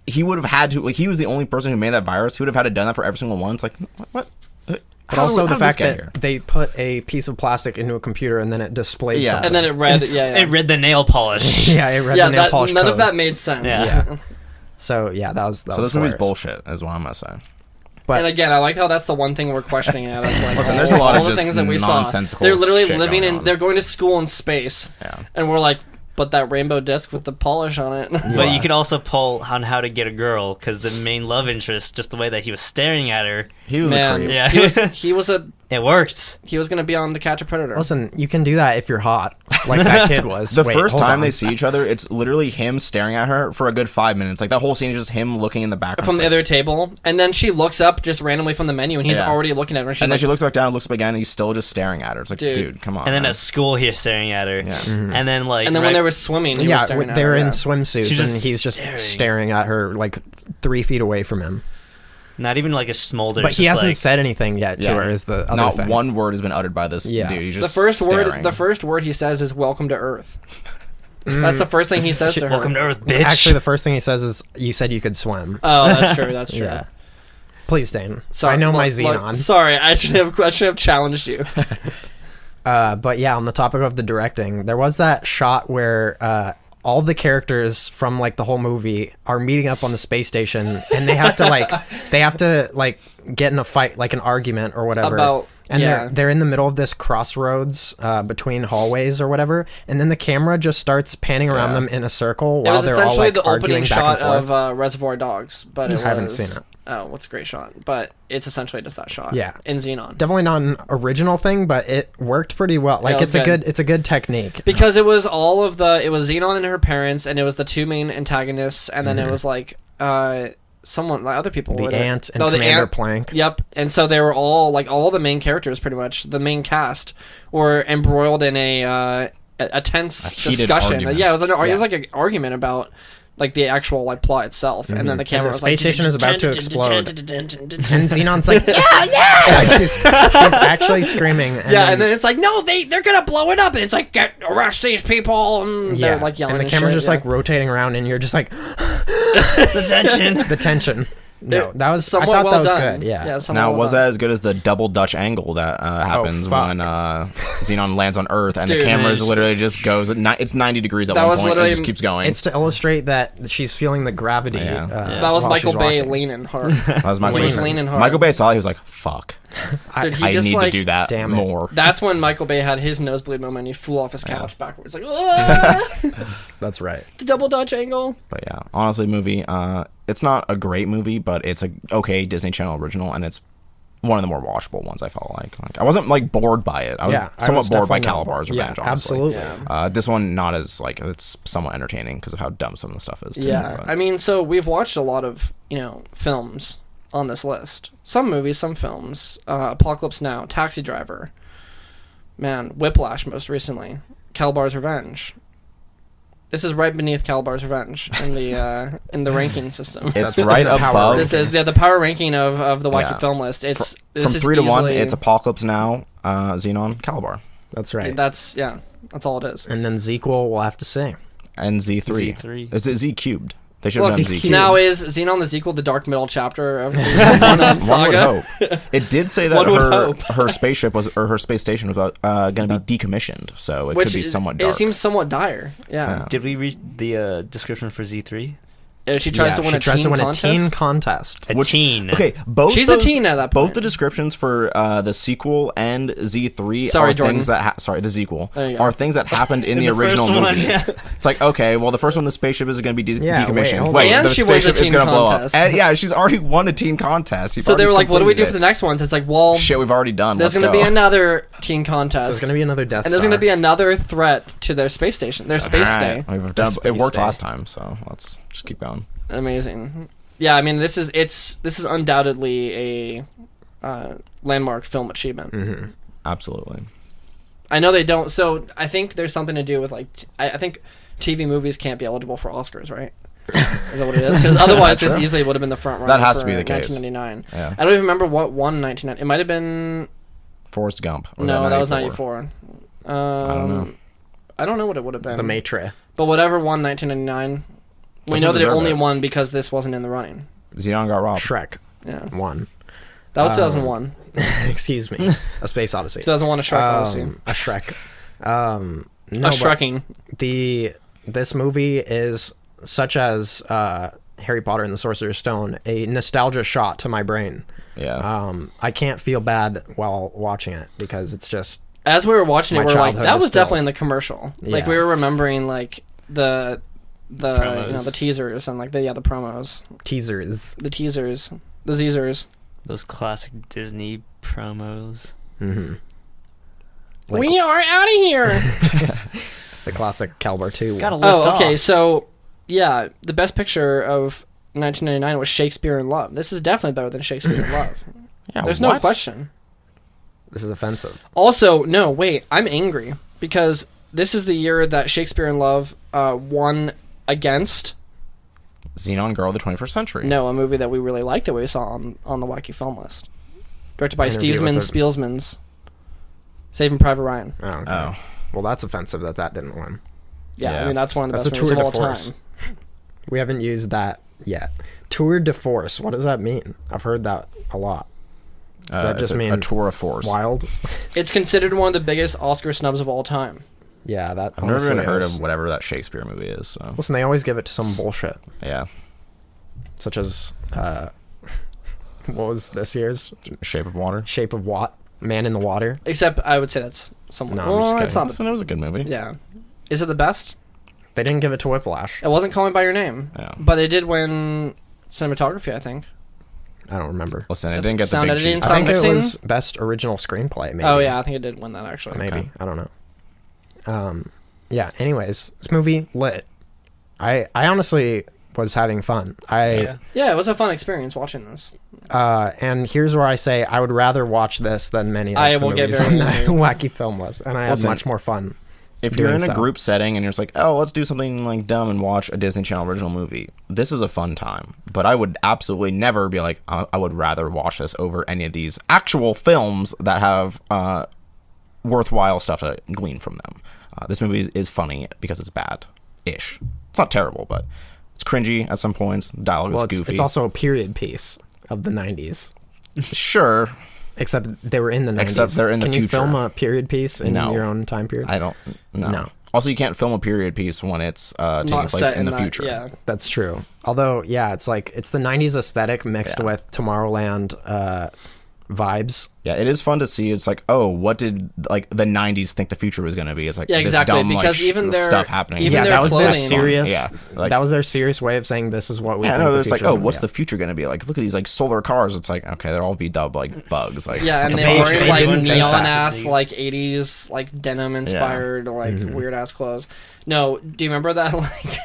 he would have had to, like, he was the only person who made that virus. He would have had to done that for every single one. It's like, what? But also the fact that here? they put a piece of plastic into a computer and then it displayed Yeah. something. And then it read, yeah. It read the nail polish. yeah, it read yeah, the nail that, polish none code. of that made sense. Yeah. So yeah, that was So this movie's hilarious. bullshit, is what I'm gonna say. But And again, I like how that's the one thing we're questioning. Out of like, Listen, there's a lot of all the just things that we saw. nonsensical They're literally shit living going in. on. They're going to school in space, Yeah. and we're like, but that rainbow disc with the polish on it. But you could also pull on how to get a girl, because the main love interest, just the way that he was staring at her, He was a Man, creep. Yeah. he was it worked. gonna be on To Catch a Predator. listen, you can do that if you're hot, like that kid was. The Wait, first hold time on. they see each other, it's literally him staring at her for a good 5 minutes. Like, that whole scene is just him looking in the background. From the other table, and then she looks up just randomly from the menu, and he's Yeah. already looking at her. And she's And then like, she looks back down, looks up again, and he's still just staring at her. It's like, Dude. dude, come on. And then man. at school, he's staring at her. Yeah. And then, like, and then when they were swimming, he was yeah, staring at they're her, in yeah. swimsuits She's and just he's just staring. staring at her like 3 feet away from him. not even like a smolder. But he just hasn't like, said anything yet to Yeah. her. Is the other Not thing. one word has been uttered by this Yeah. dude. He's The just first staring. word he says is "Welcome to Earth." That's the first thing he says to her. Welcome to Earth, bitch. Actually, the first thing he says is, "You said you could swim." Oh, that's true. That's true. Yeah. Please, Dane. Sorry, I know my look, Zenon. sorry, I should have challenged you. But yeah, on the topic of the directing, there was that shot where all the characters from like the whole movie are meeting up on the space station, and they have to like get in a fight, like an argument or whatever. And yeah. they're in the middle of this crossroads between hallways or whatever, and then the camera just starts panning around Yeah. them in a circle It while was they're all essentially like the arguing opening back shot and forth. of Reservoir Dogs, but it was. I haven't seen it. Oh, what's a great shot? But it's essentially just that shot. Yeah. In Zenon. Definitely not an original thing, but it worked pretty well. Like it was good. it's a good technique. Because it was it was Zenon and her parents, and it was the two main antagonists, and then it was like someone, like other people. The were there. ant and No, the Commander ant- Plank. Yep, and so they were all like all the main characters, pretty much the main cast, were embroiled in a tense heated discussion. argument. Yeah, it was it was like an argument about like the actual like plot itself, and then the camera the was like space station is about to explode. And And Xenon's like, yeah. She's actually screaming. yeah, and then it's like, no, they're gonna blow it up, and it's like, arrest these people, and they're like yelling. and the camera's shit, just yeah. like rotating around, and you're just like, the tension. the tension. No, that was. I somewhat thought well that was done. good. Yeah. somewhat Now, well was done. that as good as the double Dutch angle that happens fuck. when Zenon lands on Earth and Dude, the camera it's- literally just goes? It's 90 degrees at That one was point. And it literally- just keeps going. It's to illustrate that she's feeling the gravity. Yeah. That was while Michael she's Bay walking. leaning hard. that was Michael He was Bay. leaning hard. Michael Bay saw it. He was like, "Fuck." Dude, he I just need like to do that damn it. more. that's when Michael Bay had his nosebleed moment and he flew off his couch backwards like "Ah!" That's right. The double Dutch angle. But yeah, honestly, movie. It's not a great movie, but it's a okay Disney Channel original, and it's one of the more watchable ones. I felt like I wasn't like bored by it. I was somewhat bored by Calabar's Revenge. Honestly. Absolutely. Yeah. This one not as like it's somewhat entertaining because of how dumb some of the stuff is. Too, Yeah, but- I mean, so we've watched a lot of films on this list. Some movies, some films. Apocalypse Now, Taxi Driver, man, Whiplash most recently, Calabar's Revenge. This is right beneath Calabar's Revenge in the ranking system. It's That's right the power above. This is the power ranking of the Wacky Yeah. Film List. It's from this is 3 to 1. easily- It's Apocalypse Now, Zenon, Calabar, That's right. That's all it is. And then Zequel will have to sing. and Z3. Z3. Is it Z cubed? They should Well, have done Z cubed. now is Zenon the sequel, the Dark Middle chapter of the Zenon One would saga? hope. It did say that One would hope. her spaceship was, or her space station was going to be decommissioned, so it could be somewhat dark. It seems somewhat dire. Yeah. Yeah. Did we read the description for Z3? She tries to win a teen contest. A teen. Okay, both She's those, a teen at that point. Both the descriptions for the sequel and Z3 Sorry, are Jordan. things that the sequel There you go. are things that happened in the The original first movie. one, yeah. It's like, okay, well, the first one, the spaceship is going to be Yeah, wait, decommissioned. hold Wait, on. And the she wins a spaceship is teen going to blow up. contest. And yeah, she's already won a teen contest. You've So they already were like, what do we do completed for the it. next ones? It's like, well, Shit, we've already done. there's going to be another teen There's contest. going to be another Death And there's Star. going to be another threat to their space station, their space stay. We've done, Space it worked day. last time, so let's just keep going. Amazing. Yeah, I mean, this is undoubtedly a landmark film achievement. Mm-hmm. Absolutely. I know they don't. So I think there's something to do with like I think TV movies can't be eligible for Oscars, right? Is that what it is? Because otherwise, this True. easily would have been the front runner. That has for to be the case. 1999. Yeah. I don't even remember what won 1999. It might have been Forrest Gump. no, that was 94. I don't know. I don't know what it would have been. The Maitre. But whatever won 1999, we Doesn't know that it deserve only it. won because this wasn't in the running. Xenon got robbed. Shrek. Yeah, 1. that was 2001. Excuse me. A Space Odyssey. 2001, a Shrek Odyssey. A Shrek. No, A but Shrekking. this movie is such as Harry Potter and the Sorcerer's Stone, a nostalgia shot to my brain. Yeah. I can't feel bad while watching it because it's just As we were watching it, My we were like, childhood that was distilled. definitely in the commercial. Like Yeah. we were remembering like the Promos. the teasers and like the promos, teasers. the teasers, the Zers. Those classic Disney promos. Mm-hmm. Like- We are out of here. The classic Caliber 2. Gotta lift Oh, okay. off. So yeah, the best picture of 1999 was Shakespeare in Love. This is definitely better than Shakespeare in Love. Yeah, There's no what? question. This is offensive. Also, no, wait, I'm angry because this is the year that Shakespeare in Love won against Xenon Girl of the 21st Century. a movie that we really liked that we saw on the Wacky Film List, directed by Interview with Spielsman's Saving Private Ryan. Oh, okay. Oh. Well, that's offensive that didn't win. Yeah, Yeah. I mean that's one of the That's a best movies tour of de all force. time. We haven't used that yet. Tour de force. What does that mean? I've heard that a lot. Does that It's just a mean tour of force. wild? It's considered one of the biggest Oscar snubs of all time. Yeah, that. I've never honestly even heard is. of whatever that Shakespeare movie is. So Listen, they always give it to some bullshit, yeah, such as what was this year's Shape of Water. Shape of Watt, Man in the Water. Except I would say that's somewhat. No, I'm just it's kidding. not. Listen, it was a good movie. Yeah, is it the best? They didn't give it to Whiplash. It wasn't Call Me by Your Name, Yeah. but they did win cinematography. I think. I don't remember. Listen, it didn't get Sound the big editing, cheese. I sound think it mixing? was best original screenplay. Maybe. Oh yeah, I think it did win that actually. Maybe. Okay. I don't know. Yeah. Anyways, this movie lit. I honestly was having fun. Yeah. Yeah, it was a fun experience watching this. And here's where I say I would rather watch this than many of I the will get movies very on that angry. wacky film list, and I had Listen, much more fun. If you're doing in a so. group setting and you're just like, oh, let's do something like dumb and watch a Disney Channel original movie, this is a fun time. But I would absolutely never be like, I would rather watch this over any of these actual films that have worthwhile stuff to glean from them. This movie is funny because it's bad-ish. It's not terrible, but it's cringy at some points. Dialogue Well, is goofy. it's also a period piece of the 90s. Sure. Except they were in the 90s. Except they're in the Can you future. film a period piece in No. your own time period? I don't know. No. Also, you can't film a period piece when it's taking Not place set in the that- future. Yeah, That's true. Although, yeah, it's like it's the 90s aesthetic mixed Yeah. with Tomorrowland vibes. Yeah, it is fun to see. It's like, oh, what did like the '90s think the future was going to be? It's like Yeah, exactly, this dumb because like, even their- stuff happening. even Yeah, their that was their clothing- serious. Yeah, like- that was their serious way of saying this is what we. Yeah, think no, the it's like, future oh, is gonna what's be. the future going to be? Like, look at these like solar cars. It's like, okay, they're all V-dub like bugs. Like, Yeah, and what the they They- were fuck? wearing they like didn't think neon that. ass like 80s like denim inspired like weird ass clothes. No, do you remember that like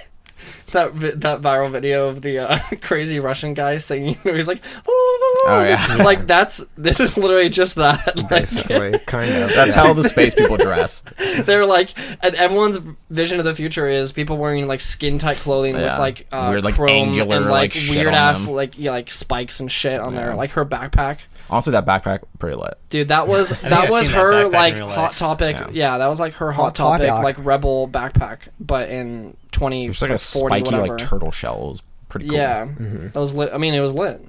that viral video of the crazy Russian guy singing? He's like, Oh, yeah. like this is literally just that. Like, Basically, kind of. That's how the space people dress. they're like, and everyone's vision of the future is people wearing like skin tight clothing with Yeah. like Weird, like, chrome angular, and like shit weird on ass them. like spikes and shit on there. Yeah. Like her backpack. Honestly, that backpack pretty lit. Dude, that was I've seen that her backpack in like real hot life. topic. Yeah. Yeah, that was like her hot Hot topic topic. like rebel backpack, but in It's like a 40 spiky whatever. like turtle shell. It was pretty cool. Yeah, that was lit. I mean, it was lit.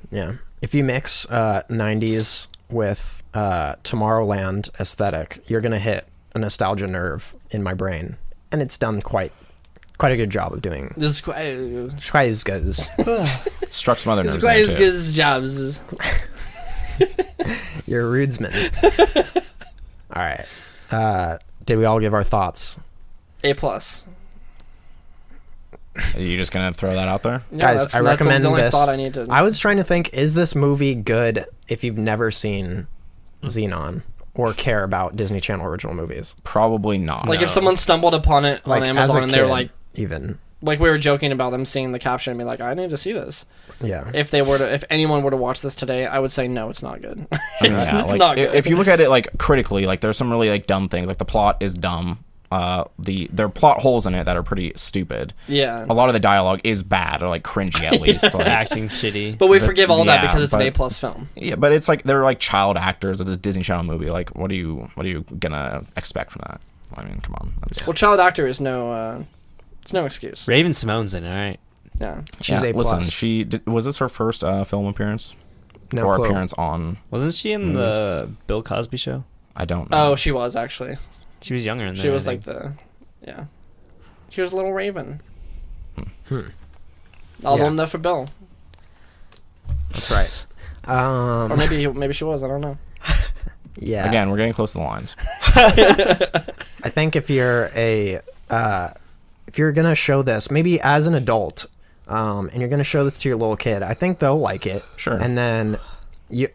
Yeah. If you mix 90s with Tomorrowland aesthetic, you're going to hit a nostalgia nerve in my brain. And it's done quite a good job of doing. This is quite. Quite as good as It struck some other It's nerves. quite there, as too. good as jobs. your rudesman. All right. Did we all give our thoughts? A plus. Are you just gonna throw that out there? Yeah, Guys, I recommend the only this. thought I need to. I was trying to think, is this movie good if you've never seen Zenon or care about Disney Channel original movies? Probably not. like if someone stumbled upon it Like, on as Amazon a and they're kid, like even. we were joking about them seeing the caption and be like, I need to see this. Yeah. If anyone were to watch this today, I would say no, it's not good. I mean, it's yeah, like, not good. if you look at it like critically, like there's some really like dumb things. Like the plot is dumb. There are plot holes in it that are pretty stupid. Yeah. A lot of the dialogue is bad or like cringy at least. Like, Acting shitty. But we forgive all that yeah, because it's an but- A plus film. yeah, but it's like they're like child actors. It's a Disney Channel movie. Like, what are you gonna expect from that? I mean, come on. That's, Well, child actor is no, it's no excuse. Raven Simone's in it, all right. Yeah. She's yeah, A+. listen, was this her first film appearance No or clue. appearance on? Wasn't she in the Bill Cosby show? I don't know. Oh, she was actually. She was younger in there. She was I like think. yeah. She was a little Raven. Hmm. All Yeah. enough for Bill, That's right. or maybe she was. I don't know. Yeah. Again, we're getting close to the lines. I think if you're gonna show this, maybe as an adult, and you're gonna show this to your little kid, I think they'll like it. Sure. And then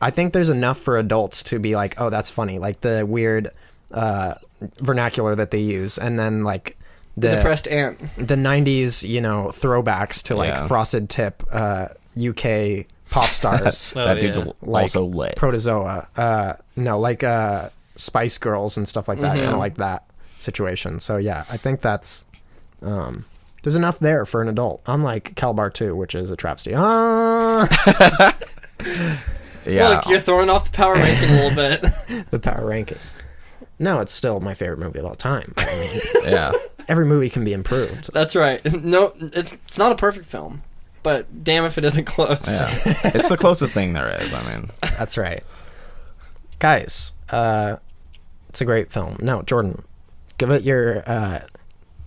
I think there's enough for adults to be like, oh, that's funny, like the weird vernacular that they use, and then like The depressed aunt. the 90s, throwbacks to like Yeah. Frosted Tip, UK pop stars, Oh, That dude's yeah. Like, also lit. Protozoa, no, like Spice Girls and stuff like that, Mm-hmm. kind of like that situation. So yeah, I think that's there's enough there for an adult, unlike Calabar 2, which is a travesty. Yeah. Look, you're throwing off the power ranking a little bit. The power ranking. No, it's still my favorite movie of all time. I mean, yeah. every movie can be improved. That's right. No, it's not a perfect film, but damn if it isn't close. Yeah. It's the closest thing there is. I mean, That's right. Guys, it's a great film. No, Jordan, give it your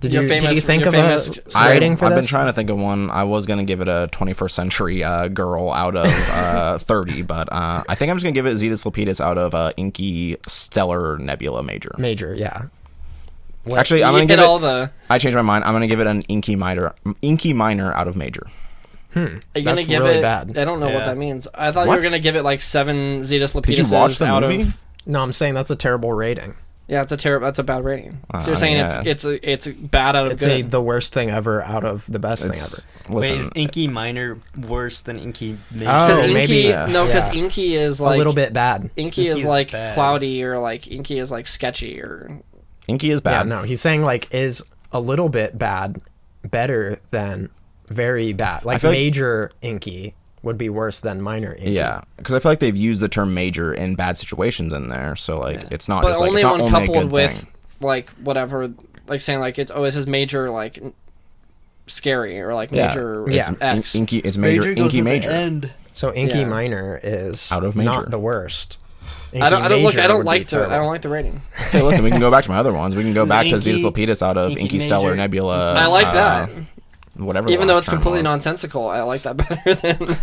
did Your you famous- think your of famous a rating for I've this? been trying to think of one. I was gonna give it a 21st century girl out of 30, but I think I'm just gonna give it Zetas Lapidus out of Inky Stellar Nebula Major. Major, yeah. Actually, I'm You gonna get give all it. the. I changed my mind. I'm gonna give it an Inky Minor out of Major. Are you That's gonna give really it? bad. I don't know what Yeah. that means. I thought you What? were gonna give it like 7 Zetas Lapiduses Did you watch the out movie? of. No, I'm saying that's a terrible rating. Yeah, that's a bad rating. So you're saying yeah. it's bad out of It's good. the worst thing ever out of the best thing It's, ever. listen, Wait, is Inky Minor worse than Inky Major? Oh, Because maybe, Inky, yeah. no, because Yeah. Inky is like a little bit bad. Inky is Inky's like bad. cloudy or like Inky is like sketchy or. Inky is Yeah, bad. no, he's saying like is a little bit bad better than very bad. Like feel like- major Inky would be worse than minor Inky. Yeah, because I feel like they've used the term major in bad situations in there, so like it's not But just like only it's not when only a coupled good with thing. like whatever, like saying like it's this is major like scary or like Yeah, major Yeah. X. Inky, it's major. Inky major. End. So Inky Yeah. minor is Out of major. not the worst. I don't look. Major I don't would like be to. I terrible. don't like the rating. Okay, listen, we can go back to my other ones. We can go Is back to Inky- Zetas Lapidus out of Inky Inky Stellar Major? Nebula. I like that. whatever. Even the though last it's term completely was. nonsensical, I like that better than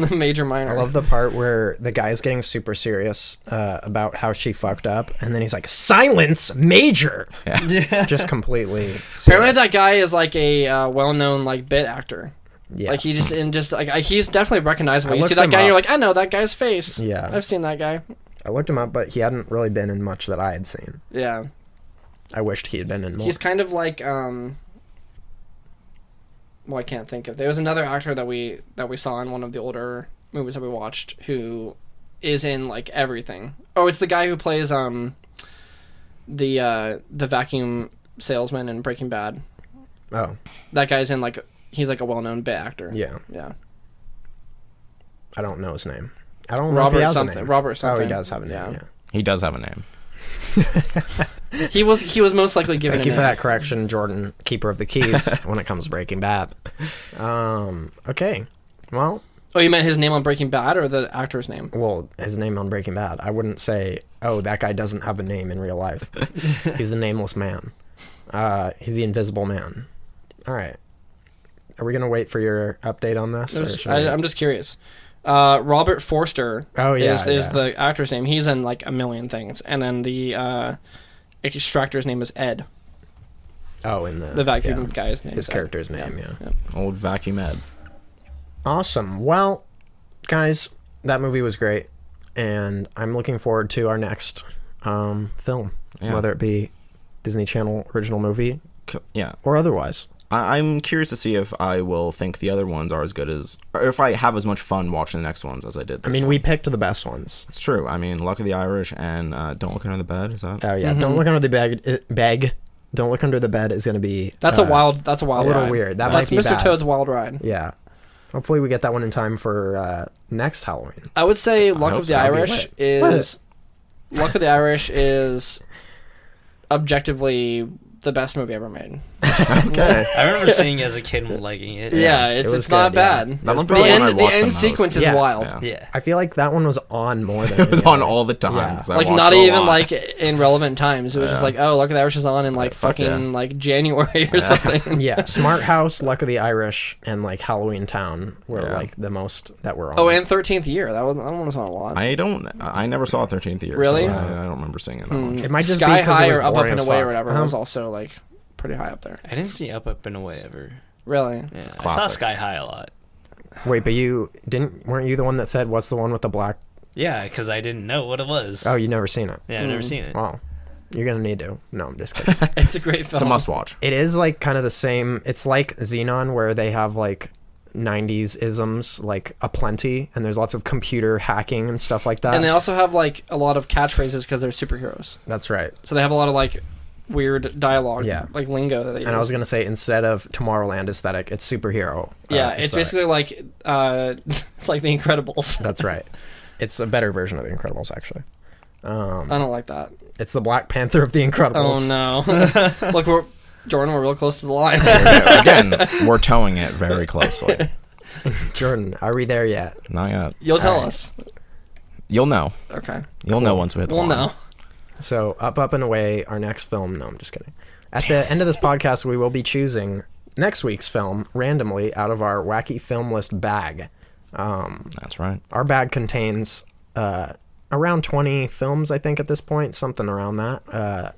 the major minor. I love the part where the guy's getting super serious about how she fucked up, and then he's like, "Silence, major." Yeah. Just completely. Apparently, serious. that guy is like a well-known like bit actor. Yeah. Like he's definitely recognizable. I You see looked that him guy, and up. you're like, I know that guy's face. Yeah. I've seen that guy. I looked him up, but he hadn't really been in much that I had seen. Yeah, I wished he had been in more. he's kind of like Well, I can't think of. There was another actor that we saw in one of the older movies that we watched who is in like everything. Oh, it's the guy who plays the vacuum salesman in Breaking Bad. Oh, That guy's in like he's like a well-known bit actor. yeah. Yeah. I don't know his name. I don't know if he has a name. Robert Oh, something. he does have a name. Yeah. He does have a name. He was most likely given Thank a you for name. that correction, Jordan, keeper of the keys, when it comes to Breaking Bad. Okay. Well, Oh, you meant his name on Breaking Bad or the actor's name? his name on Breaking Bad. I wouldn't say, oh, that guy doesn't have a name in real life. He's the nameless man. He's the invisible man. All right. Are we going to wait for your update on this? Or should we- I'm just curious. Robert Forster Oh, yeah, is yeah. the actor's name. He's in like a million things. And then the extractor's name is Ed. Oh, in The vacuum yeah. guy's name. His is Ed. character's name, yeah. Old Vacuum Ed. Awesome. Well, guys, that movie was great. And I'm looking forward to our next film, Yeah. whether it be Disney Channel original movie Yeah. or otherwise. I'm curious to see if I will think the other ones are as good as, or if I have as much fun watching the next ones as I did this I mean, one. we picked the best ones. It's true. I mean, Luck of the Irish and Don't Look Under the Bed, is that? Oh, yeah. Don't look under the bag. Don't look under the bed is going to be... That's a wild a little ride. weird. That That's might be Mr. bad. Toad's Wild Ride. Yeah. Hopefully we get that one in time for next Halloween. I would say Luck hope of the so. That'd be Irish lit. is Luck of the Irish is objectively the best movie ever made. Okay. I remember seeing it as a kid and liking it. Yeah, it was it's not good, yeah. bad. That was The probably when I end, the watched the end most. sequence is Yeah. wild. Yeah. Yeah. I feel like that one was on more than It was any on other. all the time. Yeah. 'cause I Like watched not it a even lot. like in relevant times. It was just like, oh, Luck of the Irish is on in like fuck fucking yeah. like January or something. Yeah, Smart House, Luck of the Irish, and like Halloween Town were Yeah. like the most that were on. Oh, and 13th Year. That one was not a lot. I never saw 13th Year. Really? So I don't remember seeing it that much. It might just Sky be 'cause High it was or Up boring and as Away or fuck. whatever Uh-huh. was also like pretty high up there. I didn't see Up and Away ever. Really? Yeah, I saw Classic. Sky High a lot. Wait, but weren't you the one that said what's the one with the black? Yeah, because I didn't know what it was. Oh, you never seen it? Yeah, I've never seen it. Wow, you're gonna need to. No, I'm just kidding. It's a great film. It's a must watch. It is like kind of the same. It's like Zenon, where they have like 90s isms like aplenty, and there's lots of computer hacking and stuff like that. And they also have like a lot of catchphrases because they're superheroes. That's right. So they have a lot of like weird dialogue, Yeah. like lingo that they use. And I was gonna say, instead of Tomorrowland aesthetic, it's superhero. yeah, it's aesthetic. basically like it's like The Incredibles. That's right. It's a better version of The Incredibles, actually. I don't like that. It's the Black Panther of The Incredibles. Oh no! Look, Jordan, we're real close to the line. Again, we're towing it very closely. Jordan, are we there yet? Not yet. You'll tell Alright. us. You'll know. Okay. You'll know once we hit the We'll line. know. So, Up and Away, our next film. No, I'm just kidding. At the end of this podcast, we will be choosing next week's film randomly out of our Wacky Film List bag. That's right. Our bag contains around 20 films, I think, at this point, something around that,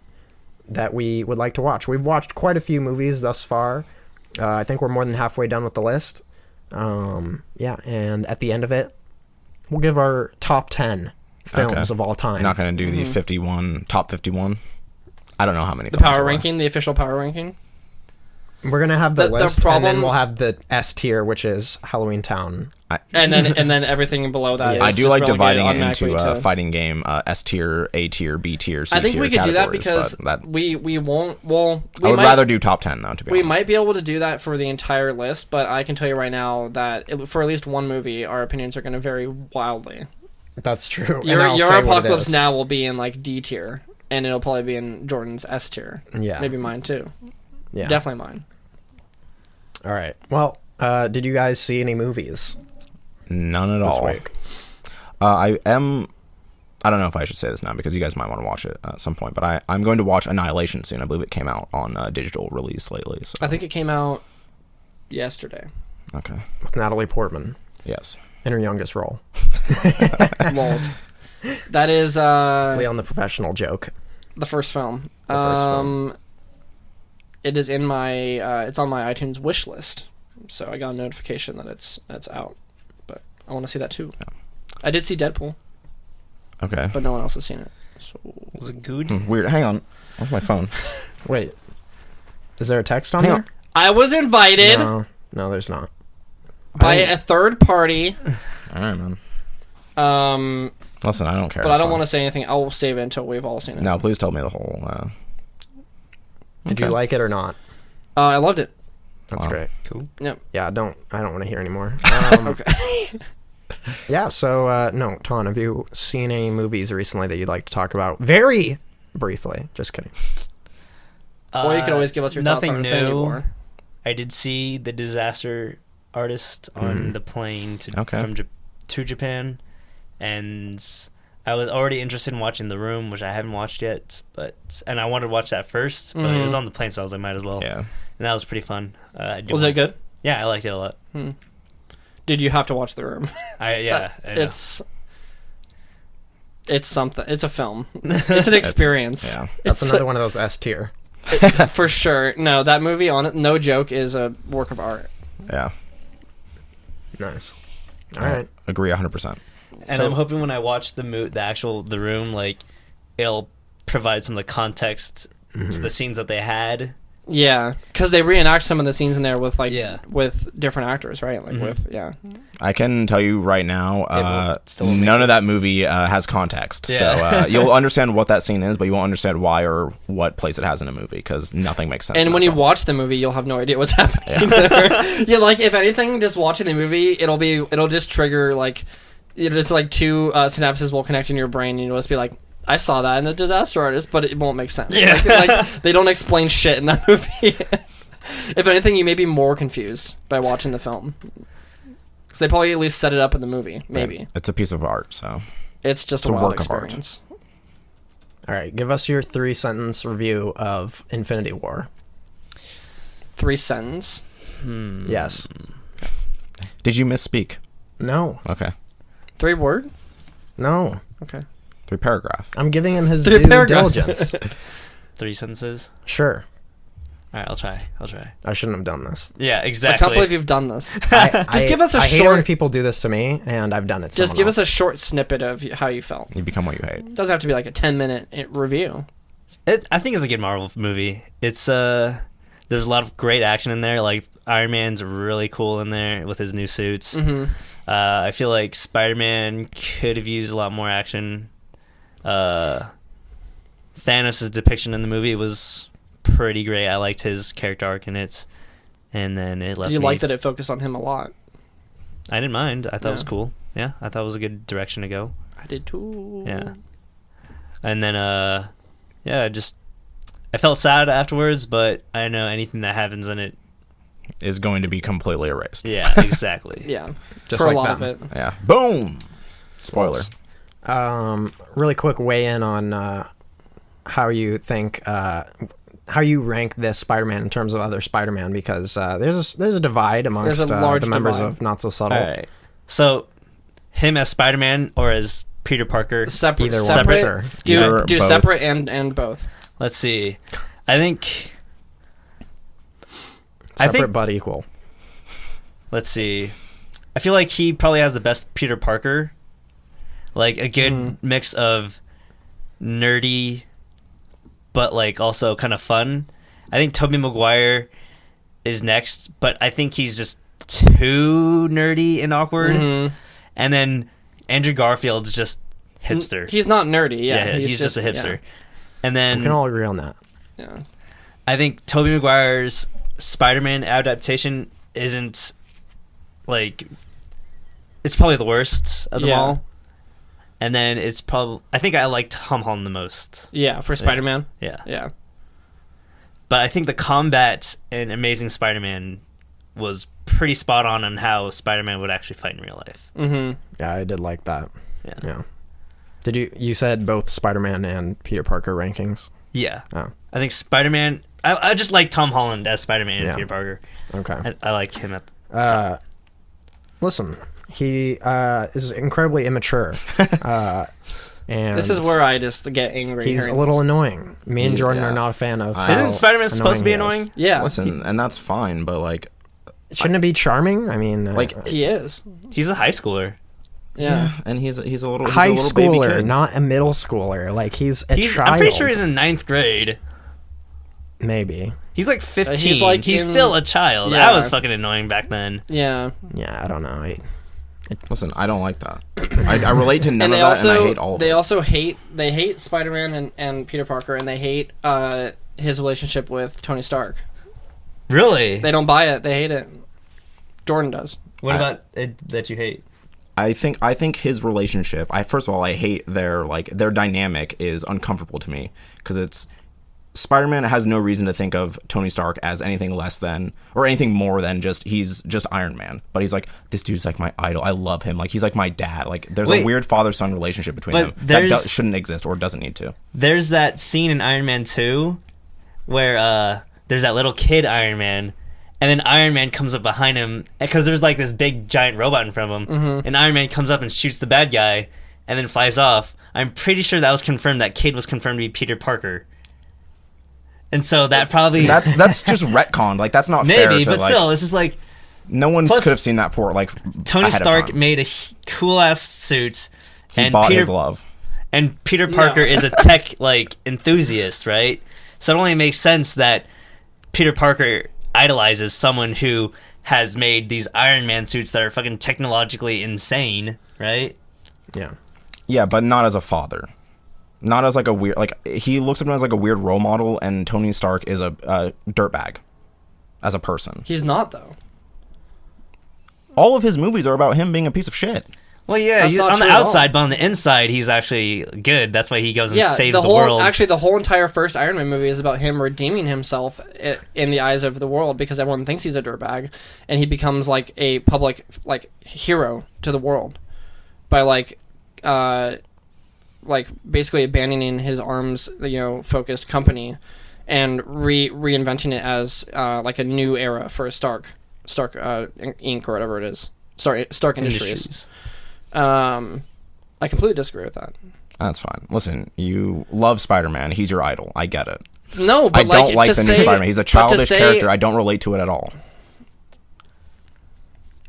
that we would like to watch. We've watched quite a few movies thus far. I think we're more than halfway done with the list. Yeah, and at the end of it, we'll give our top 10 films Okay. of all time. You're not going to do the 51, top 51? I don't know how many The films power there are. ranking, the official power ranking. We're gonna have the The list, and problem- then we'll have the S tier, which is Halloween Town. And then everything below that is I do just like relegated dividing it automatically into to- fighting game, S tier, A tier, B tier, C tier I think we could do that categories, because but we won't. Well, we I would might, rather do top 10 though, to be We honest. might be able to do that for the entire list, but I can tell you right now that for at least one movie, our opinions are going to vary wildly. That's true. Your And I'll say what it Apocalypse is. Now will be in like D tier, and it'll probably be in Jordan's S tier. Yeah. Maybe mine too. Yeah. Definitely mine. All right. Well, did you guys see any movies None at this all. week? I don't know if I should say this now because you guys might want to watch it at some point, but I'm going to watch Annihilation soon. I believe it came out on digital release lately. So. I think it came out yesterday. Okay. With Natalie Portman Yes. in her youngest role. Lols. That is Leon the Professional joke. the first film. The first film. It is in my it's on my iTunes wish list. So I got a notification that it's out. But I want to see that too. Yeah. I did see Deadpool, Okay. but no one else has seen it. So Was it good? Weird. Hang on. Where's my phone? Wait. Is there a text on Hang there? on. I was invited No, there's not. by a third party. All right, man. Listen, I don't care. But I don't want to say anything. I'll save it until we've all seen it. No, please tell me the whole. Did you like it or not? I loved it. That's Wow. great. Cool. Yep. Yeah, I don't want to hear anymore. Okay. Yeah, so, no, Ton, have you seen any movies recently that you'd like to talk about? Very briefly. Just kidding. Or you can always give us your thoughts nothing on Infinity new. War. I did see The Disaster Artist on the plane to Japan, and I was already interested in watching The Room, which I haven't watched yet, and I wanted to watch that first, but it was on the plane, so I was like, might as well. Yeah. And that was pretty fun. Was it good? Yeah, I liked it a lot. Did you have to watch The Room? I know. It's something. It's a film. It's an experience. Yeah. That's It's another one of those S tier. for sure. No, that movie on it, no joke, is a work of art. Yeah. Nice. All right. Agree 100%. And So- I'm hoping when I watch the The Room, like, it'll provide some of the context to the scenes that they had. Yeah, because they reenact some of the scenes in there with Yeah. with different actors, right? Like I can tell you right now, still won't make none sense. of that movie has context. Yeah. So you'll understand what that scene is, but you won't understand why or what place it has in a movie because nothing makes sense. And in when that you film. watch the movie, you'll have no idea what's happening. There. Yeah, like if anything, just watching the movie, it'll just trigger like, just like two synapses will connect in your brain, and you'll just be like, I saw that in The Disaster Artist, but it won't make sense. Yeah. Like they don't explain shit in that movie. If anything, you may be more confused by watching the film. Because they probably at least set it up in the movie, maybe. Right. It's a piece of art, so It's just It's a a wild work of art. experience. All right. Give us your 3-sentence review of Infinity War. 3 sentence. Yes. did you misspeak? No. Okay. 3 word? No. Okay. 3 paragraph. I'm giving him his 3 due paragraph. diligence. 3 sentences. Sure. All right, I'll try. I shouldn't have done this. Yeah, I exactly. can't believe you've done this. Just give us a I hate when short- people do this to me, and I've done it. to Just someone give us else. a short snippet of how you felt. You become what you hate. It doesn't have to be like a 10-minute review. I think it's a good Marvel movie. It's there's a lot of great action in there. Like Iron Man's really cool in there with his new suits. Mm-hmm. I feel like Spider-Man could have used a lot more action. Thanos' depiction in the movie was pretty great. I liked his character arc in it, and then it left. Did you me like that it focused on him a lot? I didn't mind. I thought it was Yeah. cool. Yeah, I thought it was a good direction to go. I did too. Yeah. And then I felt sad afterwards, but I know anything that happens in it. Is going to be completely erased. Yeah, exactly. Yeah. Just For like a lot them. of it. Yeah. Boom. Spoiler. Really quick weigh in on how you think how you rank this Spider-Man in terms of other Spider-Man, because there's a divide amongst There's a large the members divide. of Not So Subtle. All right. So, him as Spider-Man or as Peter Parker? Separate. Either one, separate. sure. Either Do both. separate and both. Let's see. I think. Separate but equal. Let's see. I feel like he probably has the best Peter Parker. Like a good mix of nerdy, but like also kind of fun. I think Tobey Maguire is next, but I think he's just too nerdy and awkward. Mhm. And then Andrew Garfield's just hipster. He's not nerdy. Yeah. He's just a hipster. And then We can all agree on that. Yeah. I think Tobey Maguire's Spider-Man adaptation isn't like, it's probably the worst of them Yeah. all. And then it's probably, I think I liked Tom Holland the most. Yeah. For Spider-Man. Yeah. Yeah. But I think the combat in Amazing Spider-Man was pretty spot on how Spider-Man would actually fight in real life. Mm-hmm. Yeah, I did like that. Yeah. Yeah. Did you said both Spider-Man and Peter Parker rankings? Yeah. Oh. I think Spider-Man I just like Tom Holland as Spider-Man and Yeah. Peter Parker. Okay. I like him at the time. Listen, he is incredibly immature. And This is where I just get angry. he's a hearing little this. annoying. Me and Jordan Yeah. are not a fan of. Isn't how Spider-Man supposed to be he is. annoying? Yeah, Listen, and that's fine, but like, Shouldn't it be charming? I mean, Like, he is. He's a high schooler. Yeah. and he's a little high he's a little baby schooler, kid. not a middle schooler. Like he's a child. I'm pretty sure he's in 9th grade. Maybe. He's like 15. He's like he's in- still a child. Yeah. That was fucking annoying back then. Yeah. Yeah, I don't know. Listen, I don't like that. I relate to none And of they that, also and I hate all of they it. also hate Spider-Man and Peter Parker, and they hate his relationship with Tony Stark. Really? They don't buy it. They hate it. Jordan does. What about it that you hate? I think his relationship. First of all, I hate their dynamic is uncomfortable to me because it's Spider-Man has no reason to think of Tony Stark as anything less than or anything more than he's just Iron Man. But he's like, this dude's like my idol. I love him. Like he's like my dad. Like there's a weird father-son relationship between them that shouldn't exist or doesn't need to. There's that scene in Iron Man 2 where there's that little kid Iron Man. And then Iron Man comes up behind him because there's like this big giant robot in front of him. Mm-hmm. And Iron Man comes up and shoots the bad guy and then flies off. I'm pretty sure that was confirmed. That kid was confirmed to be Peter Parker. And so that probably... That's just retconned. Like that's not fair. Maybe, to, but like, still, it's just like... no one Plus, could have seen that for like Tony ahead of Stark time. made a cool-ass suit. He bought his love. And Peter Parker is a tech enthusiast, right? So it only makes sense that Peter Parker idolizes someone who has made these Iron Man suits that are fucking technologically insane, right? Yeah. Yeah, but not as a father. Not as like a weird he looks at him as like a weird role model, and Tony Stark is a dirtbag as a person. He's not though. All of his movies are about him being a piece of shit. Well, yeah, That's he's not on the true at all. outside, but on the inside, he's actually good. That's why he goes and Yeah, saves the whole world. actually the whole entire first Iron Man movie is about him redeeming himself in the eyes of the world because everyone thinks he's a dirtbag, and he becomes like a public hero to the world by basically abandoning his arms focused company and reinventing it as like a new era for Stark Inc. or whatever it is. Stark Industries. I completely disagree with that. That's fine. Listen, you love Spider-Man. He's your idol. I get it. No, but I don't like the new Spider-Man. He's a childish say, character. I don't relate to it at all.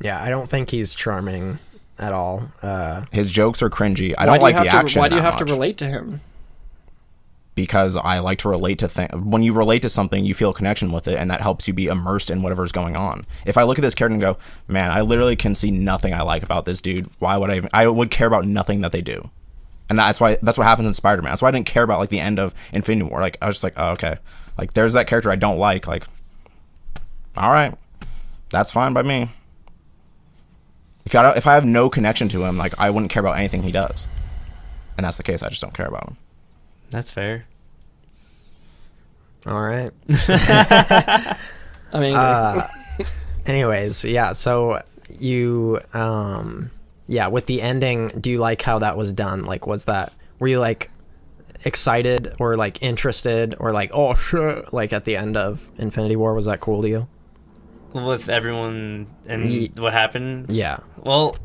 Yeah, I don't think he's charming at all. His jokes are cringy. I don't like the action. Why do you that have to much. relate to him? Because I like to relate to things. When you relate to something, you feel a connection with it, and that helps you be immersed in whatever's going on. If I look at this character and go, man, I literally can see nothing I like about this dude. Why would I would care about nothing that they do. And that's what happens in Spider-Man. That's why I didn't care about the end of Infinity War. I was just like, oh, okay. There's that character I don't like. All right, that's fine by me. If I have no connection to him, I wouldn't care about anything he does. And that's the case. I just don't care about him. That's fair. All right. I mean, Anyways, yeah. So you, with the ending, do you like how that was done? Were you excited or interested or oh shit? At the end of Infinity War, was that cool to you? With everyone and what happened? Yeah. Well,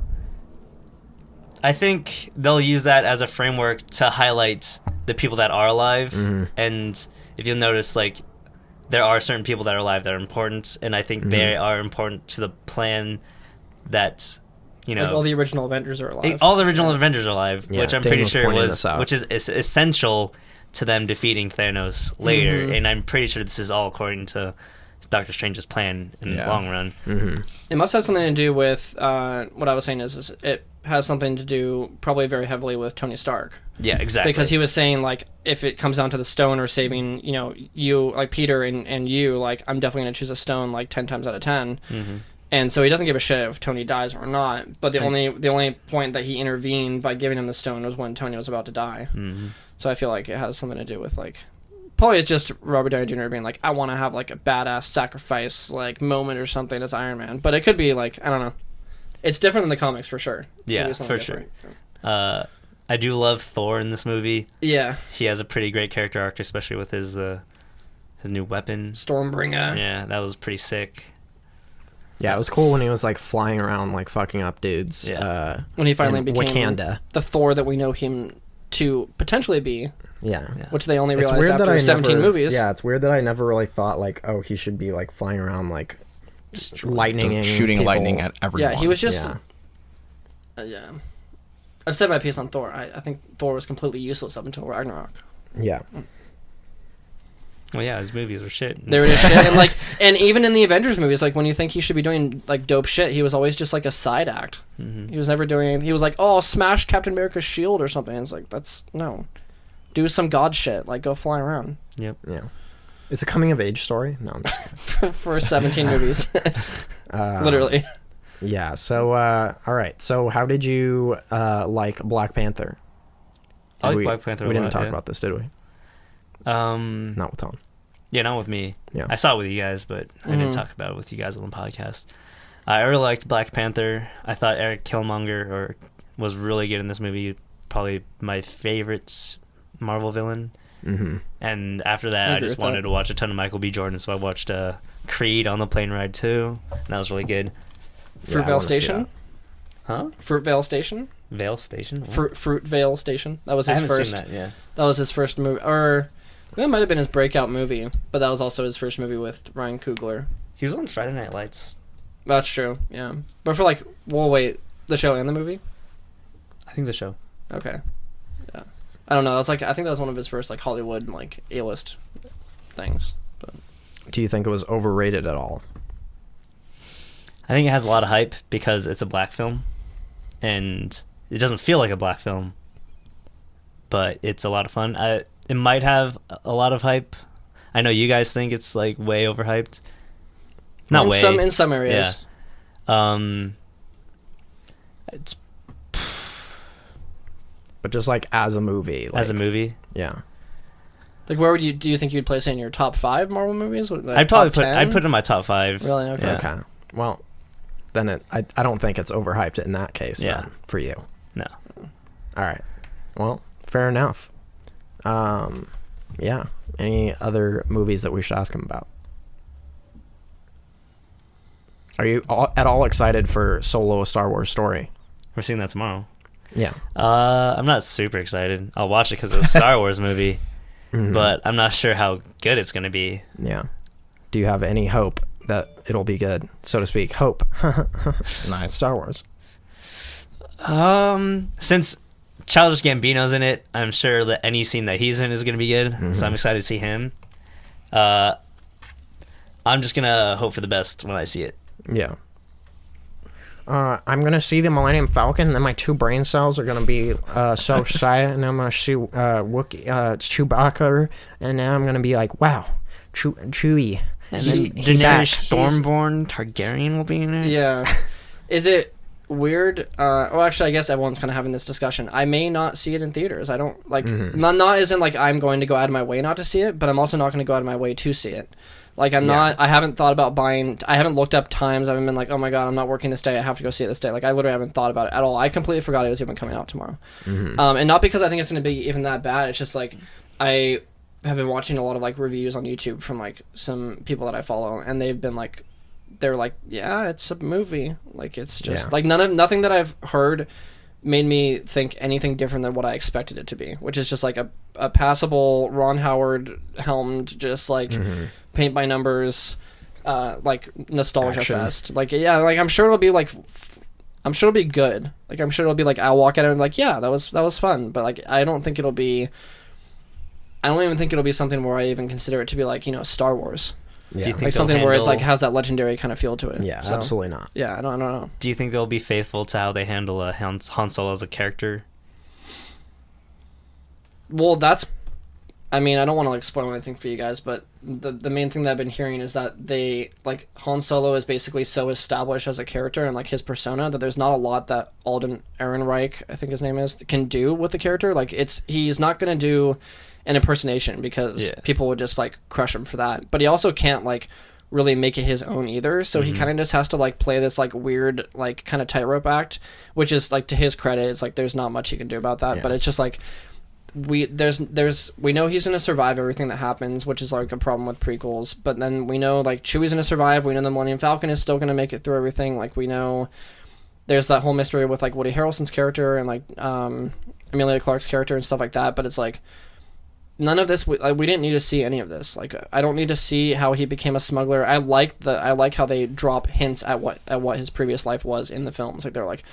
I think they'll use that as a framework to highlight the people that are alive. Mm-hmm. And if you'll notice, there are certain people that are alive that are important, and I think they are important to the plan that, all the original Avengers are alive. All the original Avengers are alive, Yeah, which I'm Dane pretty was sure pointing this out. which is essential to them defeating Thanos later. And I'm pretty sure this is all according to Doctor Strange's plan in the long run. Mm-hmm. It must have something to do with what I was saying is it has something to do probably very heavily with Tony Stark. Yeah, exactly. Because he was saying if it comes down to the stone or saving you Peter and you I'm definitely going to choose a stone 10 times out of 10. Mm-hmm. And so he doesn't give a shit if Tony dies or not. But the only point that he intervened by giving him the stone was when Tony was about to die. Mm-hmm. So I feel like it has something to do with probably it's just Robert Downey Jr. being I want to have a badass sacrifice moment or something as Iron Man. But it could be I don't know. It's different than the comics for sure. Yeah, for sure. I do love Thor in this movie. Yeah. He has a pretty great character arc, especially with his his new weapon. Stormbringer. Yeah, that was pretty sick. Yeah, it was cool when he was like flying around like fucking up dudes. Yeah. When he finally in became Wakanda. the Thor that we know him to potentially be, Yeah. which they only It's realized weird that after I 17 never, movies. Yeah, it's weird that I never really thought like, oh, he should be like flying around like lightning, Just shooting people. lightning at everyone. Yeah, he was just. Yeah. Yeah. I've said my piece on Thor. I think Thor was completely useless up until Ragnarok. Yeah. Well, yeah, his movies were shit. They were just shit, and like, and even in the Avengers movies, like when you think he should be doing like dope shit, he was always just like a side act. Mm-hmm. He was never doing anything. He was like, "Oh, smash Captain America's shield" or something. It's like that's no, do some god shit. Like go fly around Yep. Yeah. It's a coming of age story. No, I'm just for 17 movies, literally. Yeah. So, all right. So, how did you like Black Panther? I like we, Black Panther. We a didn't lot, talk yeah. about this, did we? Not with Tom. Yeah, not with me. Yeah. I saw it with you guys, but I didn't talk about it with you guys on the podcast. I really liked Black Panther. I thought Eric Killmonger was really good in this movie. Probably my favorite Marvel villain. Mm-hmm. And after that, I just wanted to watch a ton of Michael B. Jordan, so I watched Creed on the plane ride too. And that was really good. Fruitvale Station. Huh? Fruitvale Station. Vale Station? What? Fruitvale Station. That was I his haven't first. seen that, yeah. That was his first movie, or that might have been his breakout movie. But that was also his first movie with Ryan Coogler. He was on Friday Night Lights. That's true. Yeah, but for like, well, wait, the show and the movie. I think the show. Okay. Yeah. I don't know. That's like I think that was one of his first like Hollywood like A-list things. But Do you think it was overrated at all? I think it has a lot of hype because it's a black film, and it doesn't feel like a black film, but it's a lot of fun. It might have a lot of hype. I know you guys think it's like way overhyped. Not way. In some areas. Yeah. It's But just like as a movie. Like, as a movie. Yeah. Like where do you think you'd place it in your top 5 Marvel movies? Like I'd probably top 10? I'd put it in my top 5. Really? Okay. Yeah. Okay. Well, then I don't think it's overhyped in that case. Yeah. Then for you. No. All right. Well, fair enough. Yeah. Any other movies that we should ask him about? Are you at all excited for Solo: A Star Wars Story? We're seeing that tomorrow. Yeah. I'm not super excited. I'll watch it because it's a Star Wars movie, Mhm. but I'm not sure how good it's gonna be. Yeah. Do you have any hope that it'll be good, so to speak? Hope. Nice. Star Wars. Since Childish Gambino's in it, I'm sure that any scene that he's in is gonna be good. Mhm. So I'm excited to see him. I'm just gonna hope for the best when I see it. Yeah. I'm gonna see the Millennium Falcon, and then my 2 brain cells are gonna be so excited, and I'm gonna see Wookiee, Chewbacca, and then I'm gonna be like, wow, Chewie. And He- then he back. Daenerys Stormborn Targaryen will be in it. Yeah. Is it weird? Well, actually, I guess everyone's kind of having this discussion. I may not see it in theaters. I don't like not as in like I'm going to go out of my way not to see it, but I'm also not going to go out of my way to see it. Like I'm not. I haven't thought about buying. I haven't looked up times. I haven't been like, oh my god, I'm not working this day. I have to go see it this day. Like I literally haven't thought about it at all. I completely forgot it was even coming out tomorrow. And not because I think it's going to be even that bad. It's just like I have been watching a lot of like reviews on YouTube from like some people that I follow, and they've been like, they're like, yeah, it's a movie. Like it's just like nothing that I've heard made me think anything different than what I expected it to be, which is just like a passable Ron Howard helmed, just like paint by numbers, like nostalgia Action. fest. Like yeah, like I'm sure it'll be like, I'm sure it'll be good. Like I'm sure it'll be like I'll walk out and be like, yeah, that was fun. But like I don't think it'll be. I don't even think it'll be something where I even consider it to be like, you know, Star Wars. Yeah. Do you think Like something they'll where it's like handle- has that legendary kind of feel to it. Yeah, So, absolutely not. Yeah, I don't know. Do you think they'll be faithful to how they handle Han Solo as a character? Well, that's. I mean, I don't want to like spoil anything for you guys, but the main thing that I've been hearing is that they like Han Solo is basically so established as a character and like his persona that there's not a lot that Alden Ehrenreich, I think his name is, can do with the character. Like he's not gonna do an impersonation because people would just like crush him for that. But he also can't like really make it his own either. So he kind of just has to like play this like weird like kind of tightrope act, which is like to his credit, it's like there's not much he can do about that. Yeah. But it's just like we know he's gonna survive everything that happens, which is like a problem with prequels. But then we know like Chewie's gonna survive. We know the Millennium Falcon is still gonna make it through everything. Like we know there's that whole mystery with like Woody Harrelson's character and like Emilia Clarke's character and stuff like that. But it's like none of this. We didn't need to see any of this. Like I don't need to see how he became a smuggler. I like how they drop hints at what his previous life was in the films. Like they're like,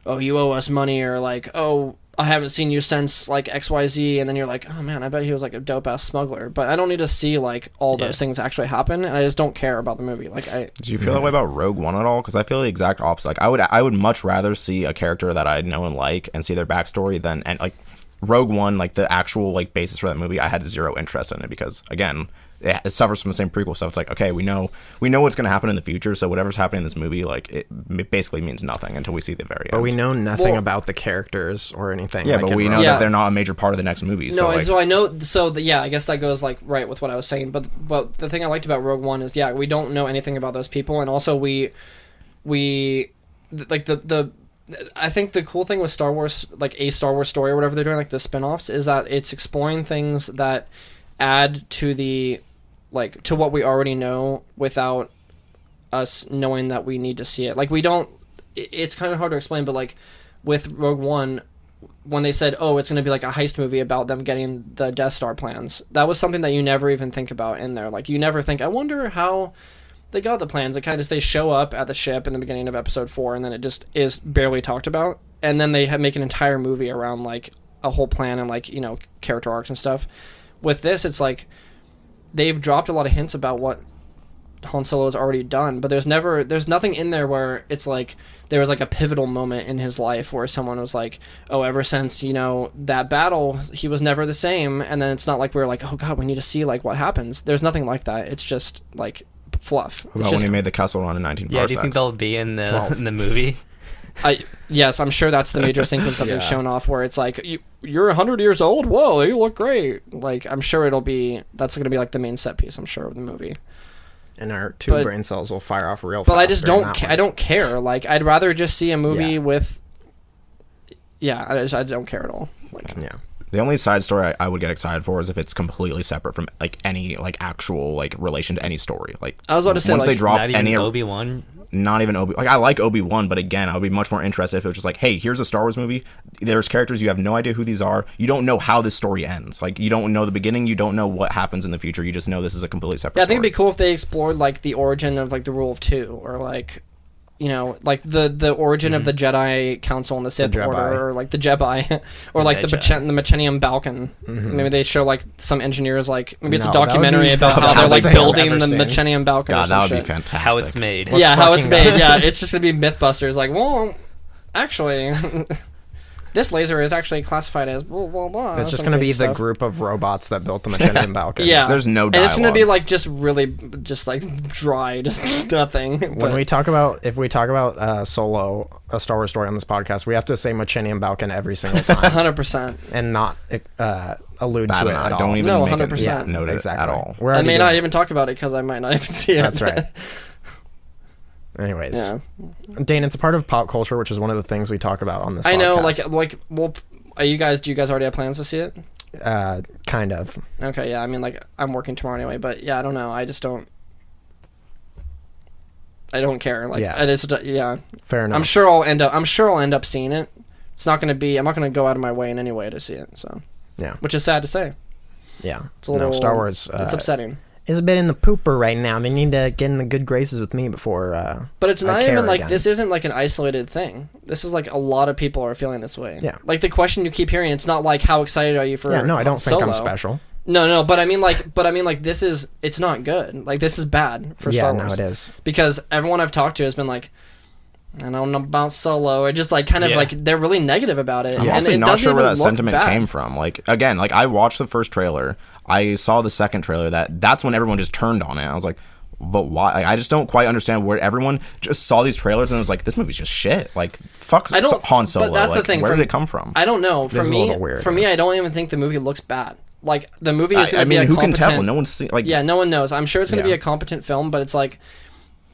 oh, you owe us money, or like, oh, I haven't seen you since like XYZ, and then you're like, oh man, I bet he was like a dope ass smuggler. But I don't need to see like all those things actually happen, and I just don't care about the movie. Like do you feel that way about Rogue One at all? Because I feel the exact opposite. Like I would much rather see a character that I know and like and see their backstory than, and like Rogue One, like the actual like basis for that movie, I had zero interest in it because again, it suffers from the same prequel stuff. It's like, okay, we know what's going to happen in the future, so whatever's happening in this movie, like it basically means nothing until we see the very end. But we know nothing about the characters or anything. Yeah, like but we know that they're not a major part of the next movie. No, so, like, and so I know. So I guess that goes like right with what I was saying. But the thing I liked about Rogue One is we don't know anything about those people, and also we like the. I think the cool thing with Star Wars, like a Star Wars story or whatever they're doing, like the spin-offs, is that it's exploring things that add to the like to what we already know without us knowing that we need to see it. Like we don't. It's kind of hard to explain, but like with Rogue One, when they said, "Oh, it's going to be like a heist movie about them getting the Death Star plans," that was something that you never even think about in there. Like you never think, "I wonder how they got the plans." It kind of just they show up at the ship in the beginning of Episode 4, and then it just is barely talked about. And then they make an entire movie around like a whole plan and like character arcs and stuff. With this, it's like they've dropped a lot of hints about what Han Solo has already done, but there's nothing in there where it's like there was like a pivotal moment in his life where someone was like, oh, ever since that battle he was never the same. And then it's not like we're like, oh god, we need to see like what happens. There's nothing like that. It's just like fluff. What about when he made the Kessel Run in 19 parsecs? Yeah, do you think they'll be in the movie? Yes, I'm sure that's the major sequence that they've shown off where it's like, you're 100 years old? Whoa, you look great. Like, I'm sure that's going to be like the main set piece, I'm sure, of the movie. And our brain cells will fire off real fast. But I just I don't care. Like, I'd rather just see a movie with... Yeah, I don't care at all. Like, yeah. The only side story I would get excited for is if it's completely separate from like any like actual like relation to any story. Like I was about to say, once like, they drop not even any Obi-Wan. Not even Like I like Obi-Wan, but again, I would be much more interested if it was just like, hey, here's a Star Wars movie. There's characters, you have no idea who these are. You don't know how this story ends. Like you don't know the beginning. You don't know what happens in the future. You just know this is a completely separate. Yeah, I think it'd be cool if they explored like the origin of like the Rule of Two, or like like the origin of the Jedi Council and the Sith Order, or like the Jedi, or like the Millennium Falcon. Mm-hmm. Maybe they show like some engineers, like maybe it's a documentary about how they're like building the Millennium Falcon. God, or some that would shit. be fantastic. How it's made. How it's made. Yeah, it's just gonna be Mythbusters. Like, well, actually, this laser is actually classified as blah blah blah. It's just gonna be the group of robots that built the Millennium Falcon. Yeah, there's no dialogue. And it's gonna be like just really just like dry, just nothing. When we talk about Solo, a Star Wars story on this podcast, we have to say Millennium Falcon every single time, 100%, and not allude to it at all. Don't even no, make 100%. it note exactly. at all. I may not even talk about it because I might not even see it. That's right. Anyways, Dane, it's a part of pop culture, which is one of the things we talk about on this podcast. I know, well, do you guys already have plans to see it? Kind of. Okay, yeah, I mean, like, I'm working tomorrow anyway, but yeah, I don't know, I don't care, like, it is, Fair enough. I'm sure I'll end up seeing it. It's not going to be, I'm not going to go out of my way in any way to see it, so. Yeah. Which is sad to say. Yeah. It's a little, Star Wars. It's upsetting. Is a bit in the pooper right now. They need to get in the good graces with me before. But it's not even like again. This isn't like an isolated thing. This is like a lot of people are feeling this way. Yeah. Like the question you keep hearing, it's not like how excited are you for? Yeah. No, I don't think I'm Solo. special. No, but I mean like this is, it's not good. Like this is bad for Star Wars. Yeah, no, it is. Because everyone I've talked to has been like, I don't know about Solo, or just like kind of like they're really negative about it. I'm also not sure where that sentiment came from. Like again, like I watched the first trailer, I saw the second trailer. That's when everyone just turned on it. I was like, but why? Like, I just don't quite understand where everyone just saw these trailers and was like, this movie's just shit. Like fuck Han Solo. But that's like, the thing. Where did it come from? I don't know. This is a little weird, me, I don't even think the movie looks bad. Like the movie is going to be a who competent. can tell? No one's seen. Like no one knows. I'm sure it's going to be a competent film, but it's like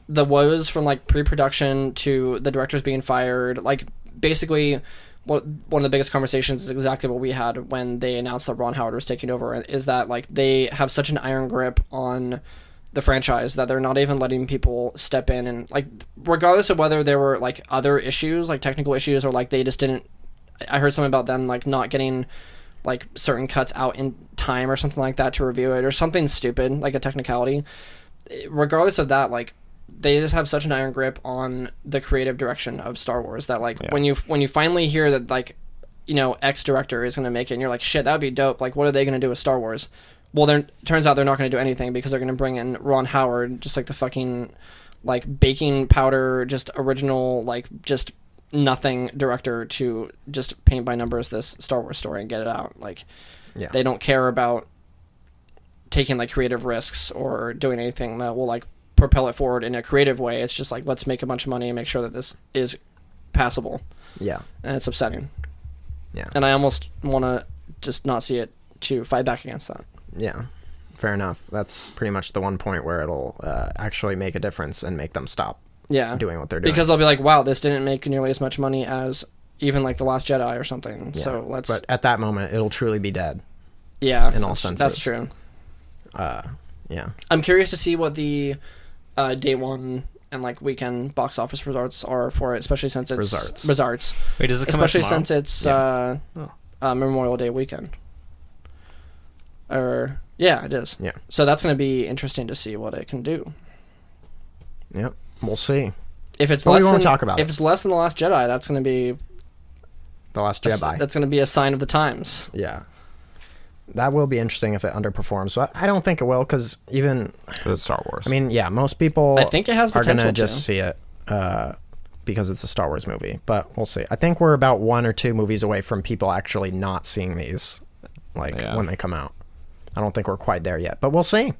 the woes from like pre-production to the directors being fired. Like basically, one of the biggest conversations is exactly what we had when they announced that Ron Howard was taking over, is that like they have such an iron grip on the franchise that they're not even letting people step in, and like regardless of whether there were like other issues, like technical issues, or like they just didn't. I heard something about them like not getting like certain cuts out in time or something like that to review it, or something stupid like a technicality. Regardless of that, like they just have such an iron grip on the creative direction of Star Wars that like when you finally hear that like, you know, X director is going to make it and you're like, shit, that would be dope. Like, what are they going to do with Star Wars? Well, then turns out they're not going to do anything because they're going to bring in Ron Howard, just like the fucking like baking powder, just original, like just nothing director to just paint by numbers this Star Wars story and get it out. Like, they don't care about taking like creative risks or doing anything that will like propel it forward in a creative way. It's just like, let's make a bunch of money and make sure that this is passable. Yeah. And it's upsetting. Yeah. And I almost want to just not see it to fight back against that. Yeah. Fair enough. That's pretty much the one point where it'll actually make a difference and make them stop doing what they're doing. Because they'll be like, wow, this didn't make nearly as much money as even like The Last Jedi or something. Yeah. So let's... But at that moment, it'll truly be dead. Yeah. In all senses. That's true. Yeah. I'm curious to see what the day one and like weekend box office results are for it, especially since it's... Results. Wait, does it come out especially tomorrow? since it's Memorial Day weekend. Or... Yeah, it is. Yeah. So that's going to be interesting to see what it can do. Yep. We'll see. If it's But less we won't than, talk about if it. it's less than The Last Jedi, that's going to be... The Last Jedi. That's going to be a sign of the times. Yeah. That will be interesting if it underperforms. But I don't think it will, because even... It's Star Wars. I mean, yeah, most people I think it has are going potential to just see it because it's a Star Wars movie. But we'll see. I think we're about 1 or 2 movies away from people actually not seeing these when they come out. I don't think we're quite there yet, but we'll see.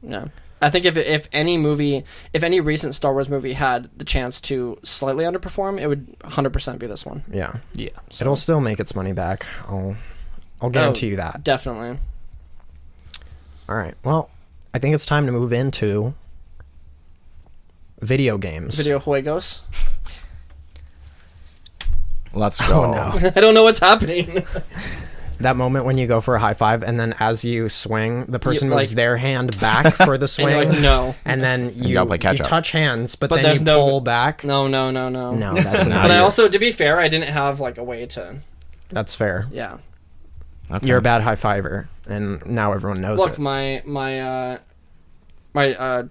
No. I think if any recent Star Wars movie had the chance to slightly underperform, it would 100% be this one. Yeah. Yeah. So. It'll still make its money back. I'll guarantee you that. Definitely. All right. Well, I think it's time to move into video games. Video juegos. Let's go. Oh, no. I don't know what's happening. That moment when you go for a high five, and then as you swing, the person You, moves like- their hand back for the swing. And you're like, no. And then you gotta play catch up. touch hands, but then there's you no- pull back. No. No, that's not. But I also, to be fair, I didn't have like a way to... That's fair. Yeah. Okay. You're a bad high fiver, and now everyone knows Look, it. my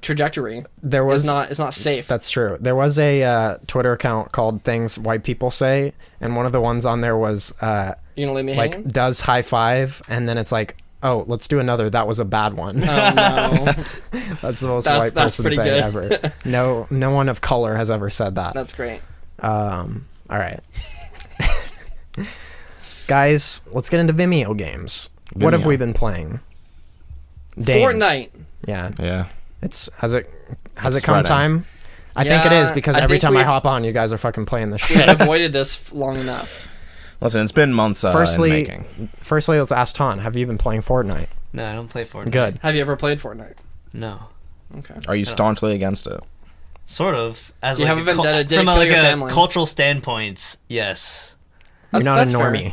trajectory There was is not safe. That's true. There was a Twitter account called Things White People Say, and one of the ones on there was You gonna leave me like hanging? does high five, and then it's like, oh, let's do another. That was a bad one. Oh no. That's the most That's- white that's person pretty thing good. ever. No one of color has ever said that. That's great. All right. Guys, let's get into Vimeo games. What have Vimeo. we been playing? Dane. Fortnite. Yeah. Yeah. Has It's it come spreading. time? I think it is, Yeah, because I every think time I we've- hop on, you guys are fucking playing this We shit. avoided this long enough. Listen, it's been months in making. Firstly, let's ask Ton. Have you been playing Fortnite? No, I don't play Fortnite. Good. Have you ever played Fortnite? No. Okay. Are you staunchly against it? Sort of. As You like have a vendetta, did it from kill like your a family? cultural standpoint, yes. You're not That's a fair. normie.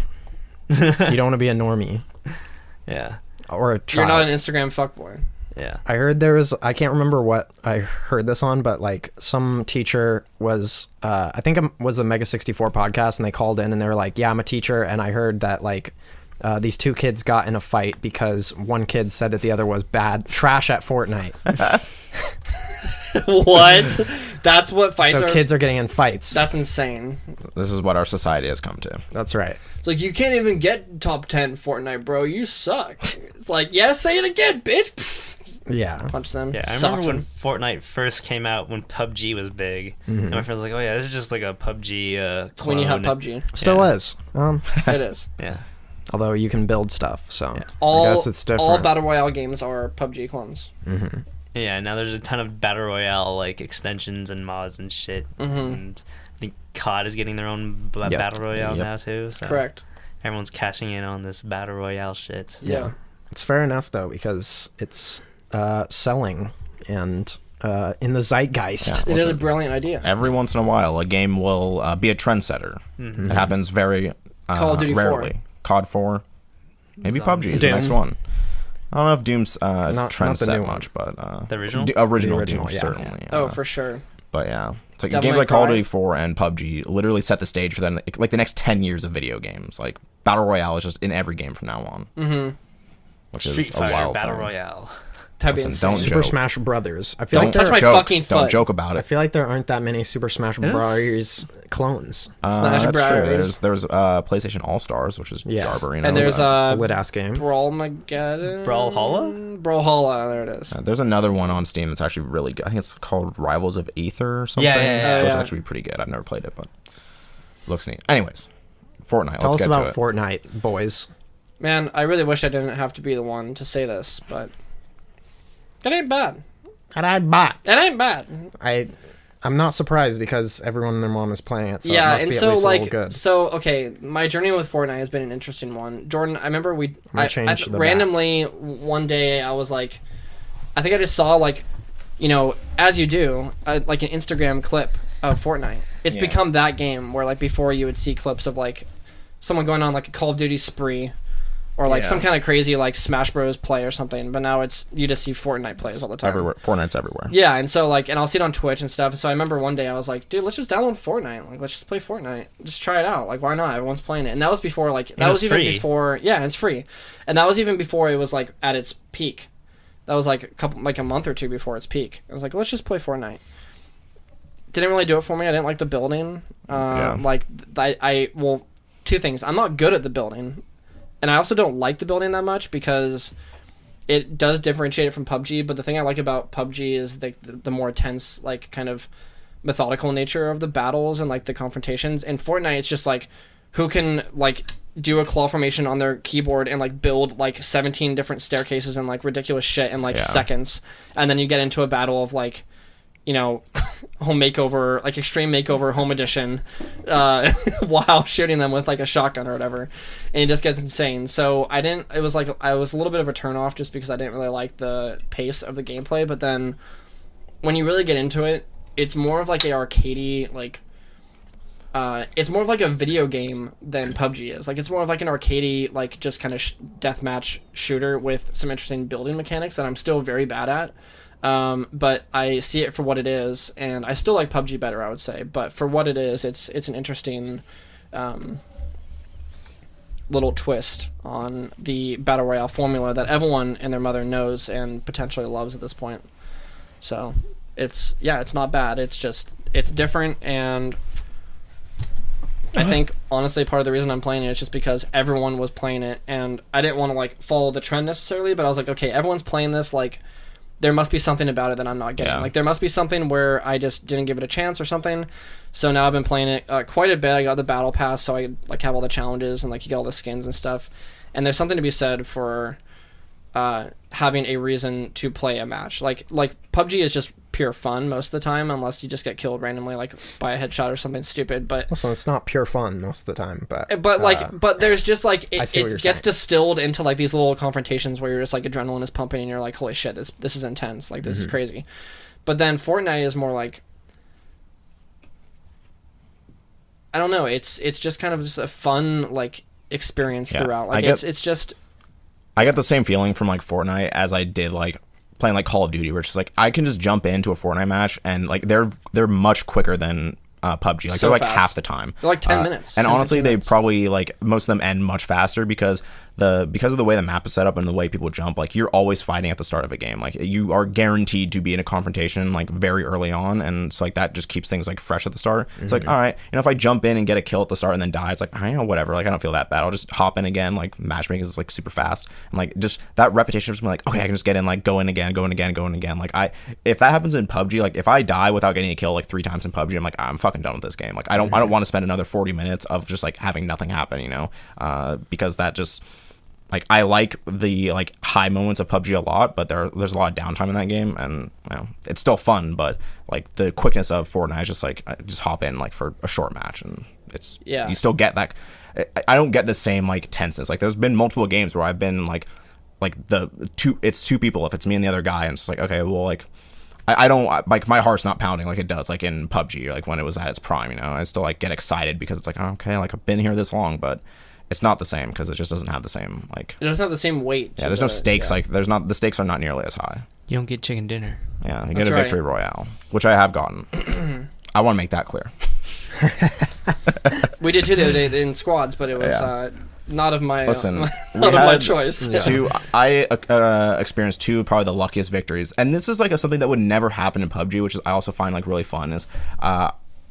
You don't want to be a normie Yeah. or a You're child. not an Instagram fuckboy. Yeah. I heard there was, I can't remember what I heard this on, but like some teacher was, I think it was a Mega 64 podcast, and they called in and they were like, yeah, I'm a teacher. And I heard that like these 2 kids got in a fight because one kid said that the other was trash at Fortnite. What? That's what fights So are. kids are getting in fights. That's insane. This is what our society has come to. That's right. It's like, you can't even get top 10 Fortnite, bro. You suck. It's like, yeah, say it again, bitch. Yeah. Punch them. Yeah, I Socks remember when them. Fortnite first came out, when PUBG was big, and my friend was like, "Oh yeah, this is just like a PUBG When you have clone." PUBG. Still Yeah. is. It is. Yeah, Although you can build stuff, so All, I guess it's different. all Battle Royale games are PUBG clones. yeah. Now there's a ton of battle royale like extensions and mods and shit, and I think COD is getting their own Yep. battle royale Yep. now too. So Correct. Everyone's cashing in on this battle royale shit. Yeah. It's fair enough though, because it's selling, and in the zeitgeist. Yeah. It is a Listen, brilliant idea. every once in a while, a game will be a trendsetter. It happens very Call of Duty 4. rarely. COD 4, maybe Zombie. PUBG is the Doom. next one. I don't know if Doom's not the trendset new one. much, but The original? original The original, Doom yeah. certainly. Oh, for sure. But yeah, it's like Devil games May like Call of Cry. Duty 4 and PUBG literally set the stage for then like the next 10 years of video games. Like Battle Royale is just in every game from now on. Mm-hmm. Which Street is a Fighter wild Battle thing. Royale. That'd be Listen, insane. don't Super joke. Smash Brothers. I feel Don't like touch there, my joke. fucking Don't foot. joke about I it. feel like there aren't that many Super Smash Bros. Clones. Smash That's true. Brothers. There's PlayStation All Stars, which is Yeah. Jarber, you know. And there's A lit ass game. Brawlmageddon. Brawlhalla? Brawlhalla. There it is. there's another one on Steam that's actually really good. I think it's called Rivals of Aether or something. Yeah. It's Oh, supposed to yeah. actually be pretty good. I've never played it, but looks neat. Anyways, Fortnite. Tell Let's us get about to it. Fortnite, boys. Man, I really wish I didn't have to be the one to say this, but it ain't bad. And I'd buy. It ain't bad. I'm not surprised because everyone and their mom is playing it. So it yeah, must and be at so least a little like, good. so okay, my journey with Fortnite has been an interesting one. Jordan, I remember gonna change the randomly one day I was like, I think I just saw like, you know, as you do, like an Instagram clip of Fortnite. It's Yeah. become that game where like before you would see clips of like someone going on like a Call of Duty spree. Or like Yeah. some kind of crazy like Smash Bros play or something, but now it's you just see Fortnite plays all the time. Everywhere. Fortnite's everywhere. Yeah, and so like, and I'll see it on Twitch and stuff. And so I remember one day I was like, dude, let's just download Fortnite. Like, let's just play Fortnite. Just try it out. Like, why not? Everyone's playing it. And that was before like that was it's even free. before. Yeah, it's free. And that was even before it was like at its peak. That was like a month or two before its peak. I was like, let's just play Fortnite. Didn't really do it for me. I didn't like the building. Yeah. Like well, two things. I'm not good at the building. And I also don't like the building that much because it does differentiate it from PUBG. But the thing I like about PUBG is the more tense, like kind of methodical nature of the battles and like the confrontations. In Fortnite, it's just like who can like do a claw formation on their keyboard and like build like 17 different staircases and like ridiculous shit in like Yeah. seconds. And then you get into a battle of like, you know, home makeover, like extreme makeover home edition, while shooting them with like a shotgun or whatever, and it just gets insane. So it was like I was a little bit of a turn off just because I didn't really like the pace of the gameplay. But then when you really get into it, it's more of like a arcadey like. It's more of like a video game than PUBG is. Like it's more of like an arcadey, like just kind of deathmatch shooter with some interesting building mechanics that I'm still very bad at. But I see it for what it is, and I still like PUBG better, I would say. But for what it is, it's an interesting little twist on the Battle Royale formula that everyone and their mother knows and potentially loves at this point. So it's not bad. It's different, and I think honestly part of the reason I'm playing it is just because everyone was playing it, and I didn't want to like follow the trend necessarily, but I was like, okay, everyone's playing this, like there must be something about it that I'm not getting. Yeah. Like there must be something where I just didn't give it a chance or something. So now I've been playing it quite a bit. I got the battle pass, so I like have all the challenges and like you get all the skins and stuff. And there's something to be said for having a reason to play a match. Like PUBG is just pure fun most of the time, unless you just get killed randomly like by a headshot or something stupid. But Also, it's not pure fun most of the time, but but there's just like I it see what you're gets saying. distilled into like these little confrontations where you're just like adrenaline is pumping and you're like, holy shit, this is intense, like this is crazy. But then Fortnite is more like, I don't know, it's just kind of just a fun like experience Yeah, throughout. I Like get- it's just I got the same feeling from like Fortnite as I did like playing like Call of Duty, where it's just like I can just jump into a Fortnite match and like they're much quicker than PUBG. Like So they're like fast. half the time. They're like 10 minutes, And 10, honestly, 15 they minutes. probably like most of them end much faster because of the way the map is set up and the way people jump. Like you're always fighting at the start of a game. Like you are guaranteed to be in a confrontation like very early on, and so like that just keeps things like fresh at the start. It's like, all right, if I jump in and get a kill at the start and then die, it's like, I know, whatever. Like I don't feel that bad. I'll just hop in again. Like matchmaking is like super fast, and like just that repetition of just being like, okay, I can just get in, like go in again, go in again, go in again. Like if that happens in PUBG, like if I die without getting a kill like 3 times in PUBG, I'm like, I'm fucking done with this game. Like I don't want to spend another 40 minutes of just like having nothing happen, you know, because that just. Like I like the like high moments of PUBG a lot, but there's a lot of downtime in that game, and you know, it's still fun. But like the quickness of Fortnite is just like I just hop in like for a short match, and it's you still get that. I don't get the same like tenseness. Like there's been multiple games where I've been like it's two people if it's me and the other guy, and it's like okay, well like I don't like my heart's not pounding like it does like in PUBG, like when it was at its prime. You know, I still like get excited because it's like, oh, okay, like I've been here this long, but it's not the same because it just doesn't have the same like. It doesn't have the same weight. Yeah, there's no stakes. Like there's not the stakes are not nearly as high. You don't get chicken dinner. Yeah, you That's get a right. victory royale, which I have gotten. I want to make that clear. We did too the other day in squads, but it was Yeah. not of my Listen, not we of my had choice. I experienced two probably the luckiest victories, and this is like something that would never happen in PUBG, which is I also find like really fun. Is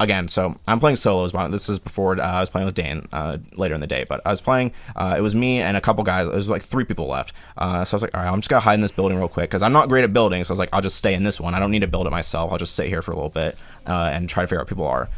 again, so I'm playing solos. But this is before I was playing with Dane later in the day. But I was playing. It was me and a couple guys. It was like 3 people left. So I was like, all right, I'm just gonna hide in this building real quick because I'm not great at building. So I was like, I'll just stay in this one. I don't need to build it myself. I'll just sit here for a little bit and try to figure out who people are.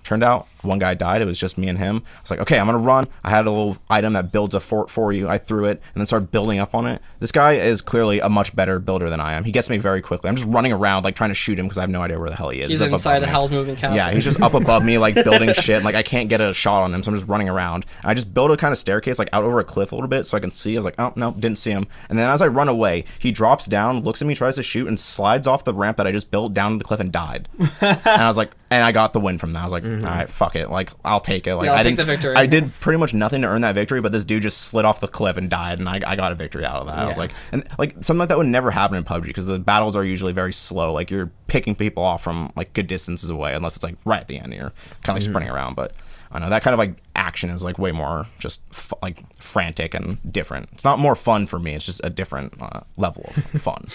Turned out one guy died. It was just me and him. I was like, okay, I'm gonna run. I had a little item that builds a fort for you. I threw it and then started building up on it. This guy is clearly a much better builder than I am. He gets me very quickly. I'm just running around like trying to shoot him because I have no idea where the hell he is. He's up inside above a me. Hell's Moving Castle. Yeah, he's just up above me like building shit. Like I can't get a shot on him, so I'm just running around. And I just build a kind of staircase like out over a cliff a little bit so I can see. I was like, oh no, didn't see him. And then as I run away, he drops down, looks at me, tries to shoot, and slides off the ramp that I just built down to the cliff and died. And I was like, and I got the win from that. I was like, all right, fuck it. Like I'll take it. Like Yeah, I'll I take didn't, the victory. I did pretty much nothing to earn that victory, but this dude just slid off the cliff and died, and I got a victory out of that. I was like, and like something like that would never happen in PUBG because the battles are usually very slow. Like you're picking people off from like good distances away, unless it's like right at the end, and you're kind of like sprinting around. But I don't know, that kind of like action is like way more just like frantic and different. It's not more fun for me. It's just a different level of fun.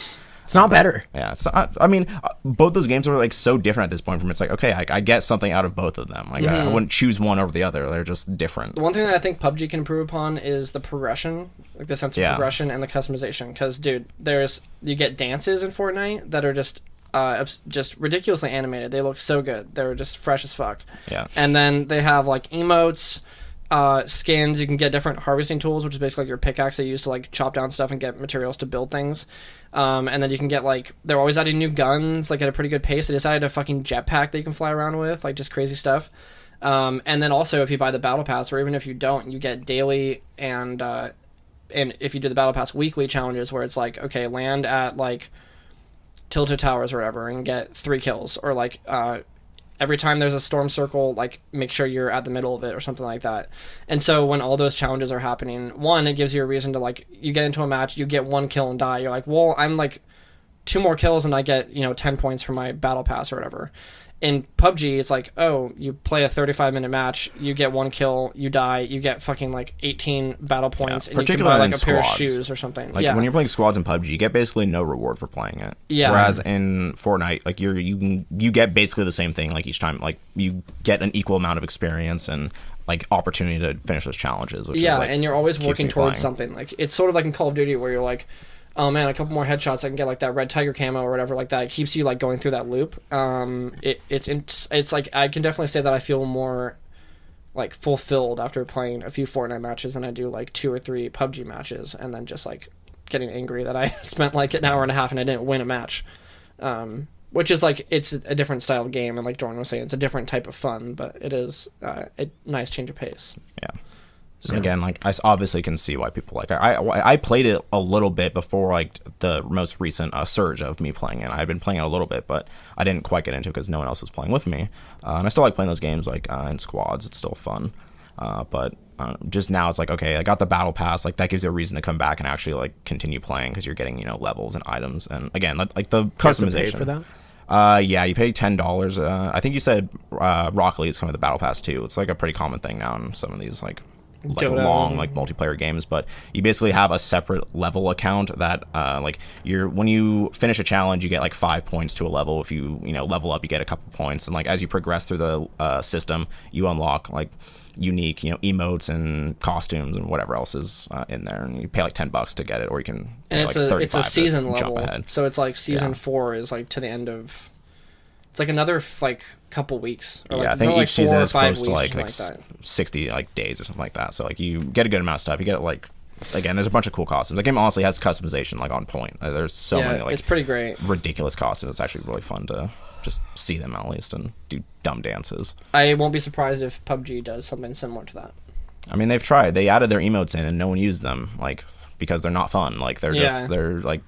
It's not better. Yeah, it's not, I mean, both those games are like so different at this point. From it's like, okay, I get something out of both of them. Like I wouldn't choose one over the other. They're just different. The one thing that I think PUBG can improve upon is the progression, like the sense of progression and the customization. Because, dude, you get dances in Fortnite that are just ridiculously animated. They look so good. They're just fresh as fuck. Yeah. And then they have like emotes, skins. You can get different harvesting tools, which is basically like your pickaxe that you use to like chop down stuff and get materials to build things. And then you can get like, they're always adding new guns like at a pretty good pace. They just added a fucking jetpack that you can fly around with, like just crazy stuff. And then also if you buy the battle pass, or even if you don't, you get daily and if you do the battle pass weekly challenges where it's like, okay, land at like Tilted Towers or whatever and get 3 kills, or like every time there's a storm circle, like make sure you're at the middle of it or something like that. And so when all those challenges are happening, one, it gives you a reason to like, you get into a match, you get 1 kill and die. You're like, well, I'm like 2 more kills and I get, 10 points for my battle pass or whatever. In PUBG, it's like, oh, you play a 35-minute match, you get 1 kill, you die, you get fucking like 18 battle points, and you can buy like a pair of shoes or something. Like when you're playing squads in PUBG, you get basically no reward for playing it. Yeah. Whereas in Fortnite, like you get basically the same thing like each time. Like you get an equal amount of experience and like opportunity to finish those challenges. Which is, like, and you're always keeps working me towards playing. something. Like it's sort of like in Call of Duty where you're like, oh man, a couple more headshots, I can get like that red tiger camo or whatever like that. It keeps you like going through that loop. It's like I can definitely say that I feel more like fulfilled after playing a few Fortnite matches than I do like 2 or 3 PUBG matches, and then just like getting angry that I spent like an hour and a half and I didn't win a match. Which is like, it's a different style of game, and like Jordan was saying, it's a different type of fun, but it is a nice change of pace. Yeah. So again, like I obviously can see why people like. I played it a little bit before like the most recent surge of me playing it. I've been playing it a little bit, but I didn't quite get into it because no one else was playing with me. And I still like playing those games like in squads. It's still fun. But just now it's like, okay, I got the battle pass. Like that gives you a reason to come back and actually like continue playing because you're getting levels and items. And again, like the customization. You have to pay for that? Yeah, you pay $10. I think you said Rocket League is coming with the battle pass too. It's like a pretty common thing now in some of these like long like multiplayer games, but you basically have a separate level account that like when you finish a challenge you get like 5 points to a level. If you level up you get a couple points, and like as you progress through the system you unlock like unique emotes and costumes and whatever else is in there, and you pay like $10 to get it, or you can and it's like a season jump level ahead. So it's like season 4 is like to the end of, it's like another like couple weeks, or like, I think like each season 4 or is 5 close to weeks, like that. 60 like days or something like that. So like you get a good amount of stuff. You get like, again, there's a bunch of cool costumes. The game honestly has customization like on point. There's so many like it's pretty great, ridiculous costumes. It's actually really fun to just see them at least and do dumb dances. I won't be surprised if PUBG does something similar to that. I mean, they've tried. They added their emotes in and no one used them, like because they're not fun. Like they're like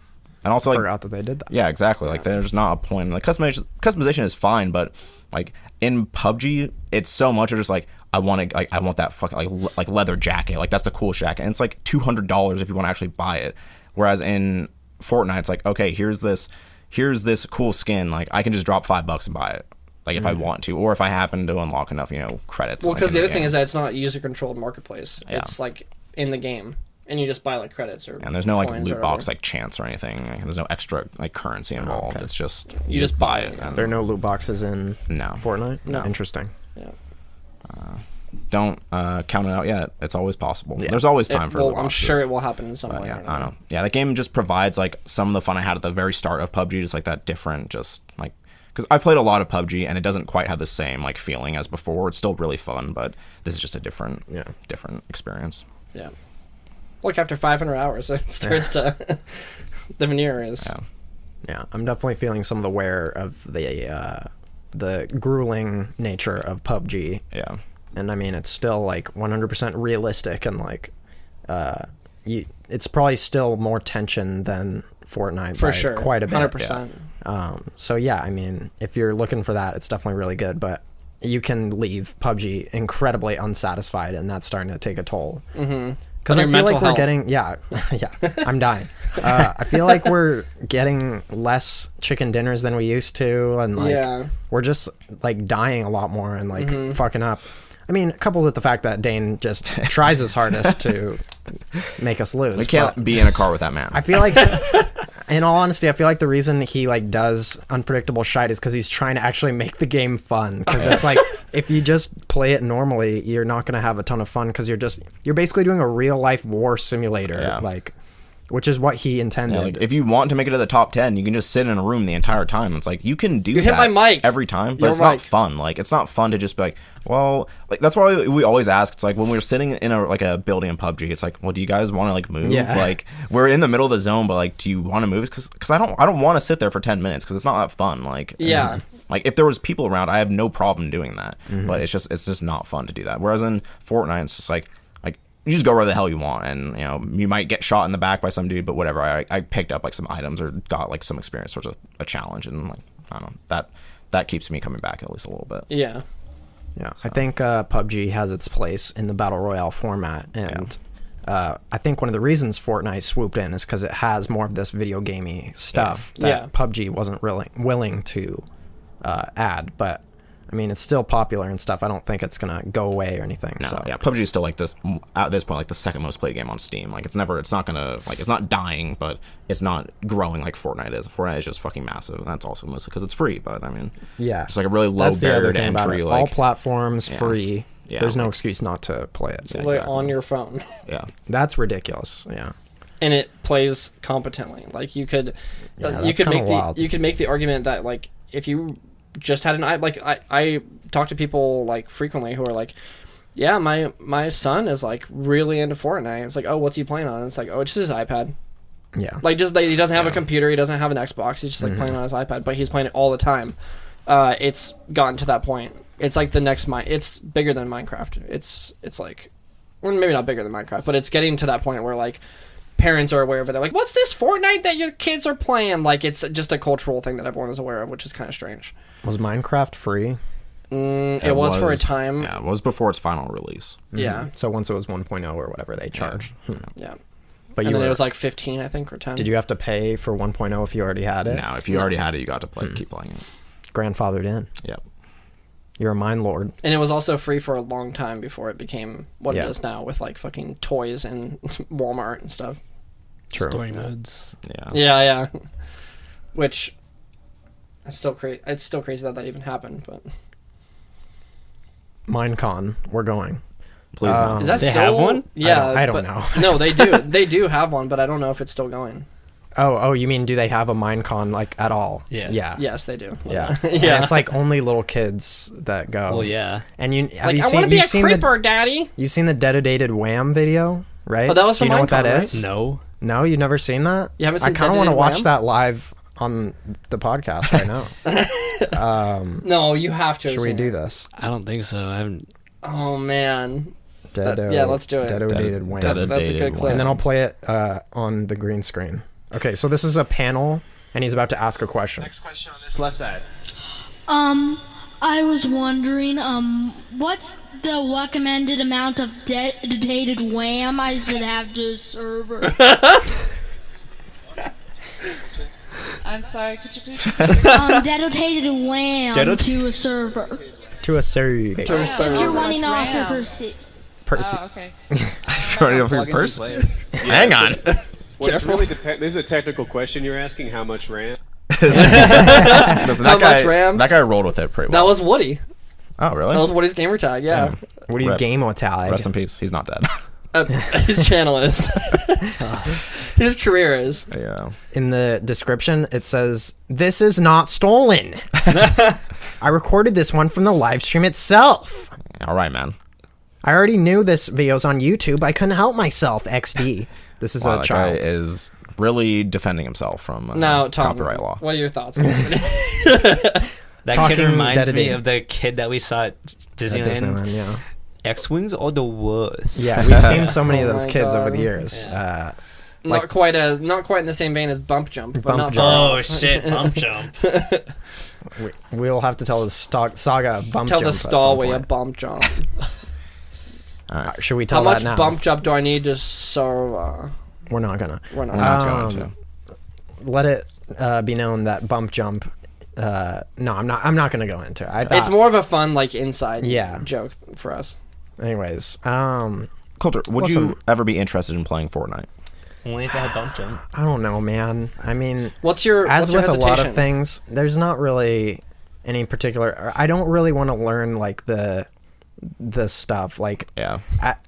And also, like, forgot that they did that. yeah, exactly. Like, there's not a point. Like, customization is fine, but like in PUBG, it's so much of just like, I want that fucking like leather jacket. Like, that's the coolest jacket, and it's like $200 if you want to actually buy it. Whereas in Fortnite, it's like, okay, here's this cool skin. Like, I can just drop $5 and buy it. Like, if I want to, or if I happen to unlock enough, credits. Well, because like, the other thing is that it's not user-controlled marketplace. Yeah. It's like in the game, and you just buy like credits or. And there's no like coins or loot box whatever. like chance or anything. Like, there's no extra like currency involved. okay. It's just You just buy it. and There are no loot boxes in no. Fortnite? No. Interesting. Yeah. Don't count it out yet. It's always possible. Yeah. There's always time for Well, loot I'm boxes. sure it will happen in some But way. yeah, or I don't know. Yeah, that game just provides like some of the fun I had at the very start of PUBG, just like that different, just like, because I played a lot of PUBG and it doesn't quite have the same like feeling as before. It's still really fun, but this is just a different experience. Yeah. Like after 500 hours, it starts to. The veneer is. Yeah. Yeah, I'm definitely feeling some of the wear of the grueling nature of PUBG. Yeah. And I mean, it's still like 100% realistic, and like, it's probably still more tension than Fortnite For by sure. quite a bit. 100%. So yeah, I mean, if you're looking for that, it's definitely really good. But you can leave PUBG incredibly unsatisfied, and that's starting to take a toll. Mm-hmm. Because On I your feel like mental we're health. getting, yeah, I'm dying. I feel like we're getting less chicken dinners than we used to, and like Yeah. we're just like dying a lot more and like fucking up. I mean, coupled with the fact that Dane just tries his hardest to make us lose. We can't but be in a car with that man. I feel like, in all honesty, I feel like the reason he like does unpredictable shite is because he's trying to actually make the game fun. Because it's like, if you just play it normally, you're not gonna have a ton of fun because you're basically doing a real life war simulator, Yeah. like, which is what he intended. Yeah, like, if you want to make it to the top 10, you can just sit in a room the entire time. It's like, you can do You hit that my mic. every time, but Your it's not mic. fun. Like, it's not fun to just be like, well, like, that's why we always ask. It's like, when we're sitting in a building in PUBG, it's like, well, do you guys want to like move? Yeah. Like, we're in the middle of the zone, but like, do you want to move? Because I don't want to sit there for 10 minutes because it's not that fun. Like, Yeah. like, if there was people around, I have no problem doing that, but it's just not fun to do that. Whereas in Fortnite, it's just like you just go where the hell you want, and you might get shot in the back by some dude, but whatever. I picked up like some items or got like some experience towards a challenge, and like, I don't know, that keeps me coming back at least a little bit. Yeah. Yeah, I think PUBG has its place in the battle royale format, and I think one of the reasons Fortnite swooped in is because it has more of this video gamey stuff that Yeah. PUBG wasn't really willing to add. But I mean, it's still popular and stuff. I don't think it's gonna go away or anything. No, So yeah, PUBG is still like this at this point, like the second most played game on Steam. Like, it's not gonna like, it's not dying, but it's not growing like Fortnite is. Fortnite is just fucking massive, and that's also mostly because it's free. But I mean, yeah, it's like a really low that's the barrier other to thing about entry. it. Like, All platforms Yeah. free. Yeah, There's no like- excuse not to play it. Yeah. Play exactly. on your phone. yeah, That's ridiculous. Yeah. And it plays competently. Like you could, Yeah, you that's could kinda make wild. you could make the argument that like if you just had I talk to people like frequently who are like, yeah, my son is like really into Fortnite. It's like, oh, what's he playing on? It's like, oh, it's just his iPad. Yeah. Like just he doesn't have a Yeah. computer, he doesn't have an Xbox. He's just like playing on his iPad, but he's playing it all the time. It's gotten to that point. It's like the next it's bigger than Minecraft. It's like, or maybe not bigger than Minecraft, but it's getting to that point where like parents are aware of it. They're like, what's this Fortnite that your kids are playing? Like it's just a cultural thing that everyone is aware of, which is kind of strange. Was Minecraft free? It was for a time. Yeah, it was before its final release. Yeah. So once it was 1.0 or whatever they charged. Yeah. But And you then were, it was like 15, I think, or 10. did you have to pay for 1.0 if you already had it? Now, if you already had it, you got to play, keep playing it. Grandfathered in. Yep. You're a mine lord. And it was also free for a long time before it became what Yeah. it is now with like fucking toys and Walmart and stuff. True. Story modes. Yeah. Yeah. Which it's still crazy. It's still crazy that even happened. But Minecon, we're going. Please no. is that They still have one? Yeah, I don't but- know. No, they do. They do have one, but I don't know if it's still going. Oh, you mean do they have a Minecon like at all? Yeah. Yeah. Yes, they do. Yeah. Yeah. And it's like only little kids that go. Well, yeah. And you have Like you I seen want to be you've a seen creeper, Daddy. you've seen the dedicated Wham video, right? Oh, that was Do you from know what that Minecon, right? is? No. No, you've never seen that? You haven't I seen kind of want to Dedicated watch Wham? that live on the podcast right now. No, you have to. have Should we seen do it. this? I don't think so. I haven't. Oh man. Dedo, yeah, let's do it. Dedicated Wham. That's a good Dedicated clip. Wham. And then I'll play it on the green screen. Okay, so this is a panel, and he's about to ask a question. Next question on this left side. I was wondering, what's the recommended amount of dedicated RAM I should have to a server? I'm sorry, could you please? Dedicated RAM to a server. To a survey. If you're running off your RAM? PC. Oh, okay. Running over your purse. Hang on. Well, it really depends. This is a technical question you're asking. How much RAM? Listen, How much RAM? That guy rolled with it pretty That well. was Woody. Oh, really? That was Woody's gamer tag. Yeah. What do you Rip. game or tag? Rest in peace. He's not dead. His channel is. His career is. Yeah. In the description, it says, "This is not stolen. I recorded this one from the live stream itself. All right, man. I already knew this video's on YouTube. I couldn't help myself. XD." This is Wow, a that child. guy is really defending himself from Now, Tom, copyright law. what are your thoughts? That Talking kid reminds me dedicated. of the kid that we saw at Disneyland. Disneyland, yeah. X-Wings are the worst. Yeah, we've seen so many of Oh those my kids over God. the years. not quite in the same vein as Bump Jump, but Bump not Jump. far Oh off. shit, bump jump. We'll have to tell the saga of Bump Tell Jump the at some stallway point. of Bump Jump. Should we How tell much that now? bump jump do I need to serve? We're not gonna. We're not. We're not going to. Let it be known that Bump Jump. No, I'm not. I'm not gonna go into it. I thought, It's more of a fun, like, inside Yeah. joke for us. Anyways, Coulter, would Listen. you ever be interested in playing Fortnite? Only if I had bump jump. I don't know, man. I mean, What's your as what's your with a lot of hesitation? things, there's not really any particular. I don't really want to learn like the stuff like. Yeah.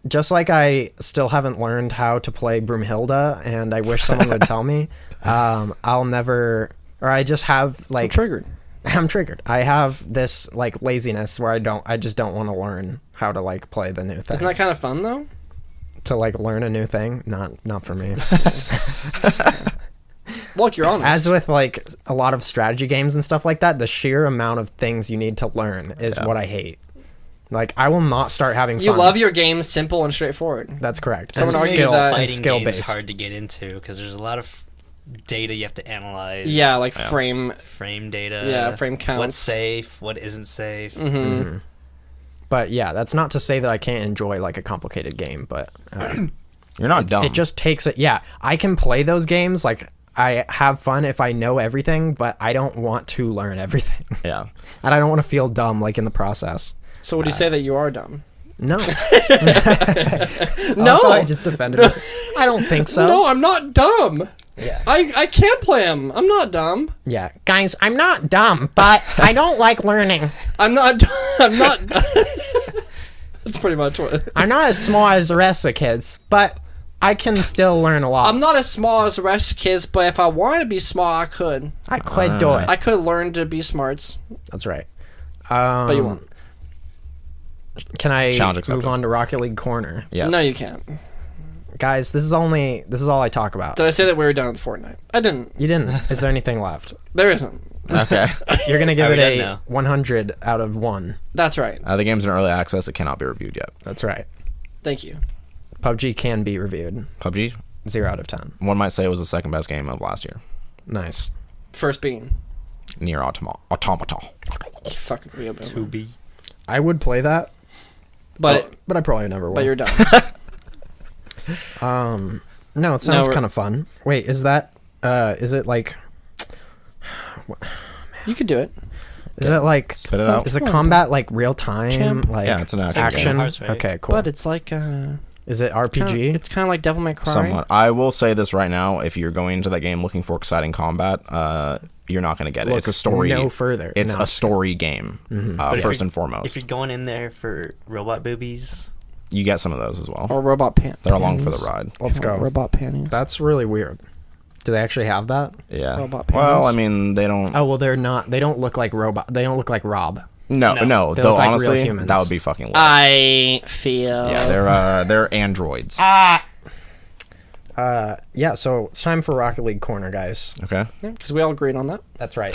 Just like I still haven't learned how to play Broomhilda, and I wish someone would tell me. I'll never, or I just have like I'm triggered. I'm triggered. I have this like laziness where I just don't want to learn how to like play the new thing. Isn't that kind of fun though? To like learn a new thing? Not for me. Look, you're honest. As with like a lot of strategy games and stuff like that, the sheer amount of things you need to learn is what I hate. Like I will not start having fun. you love your games simple and straightforward. That's correct. Someone And argues skill, that- and Fighting skill games based. hard to get into because there's a lot of data you have to analyze. Yeah, like frame. frame data. Yeah, frame counts. What's safe? What isn't safe? Mm-hmm. But yeah, that's not to say that I can't enjoy like a complicated game, but You're not dumb. it just takes it. Yeah, I can play those games. Like I have fun if I know everything, but I don't want to learn everything, Yeah. and I don't want to feel dumb like in the process. So would you say that you are dumb? No, No, I just defended myself. I don't think so. no, I'm not dumb. Yeah. I can play them. I'm not dumb. Yeah, guys, I'm not dumb, but I don't like learning. I'm not. I'm not. That's pretty much what. I'm not as smart as the rest of the kids, but I can still learn a lot. I'm not as small as the rest of kids, but if I wanted to be small, I could. I could do it. I could learn to be smarts, That's right. but you won't. Can I Challenge move accepted. on to Rocket League Corner? Yes. No, you can't. Guys, this is all I talk about. Did I say that we were done with Fortnite? I didn't. You didn't. Is there anything left? There isn't. Okay. You're going to give Are it we a done now? 100 out of 1. That's right. The game's in early access. It cannot be reviewed yet. That's right. Thank you. PUBG can be reviewed. PUBG, 0 out of 10. one might say, was the second best game of last year. Nice. First being. Near Automata. You fucking real To be. I would play that, But but I probably never will. but you're done. No, it sounds we're- kind of fun. Wait, is that is it like You could do it. is it like Spit it out. Is the combat like real time? Champ. Like Yeah, it's an action action. game. Hearts, right? Okay, cool. But it's like Is it RPG? It's kind of like Devil May Cry. Somewhat. I will say this right now: if you're going into that game looking for exciting combat, you're not going to get it. Look It's a story. no further. It's No. a story game. if First you're- and foremost, If you're going in there for robot boobies, you get some of those as well. Or robot pants. They're along for the ride. Let's go. Robot panties. That's really weird. Do they actually have that? Yeah. Robot Well, panties. I mean, they don't. Oh well, they're not. They don't look like robot. They don't look like Rob. No. No. They Though look like real honestly, humans. that would be fucking. Lit. I feel. Yeah, they're androids. Yeah. So it's time for Rocket League Corner, guys. Okay. Because we all agreed on that. That's right.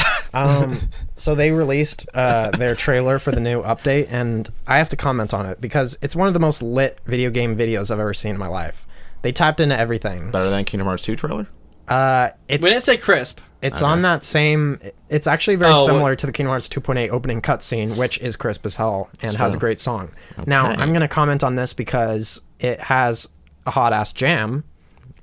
So they released their trailer for the new update, and I have to comment on it because it's one of the most lit video game videos I've ever seen in my life. They tapped into everything. Better than Kingdom Hearts 2 trailer. It's We didn't say crisp. It's on that same. It's actually very Oh, similar to the Kingdom Hearts 2.8 opening cutscene, which is crisp as hell and has a true. great song. Now, I'm going to comment on this because it has a hot ass jam.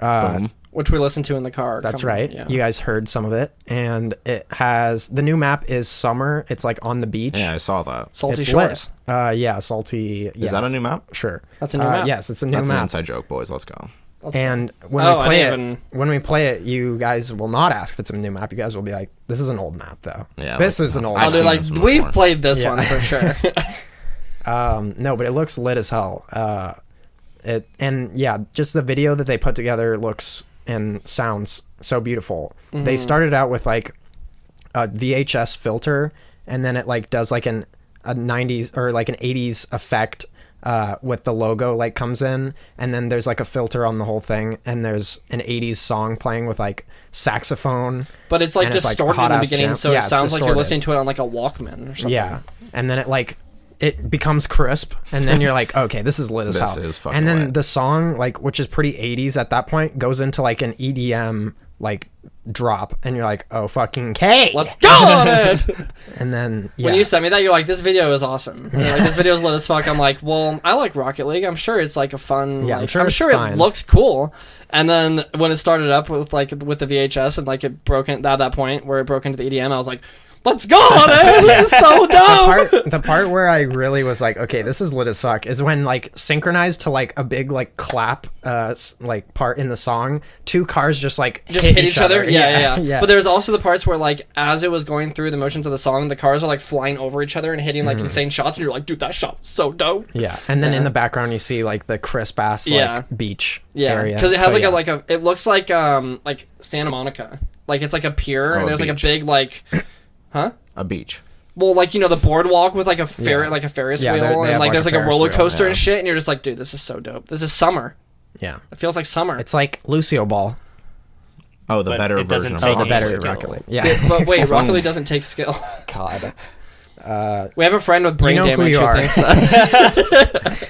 Boom. Which we listened to in the car. That's coming- right. Yeah. You guys heard some of it, and it has the new map is summer. It's like on the beach. Yeah, I saw that. Salty it's Shores. lit. Yeah, salty. Yeah, Is that a new map? sure? That's a new map. Yes, it's a new That's an map. inside joke, boys. Let's go. And when Oh, we I play it, didn't when we play it, you guys will not ask if it's a new map. You guys will be like, "This is an old map, though. Yeah, this like, is an old." I'll I've map. do seen like this one we've before. played this Yeah. one for sure. No, but it looks lit as hell. Just the video that they put together looks and sounds so beautiful. They started out with like a VHS filter, and then it like does like a 90s or like an 80s effect with the logo like comes in, and then there's like a filter on the whole thing, and there's an 80s song playing with like saxophone. But it's like And it's, like, distorted in the hot-ass beginning, jam. so Yeah, it it's sounds like you're distorted. listening to it on like a Walkman or something. Yeah, and then it becomes crisp, and then you're like, okay, this is lit as This hell. is fucking and then lit. the song, like, which is pretty 80s at that point, goes into like an EDM like drop, and you're like, oh fucking K, Let's go on it. And then When you sent me that, you're like, this video is awesome. You're like, this video is lit as fuck. I'm like, well, I like Rocket League. I'm sure it's like a fun. Yeah, like, I'm sure it's fine. it looks cool. And then when it started up with the VHS and like it broke in at that point where it broke into the EDM, I was like, let's go on it. This is so dope. the part where I really was like, okay, this is lit as fuck, is when like synchronized to like a big like clap like part in the song, two cars just like Hit each other. Yeah. yeah. But there's also the parts where like as it was going through the motions of the song, the cars are like flying over each other and hitting like insane shots, and you're like, dude, that shot was so dope. Yeah, and then Yeah. in the background you see like the crisp ass Yeah. like beach Yeah, area, because it has So, like yeah. it looks like Santa Monica, like it's like a pier, Oh, and a there's like a beach. big like, huh? A beach. Well, like the boardwalk with like a like a Ferris Yeah, wheel, they and have, like like, there's a like a Ferris roller wheel, coaster yeah. and shit, and you're just like, dude, this is so dope. This is summer. yeah. It feels like summer. It's like Lucio Ball. Oh, the But better it doesn't version of take The any better skill. Rocket League. Yeah. But wait, Except- Rocket League doesn't take skill. God. We have a friend with brain know who damage you who are. thinks that.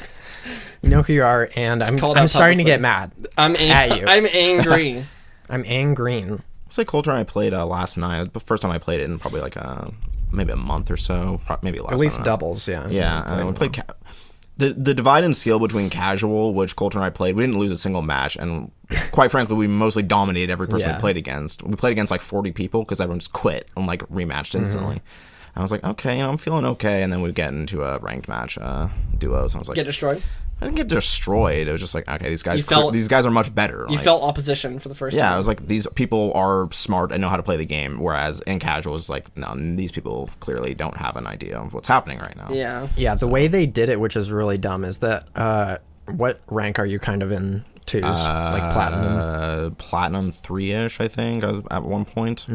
You know who you are, and I'm called out starting to publicly. get mad. I'm At you. I'm angry. I'm angry. It's like Culture I played last night. The first time I played it in probably like maybe a month or so, maybe less. At least I don't know. doubles, yeah. Yeah, and we played. The divide in skill between casual, which Coulter and I played, we didn't lose a single match, and quite frankly, we mostly dominated every person Yeah. we played against. We played against like 40 people because everyone just quit and like rematched instantly. I was like, okay, I'm feeling okay, and then we get into a ranked match, duos, and I was like, Get destroyed. I didn't get destroyed. It was just like, okay, these guys, You felt- these guys are much better. You like, felt opposition for the first yeah, time. I was like, these people are smart and know how to play the game, whereas in casual, it's like, no, these people clearly don't have an idea of what's happening right now. Yeah. Yeah, the way they did it, which is really dumb, is that what rank are you kind of in twos? Like platinum? Platinum 3-ish, I think, I was at one point.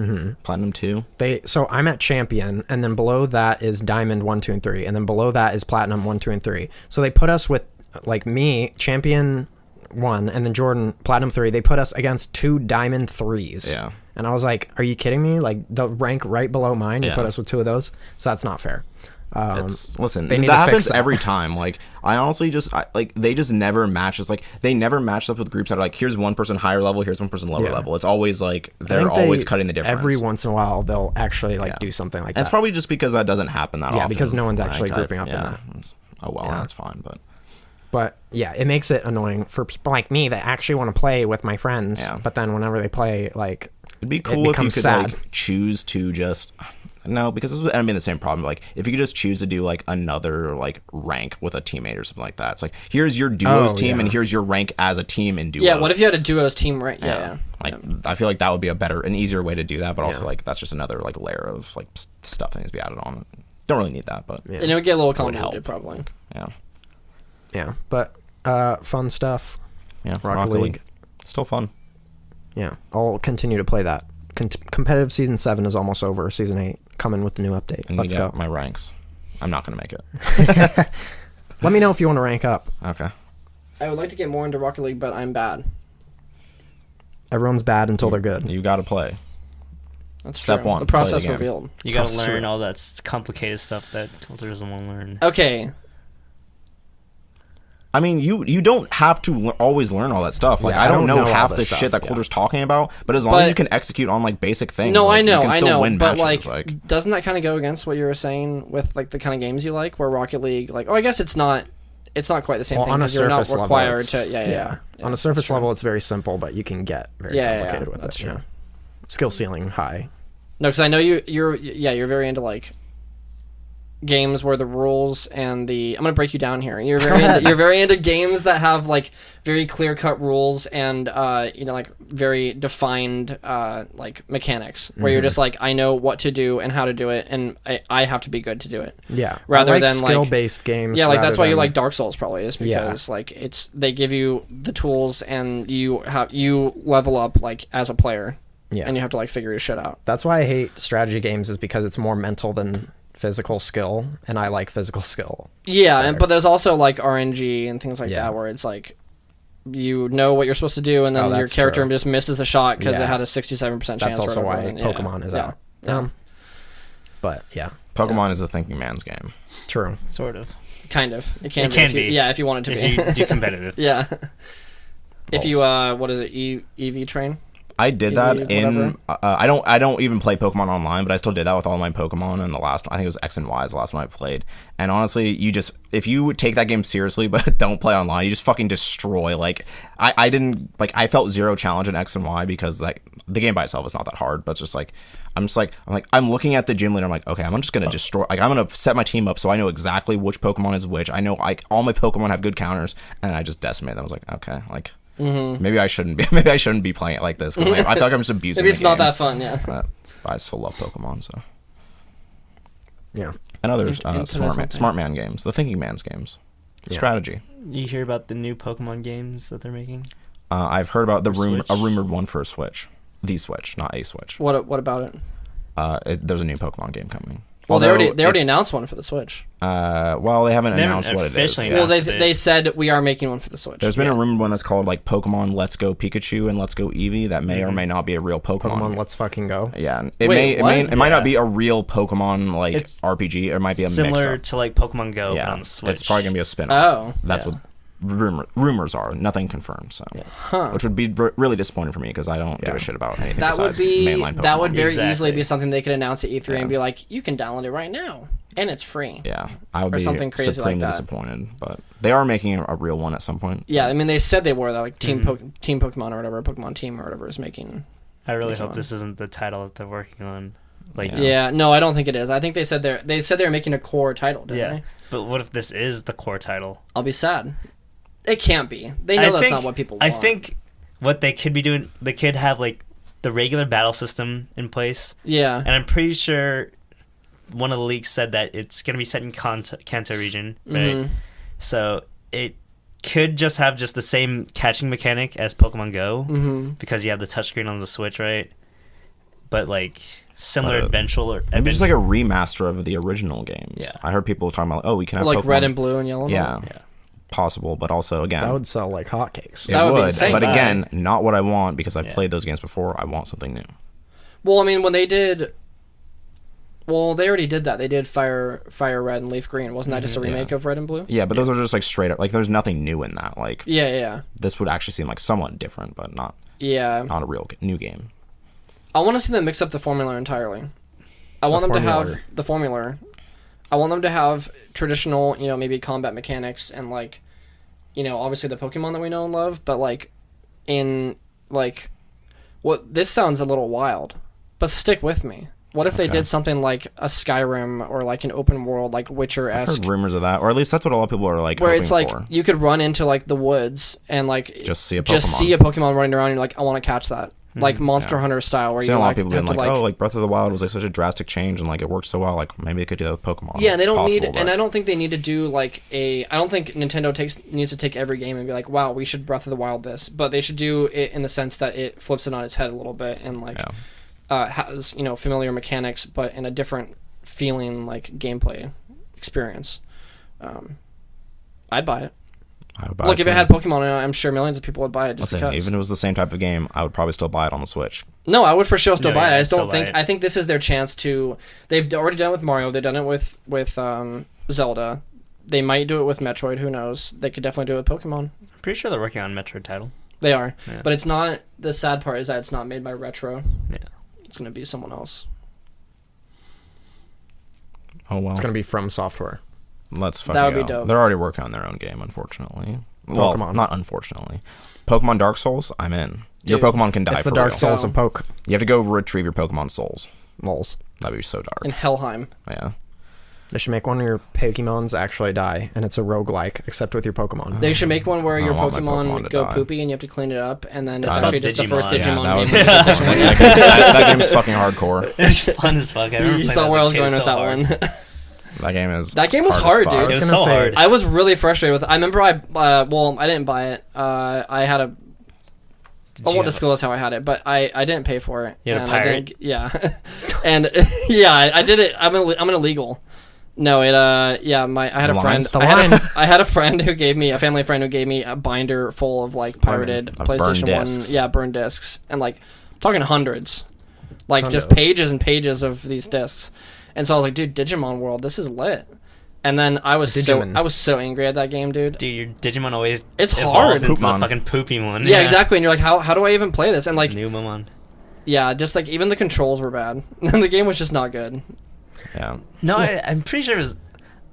Platinum 2. So I'm at champion, and then below that is diamond 1, 2, and 3, and then below that is platinum 1, 2, and 3. So they put us with like me, champion 1, and then Jordan, platinum 3. They put us against 2 diamond 3s. Yeah. And I was like, are you kidding me? Like the rank right below mine, you Yeah. put us with 2 of those? So that's not fair. Listen, they need that to fix happens that. every time. Like, I honestly just like they just never match. It's like they never match up with groups that are like, here's one person higher level, here's one person lower Yeah. level. It's always like I they're think always cutting the difference. Every once in a while, they'll actually like Yeah. do something like And that. it's probably just because that doesn't happen that often. Yeah, because no one's actually I've- grouping up in that. it's- Oh well, that's fine, but But yeah, it makes it annoying for people like me that actually want to play with my friends. Yeah. But then whenever they play, like, it'd be it cool if you becomes could sad. like choose to just no, because this would end up being the same problem. Like, if you could just choose to do like another like rank with a teammate or something like that. It's like, here's your duos team, yeah. and here's your rank as a team in duos. Yeah. What if you had a duos team, right? Yeah. Like, I feel like that would be an easier way to do that, but also Yeah. like that's just another like layer of like stuff that needs to be added on. Don't really need that, but And it would get a little It would help. convoluted, probably. yeah, yeah. But fun stuff. yeah. Rocket League. still fun. Yeah, I'll continue to play that. Competitive season 7 is almost over. Season 8 coming with the new update. And Let's we go. got my ranks. I'm not gonna make it. Let me know if you want to rank up. Okay. I would like to get more into Rocket League, but I'm bad. Everyone's bad until they're good. You got to play. That's Step true. one, The play the process game. revealed. You gotta Process learn it. all that complicated stuff that Coulter doesn't want to learn. Okay. I mean, you don't have to always learn all that stuff. Like, Yeah, I don't know all half this the stuff, shit that yeah. Coulter's talking about, but as long as But- you can execute on like basic things, No, like, I know, you can I still know, win but matches. like, doesn't that kind of go against what you were saying with like the kind of games you like? Where Rocket League, like, I guess it's not quite the same thing on a because you're not surface required level, to. Yeah. On a surface level, it's very simple, but you can get very complicated with that's it. true. Yeah. Skill ceiling high. No, because I know you're very into like games where the rules and I'm gonna break you down here. You're very into games that have like very clear cut rules and like very defined like mechanics where you're just like, I know what to do and how to do it, and I have to be good to do it. Yeah. Rather I like than skill based games. Yeah, like that's rather why you than- like Dark Souls probably, is because like they give you the tools and you level up like as a player. Yeah. And you have to like figure your shit out. That's why I hate strategy games, is because it's more mental than physical skill, and I like physical skill. Yeah, but there's also like RNG and things like Yeah. that where it's like you know what you're supposed to do, and then your that's character true. just misses the shot because Yeah. it had a 67% chance. That's also or why whatever. Pokemon is out. But yeah, Pokemon is a thinking man's game. true. Sort of. Kind of. It can It be. can if you- be. Yeah, if you want it to If be. you do competitive. Yeah. If you what is it? EV train? I did that Elite, in. I don't even play Pokemon online, but I still did that with all my Pokemon. And the last, I think it was X and Y is the last one I played. And honestly, if you take that game seriously but don't play online, you just fucking destroy. Like I didn't like. I felt zero challenge in X and Y because like the game by itself is not that hard. But it's just like I'm looking at the gym leader. I'm like, okay, I'm just gonna destroy. Like I'm gonna set my team up so I know exactly which Pokemon is which. I know like all my Pokemon have good counters, and I just decimate them. I was like, okay, like. Mm-hmm. Maybe I shouldn't be. Maybe I shouldn't be playing it like this. 'Cause I feel like I'm just abusing. Maybe it's the not game. that fun. Yeah. But I still love Pokemon. So Yeah. and others Into something. smart man games, the thinking man's games, Yeah. strategy. You hear about the new Pokemon games that they're making? I've heard about a Switch? rumored one for a Switch, the Switch, not a Switch. What about it? There's a new Pokemon game coming. Well, they already Although it's- announced one for the Switch. Well, they haven't They haven't announced what it is. officially Yeah. Well, announced they said we are making one for the Switch. There's been a rumored one that's called like Pokemon Let's Go Pikachu and Let's Go Eevee that may or may not be a real Pokemon. Pokemon Let's Fucking Go. Yeah, Wait, what? it might not be a real Pokemon like It's RPG. It might be a Similar mix-up. to like Pokemon Go, but Yeah, on the Switch. it's probably gonna be a spin-off. Oh. That's Yeah. what rumors are. Nothing confirmed. So, Huh. which would be really disappointing for me because I don't give a shit about anything That would besides be mainline Pokemon. that would very Exactly. easily be something they could announce at E3 Yeah. and be like, you can download it right now and it's free. Yeah, I would or be something crazy like supremely that. disappointed. But they are making a real one at some point. Yeah, I mean they said they were that like Team Pokemon or whatever, Pokemon Team or whatever is making. I really Making hope one. this isn't the title that they're working on. Like, Yeah, no, I don't think it is. I think they said they're making a core title, didn't yeah. they? But what if this is the core title? I'll be sad. It can't be. They know that's not what people want. I think what they could be doing, they could have like the regular battle system in place, Yeah. and I'm pretty sure one of the leaks said that it's going to be set in Kanto region, right? Mhm. So it could just have just the same catching mechanic as Pokemon Go, because you have the touchscreen on the Switch, right? But like similar adventure, Maybe just like a remaster of the original games. Yeah. I heard people talking about, we can have Like Pokemon. red and blue and yellow. Yeah, Yeah. possible, but also again, That would sell like hotcakes. it That would be would. insane. But again, not what I want because I've Yeah. played those games before. I want something new. Well, I mean, when they did, well, they already did that. They did Fire Red and Leaf Green. Wasn't that just a remake of Red and Blue? Yeah, but those are just like straight up. Like, there's nothing new in that. Like, Yeah. this would actually seem like somewhat different, but not Yeah. a real new game. I want to see them mix up the formula entirely. I want them to have formula. the formula. I want them to have traditional, maybe combat mechanics and like, obviously the Pokemon that we know and love, but like in like what this sounds a little wild, but stick with me. What if they Okay. did something like a Skyrim or like an open world like I've Witcher-esque, heard rumors of that, or at least that's what a lot of people are like. where hoping it's like for. you could run into like the woods and like Just see a Pokemon running around and you're like, I want to catch that. Like Monster yeah. Hunter style where I've seen you a lot like of people have being to like, like oh, like Breath of the Wild was like such a drastic change and like it worked so well. Like maybe they could do that with Pokemon. Yeah, and they It's don't need, possible, and but- I don't think they need to do like I don't think Nintendo needs to take every game and be like, wow, we should Breath of the Wild this, but they should do it in the sense that it flips it on its head a little bit and like has familiar mechanics, but in a different feeling like gameplay experience. I'd buy it. I would buy Look, if too. it had Pokemon in it, I'm sure millions of people would buy it just Listen, because. even if it was the same type of game, I would probably still buy it on the Switch. No, I would for sure still No, buy yeah, it. I just I'd don't still buy think. it. I think this is their chance to. They've already done it with Mario. They've done it with Zelda. They might do it with Metroid. Who knows? They could definitely do it with Pokemon. I'm pretty sure they're working on a Metroid title. They are, Yeah. but it's not. The sad part is that it's not made by Retro. Yeah. It's gonna be someone else. Oh well. It's gonna be From Software. Let's fucking That would be go. dope. They're already working on their own game, unfortunately. Well, Pokemon. not unfortunately. Pokemon Dark Souls, I'm in. Your Dude, Pokemon can die It's for the Dark real. Souls So- of Poke. You have to go retrieve your Pokemon souls. Lols. That'd be so dark. In Helheim. Yeah. They should make one of your Pokemons actually die, and it's a roguelike, except with your Pokemon. They should make one where I your don't want my Pokemon Pokemon to go die. poopy and you have to clean it up, and then it's I actually thought just the first Digimon. Digimon that was game. the that game's fucking hardcore. It's fun as fuck. I remember You playing saw that where I as was a kid. going It's with so that hard. one. That game is. That game was as hard, fuck. dude. It was gonna so say- hard. I was really frustrated with. I remember I didn't buy it. I had a. I won't disclose how I had it, but I didn't pay for it. You had a and I pirate? didn't- yeah, and yeah, I did it. I'm an illegal. No, it yeah, I had a friend. line's the line. I had a friend who gave me a family friend who gave me a binder full of like pirated Of burned PlayStation 1, discs. yeah, burned discs, and like I'm talking hundreds, like just Hundos. pages and pages of these discs. And so I was like, dude, Digimon World, this is lit. And then I was Digimon. so angry at that game, dude. Dude, your Digimon always It's evolved hard. into a Poopmon. fucking poopy one. Yeah, exactly. And you're like, how do I even play this? And like, Numamon. yeah, just like even the controls were bad. The game was just not good. Yeah. No, I'm pretty sure it was.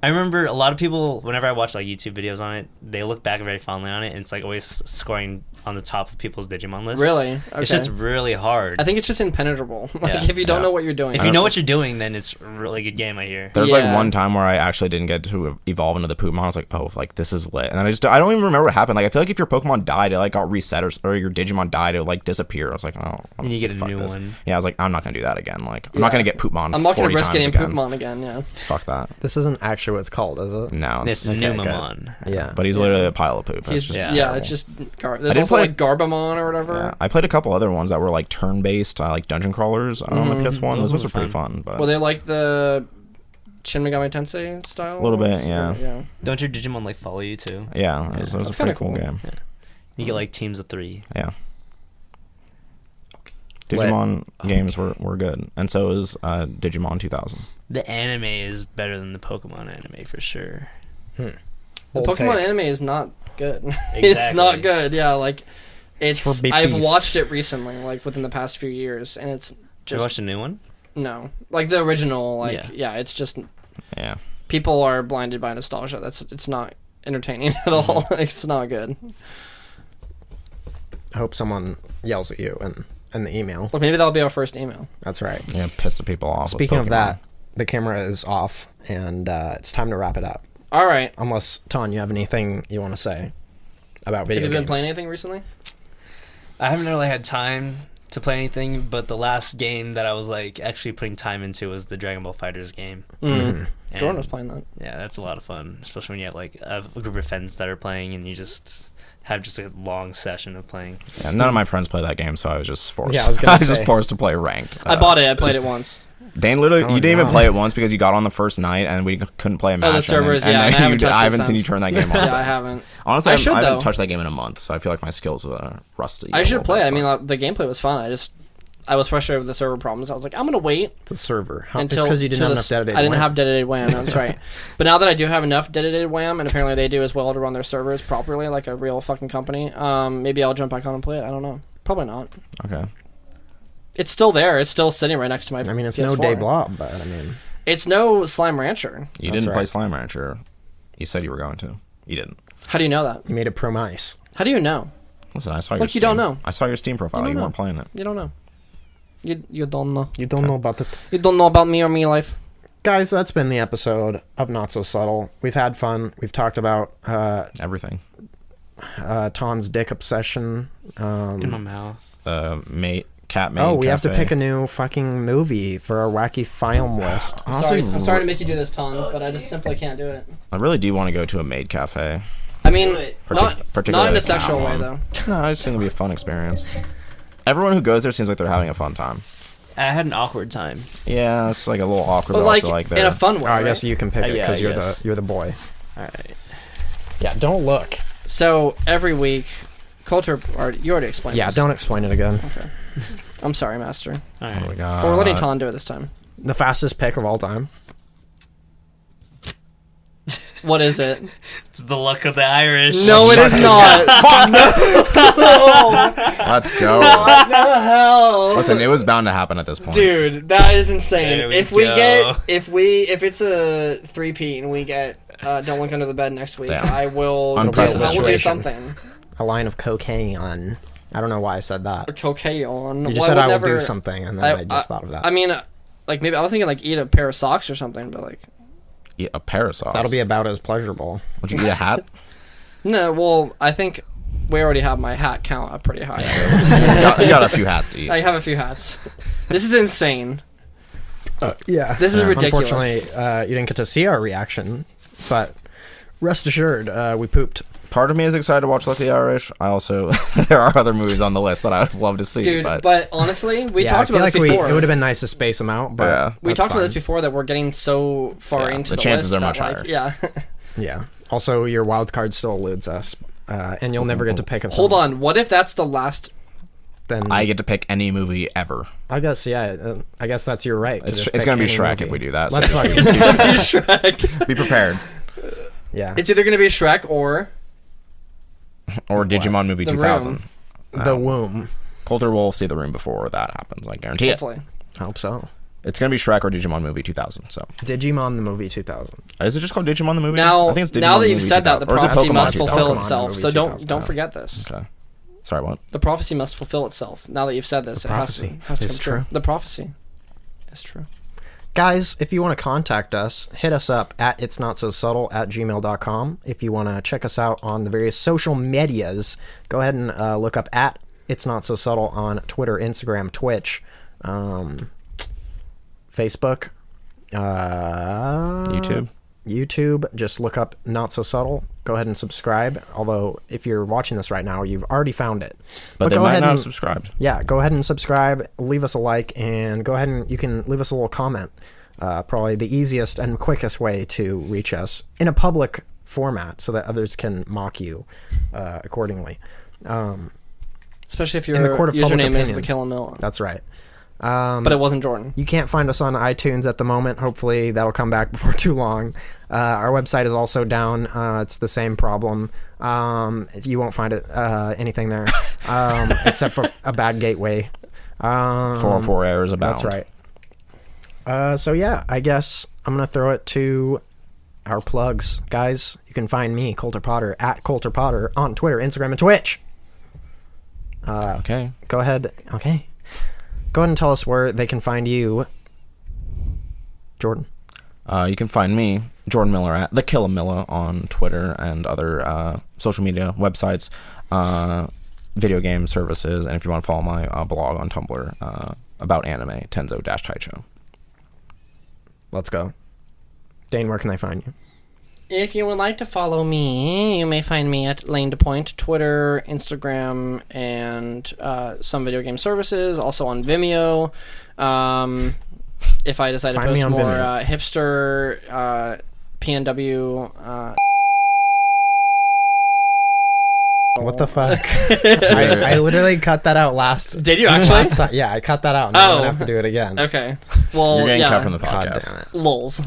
I remember a lot of people, whenever I watch like YouTube videos on it, they look back very fondly on it, and it's like always scoring on the top of people's Digimon lists. Really? It's Okay. just really hard. I think it's just impenetrable. Like Yeah. if you don't Yeah. know what you're doing. if you know what you're doing, then it's a really good game, I hear. There's like Yeah. one time where I actually didn't get to evolve into the Poopmon. I was like, oh, like this is lit. And then I don't even remember what happened. Like I feel like if your Pokemon died, it like got reset, or your Digimon died, it would like disappear. I was like, oh. And you get a fuck new this. one. Yeah, I was like, I'm not gonna do that again. Like I'm not Yeah. gonna get Poopmon. I'm not going 40 to risk times getting again. Poopmon again, yeah. Fuck that. This isn't actually what it's called, is it? No, It's okay, Numamon. Yeah. but he's literally a pile of poop. That's He's, just yeah, terrible. it's just there's didn't also play- like Garbamon or whatever. Yeah, I played a couple other ones that were like turn-based, like dungeon crawlers on the PS1. Those Those ones were were pretty fun, but Were they like the Shin Megami Tensei style? A little bit, ones? yeah. Yeah. Don't your Digimon like follow you too? yeah, it was a That's pretty kinda cool cool. game. You get like teams of 3. Yeah. Digimon games were good, and so is Digimon 2000. The anime is better than the Pokemon anime for sure. The Bold Pokemon take. anime is not good. It's not Exactly. good. Yeah, like it's. for big I've beast. watched it recently, like within the past few years, and it's Did you just watch the new one? no, like the original. Like Yeah. yeah, it's just Yeah. people are blinded by nostalgia. It's not entertaining at all. It's not good. I hope someone yells at you in the email. Look, maybe that'll be our first email. That's right. Yeah, piss the people off. with Speaking of Pokemon. that, the camera is off, and it's time to wrap it up. All right. Unless, Ton, you have anything you want to say about Have video you games. been playing anything recently? I haven't really had time to play anything, but the last game that I was like actually putting time into was the Dragon Ball Fighters game. Mm. And Jordan was playing that. Yeah, that's a lot of fun, especially when you have like a group of friends that are playing and you just have just a long session of playing. Yeah, none of my friends play that game, so I was just forced. Yeah, I was gonna say. just forced to play ranked. I bought it. I played it once. Dane literally, Oh, you didn't even no. play it once because you got on the first night and we couldn't play a match. the servers, and then, yeah, and and I then haven't touched I it haven't seen you since. turn that game on. Yeah, I since. haven't. Honestly, I should, I haven't though. touched that game in a month, so I feel like my skills are rusty. I a should little play it. bit, I mean, but- the gameplay was fun. I was frustrated with the server problems. I was like, I'm gonna wait The server. It's until because you didn't till have this- enough dedicated I didn't WAN. have dedicated WAN. That's right. But now that I do have enough dedicated WAN, and apparently they do as well to run their servers properly, like a real fucking company. Maybe I'll jump back on and play it. I don't know. Probably not. Okay. It's still there. It's still sitting right next to my. I mean, it's PS4. no Day Blob, but I mean, It's no Slime Rancher. You That's didn't play right. Slime Rancher. You said you were going to. You didn't. How do you know that? you made a promise. How do you know? Listen, I saw your Look, Steam. you don't know. I saw your Steam profile. You You, don't weren't playing it. You don't know. You don't know. You don't know about it. You don't know about me or me life. Guys, that's been the episode of Not So Subtle. We've had fun. We've talked about Everything. Ton's dick obsession. In my mouth. Cat mate. Oh, we have to cafe. pick a new fucking movie for our wacky film list. Honestly, I'm sorry to make you do this, Ton, but I just simply can't do it. I really do want to go to a maid cafe. I mean, not particularly in a the sexual way, town though. No, I just think it'll be a fun experience. Everyone who goes there seems like they're having a fun time. I had an awkward time. Yeah, it's like a little awkward, But but like, also like in a fun way. Oh, I guess right? you can pick it Yeah, because I you're guess. the boy. All right. Yeah, don't look. So every week, Coulter, you already explained. Yeah, this. don't explain it again. Okay. I'm sorry, Master. All Oh right. my god. But we're letting Ton do it this time. The fastest pick of all time. What is it? It's the luck of the Irish. No, it is not. Let's go. What the hell? Listen, it was bound to happen at this point. Dude, that is insane. There we If we go. get if it's a 3-peat and we get Don't Look Under the Bed next week, Damn. I will Unprecedented do situation. something. A line of cocaine on. I don't know why I said that. Cocaine. You just said I will do something, and then I just thought of that. I mean, like maybe I was thinking like eat a pair of socks or something, but like Yeah, a pair of socks. That'll be about as pleasurable. Would you eat a hat? no. Well, I think we already have my hat count up pretty high. You got a few hats to eat. I have a few hats. This is insane. Yeah. This is ridiculous. Unfortunately, you didn't get to see our reaction, but rest assured, we pooped. Part of me is excited to watch Lucky Irish. I also there are other movies on the list that I would love to see. Dude, but honestly, we Yeah, talked I feel about this like before. it would have been nice to space them out, but Yeah. We that's talked about fine. this before that we're getting so far Yeah, into the the chances list are much that, higher. Yeah. Yeah. Also, your wild card still eludes us, and you'll never get to pick a film. Hold on. What if that's the last? Then I get to pick any movie ever. I guess, yeah. I guess that's your right. to It's just it's pick gonna be any Shrek movie. if we do that. Let's So fucking Shrek. be prepared. yeah. It's either gonna be Shrek or Or Digimon movie The 2000. The womb. Coulter will see The Room before that happens. I guarantee it. hopefully. I hope so. It's gonna be Shrek or Digimon movie 2000. So Digimon the movie 2000. is it just called Digimon the movie? Now, I think it's Digimon now that the you've movie said that, the 2000. Or is it prophecy Pokemon must 2000? fulfill Pokemon itself. movie So 2000. don't forget this. Okay. Sorry, what? The prophecy must fulfill itself. Now that you've said this, The it prophecy has to is come true. true. The prophecy is true. Guys, if you want to contact us, hit us up at itsnotsosubtle@gmail.com. If you want to check us out on the various social medias, go ahead and look up at It's Not So Subtle on Twitter, Instagram, Twitch, Facebook, YouTube. Just look up Not So Subtle. Go ahead and subscribe. Although, if you're watching this right now, you've already found it. But they go might ahead not and have subscribed. yeah, go ahead and subscribe, leave us a like, and go ahead and you can leave us a little comment. Probably the easiest and quickest way to reach us in a public format so that others can mock you accordingly. Especially if In your the court of public username is the opinion. Killamilla. That's right. But it wasn't Jordan. You can't find us on iTunes at the moment. Hopefully that'll come back before too long. Our website is also down. It's the same problem. You won't find it anything there except for a bad gateway. 404 errors abound. That's right. So yeah, I guess I'm gonna throw it to our plugs, guys. You can find me, Coulter Potter, at Coulter Potter on Twitter, Instagram, and Twitch. Okay. Go ahead. Okay. Go ahead and tell us where they can find you, Jordan. You can find me, Jordan Miller, at the Killamilla on Twitter and other social media websites, video game services, and if you want to follow my blog on Tumblr about anime, Tenzo-Taicho. Let's go. Dane, where can they find you? If you would like to follow me, you may find me at Lane to Point, Twitter, Instagram, and some video game services. Also on Vimeo. If I decide to Find me post on more Vimeo. hipster, PNW. What the fuck? I literally cut that out last. Did you actually? Last time? Yeah, I cut that out. And I'm Oh. gonna have to do it again. Okay. Well, You're getting yeah. cut from the God podcast. damn it. Lols.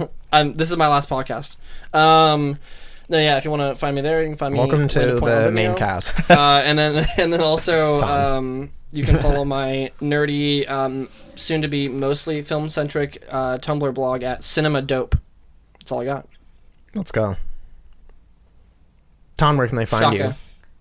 This is my last podcast. No, yeah. If you want to find me there, you can find me. Welcome Lane to Point on the Vimeo. main cast. And then also Tom. you can follow my nerdy, soon to be mostly film centric Tumblr blog at Cinema Dope. That's all I got. Let's go. Tom, where can they find Shaka. you?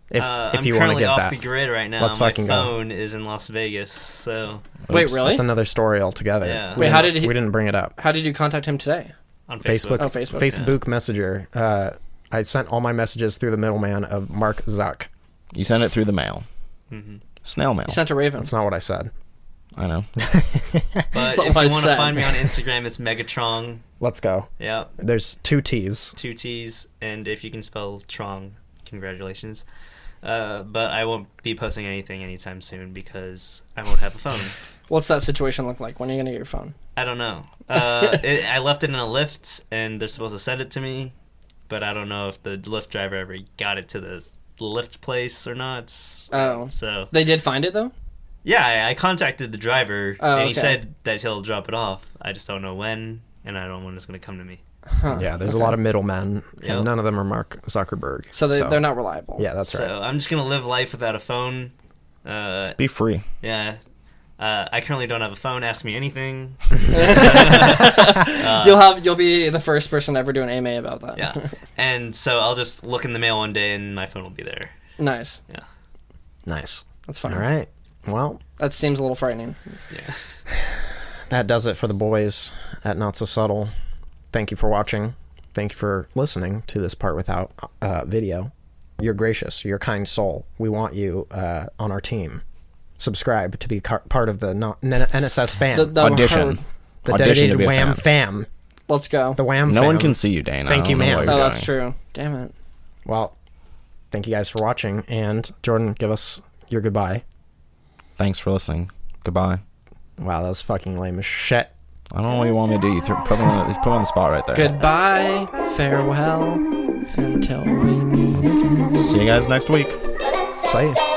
If I'm you want to currently give off that. the grid right now. Let's My fucking go. phone is in Las Vegas, so Wait, Oops. really? That's another story altogether. Yeah. We Wait, how didn't- did he- we didn't bring it up? How did you contact him today? on Facebook. Facebook. Oh, Facebook. Facebook Messenger. I sent all my messages through the middleman of Mark Zuck. You send it through the mail. Mhm. Snail mail. You sent a Raven. That's not what I said. I know. But That's if not you what I want to said. find me on Instagram, it's Megatron. Let's go. Yeah, There's 2 T's. 2 T's, and if you can spell Trong, congratulations. But I won't be posting anything anytime soon because I won't have a phone. What's that situation look like? When are you gonna get your phone? I don't know. I left it in a lift, and they're supposed to send it to me, but I don't know if the Lyft driver ever got it to the Lyft place or not. Oh. So They did find it though. yeah, I contacted the driver, Oh, and he okay. said that he'll drop it off. I just don't know when, and I don't know when it's gonna come to me. Yeah, there's a lot of middlemen, Yep. and none of them are Mark Zuckerberg. So they're not reliable. Yeah, that's So right. I'm just gonna live life without a phone. Be free. Yeah. I currently don't have a phone. Ask me anything. You'll be the first person ever do an AMA about that. Yeah. And so I'll just look in the mail one day and my phone will be there. Nice. Yeah. Nice. That's fine. All right. Well, That seems a little frightening. Yeah. that does it for the boys at Not So Subtle. Thank you for watching. Thank you for listening to this part without video. You're gracious. You're a kind soul. We want you on our team. Subscribe to be part of the NSS fam. The Audition. The Audition to dedicated be a Wham fan. fam. Let's go. The Wham No fam. one can see you, Dana. Thank I you, don't know ma'am. what Oh, you're that's doing. true. Damn it. Well, thank you guys for watching. And Jordan, give us your goodbye. Thanks for listening. Goodbye. Wow, that was fucking lame as shit. I don't know what you want me to do. You put me on the spot right there. Goodbye. Farewell. Until we meet again. See you guys next week. See ya.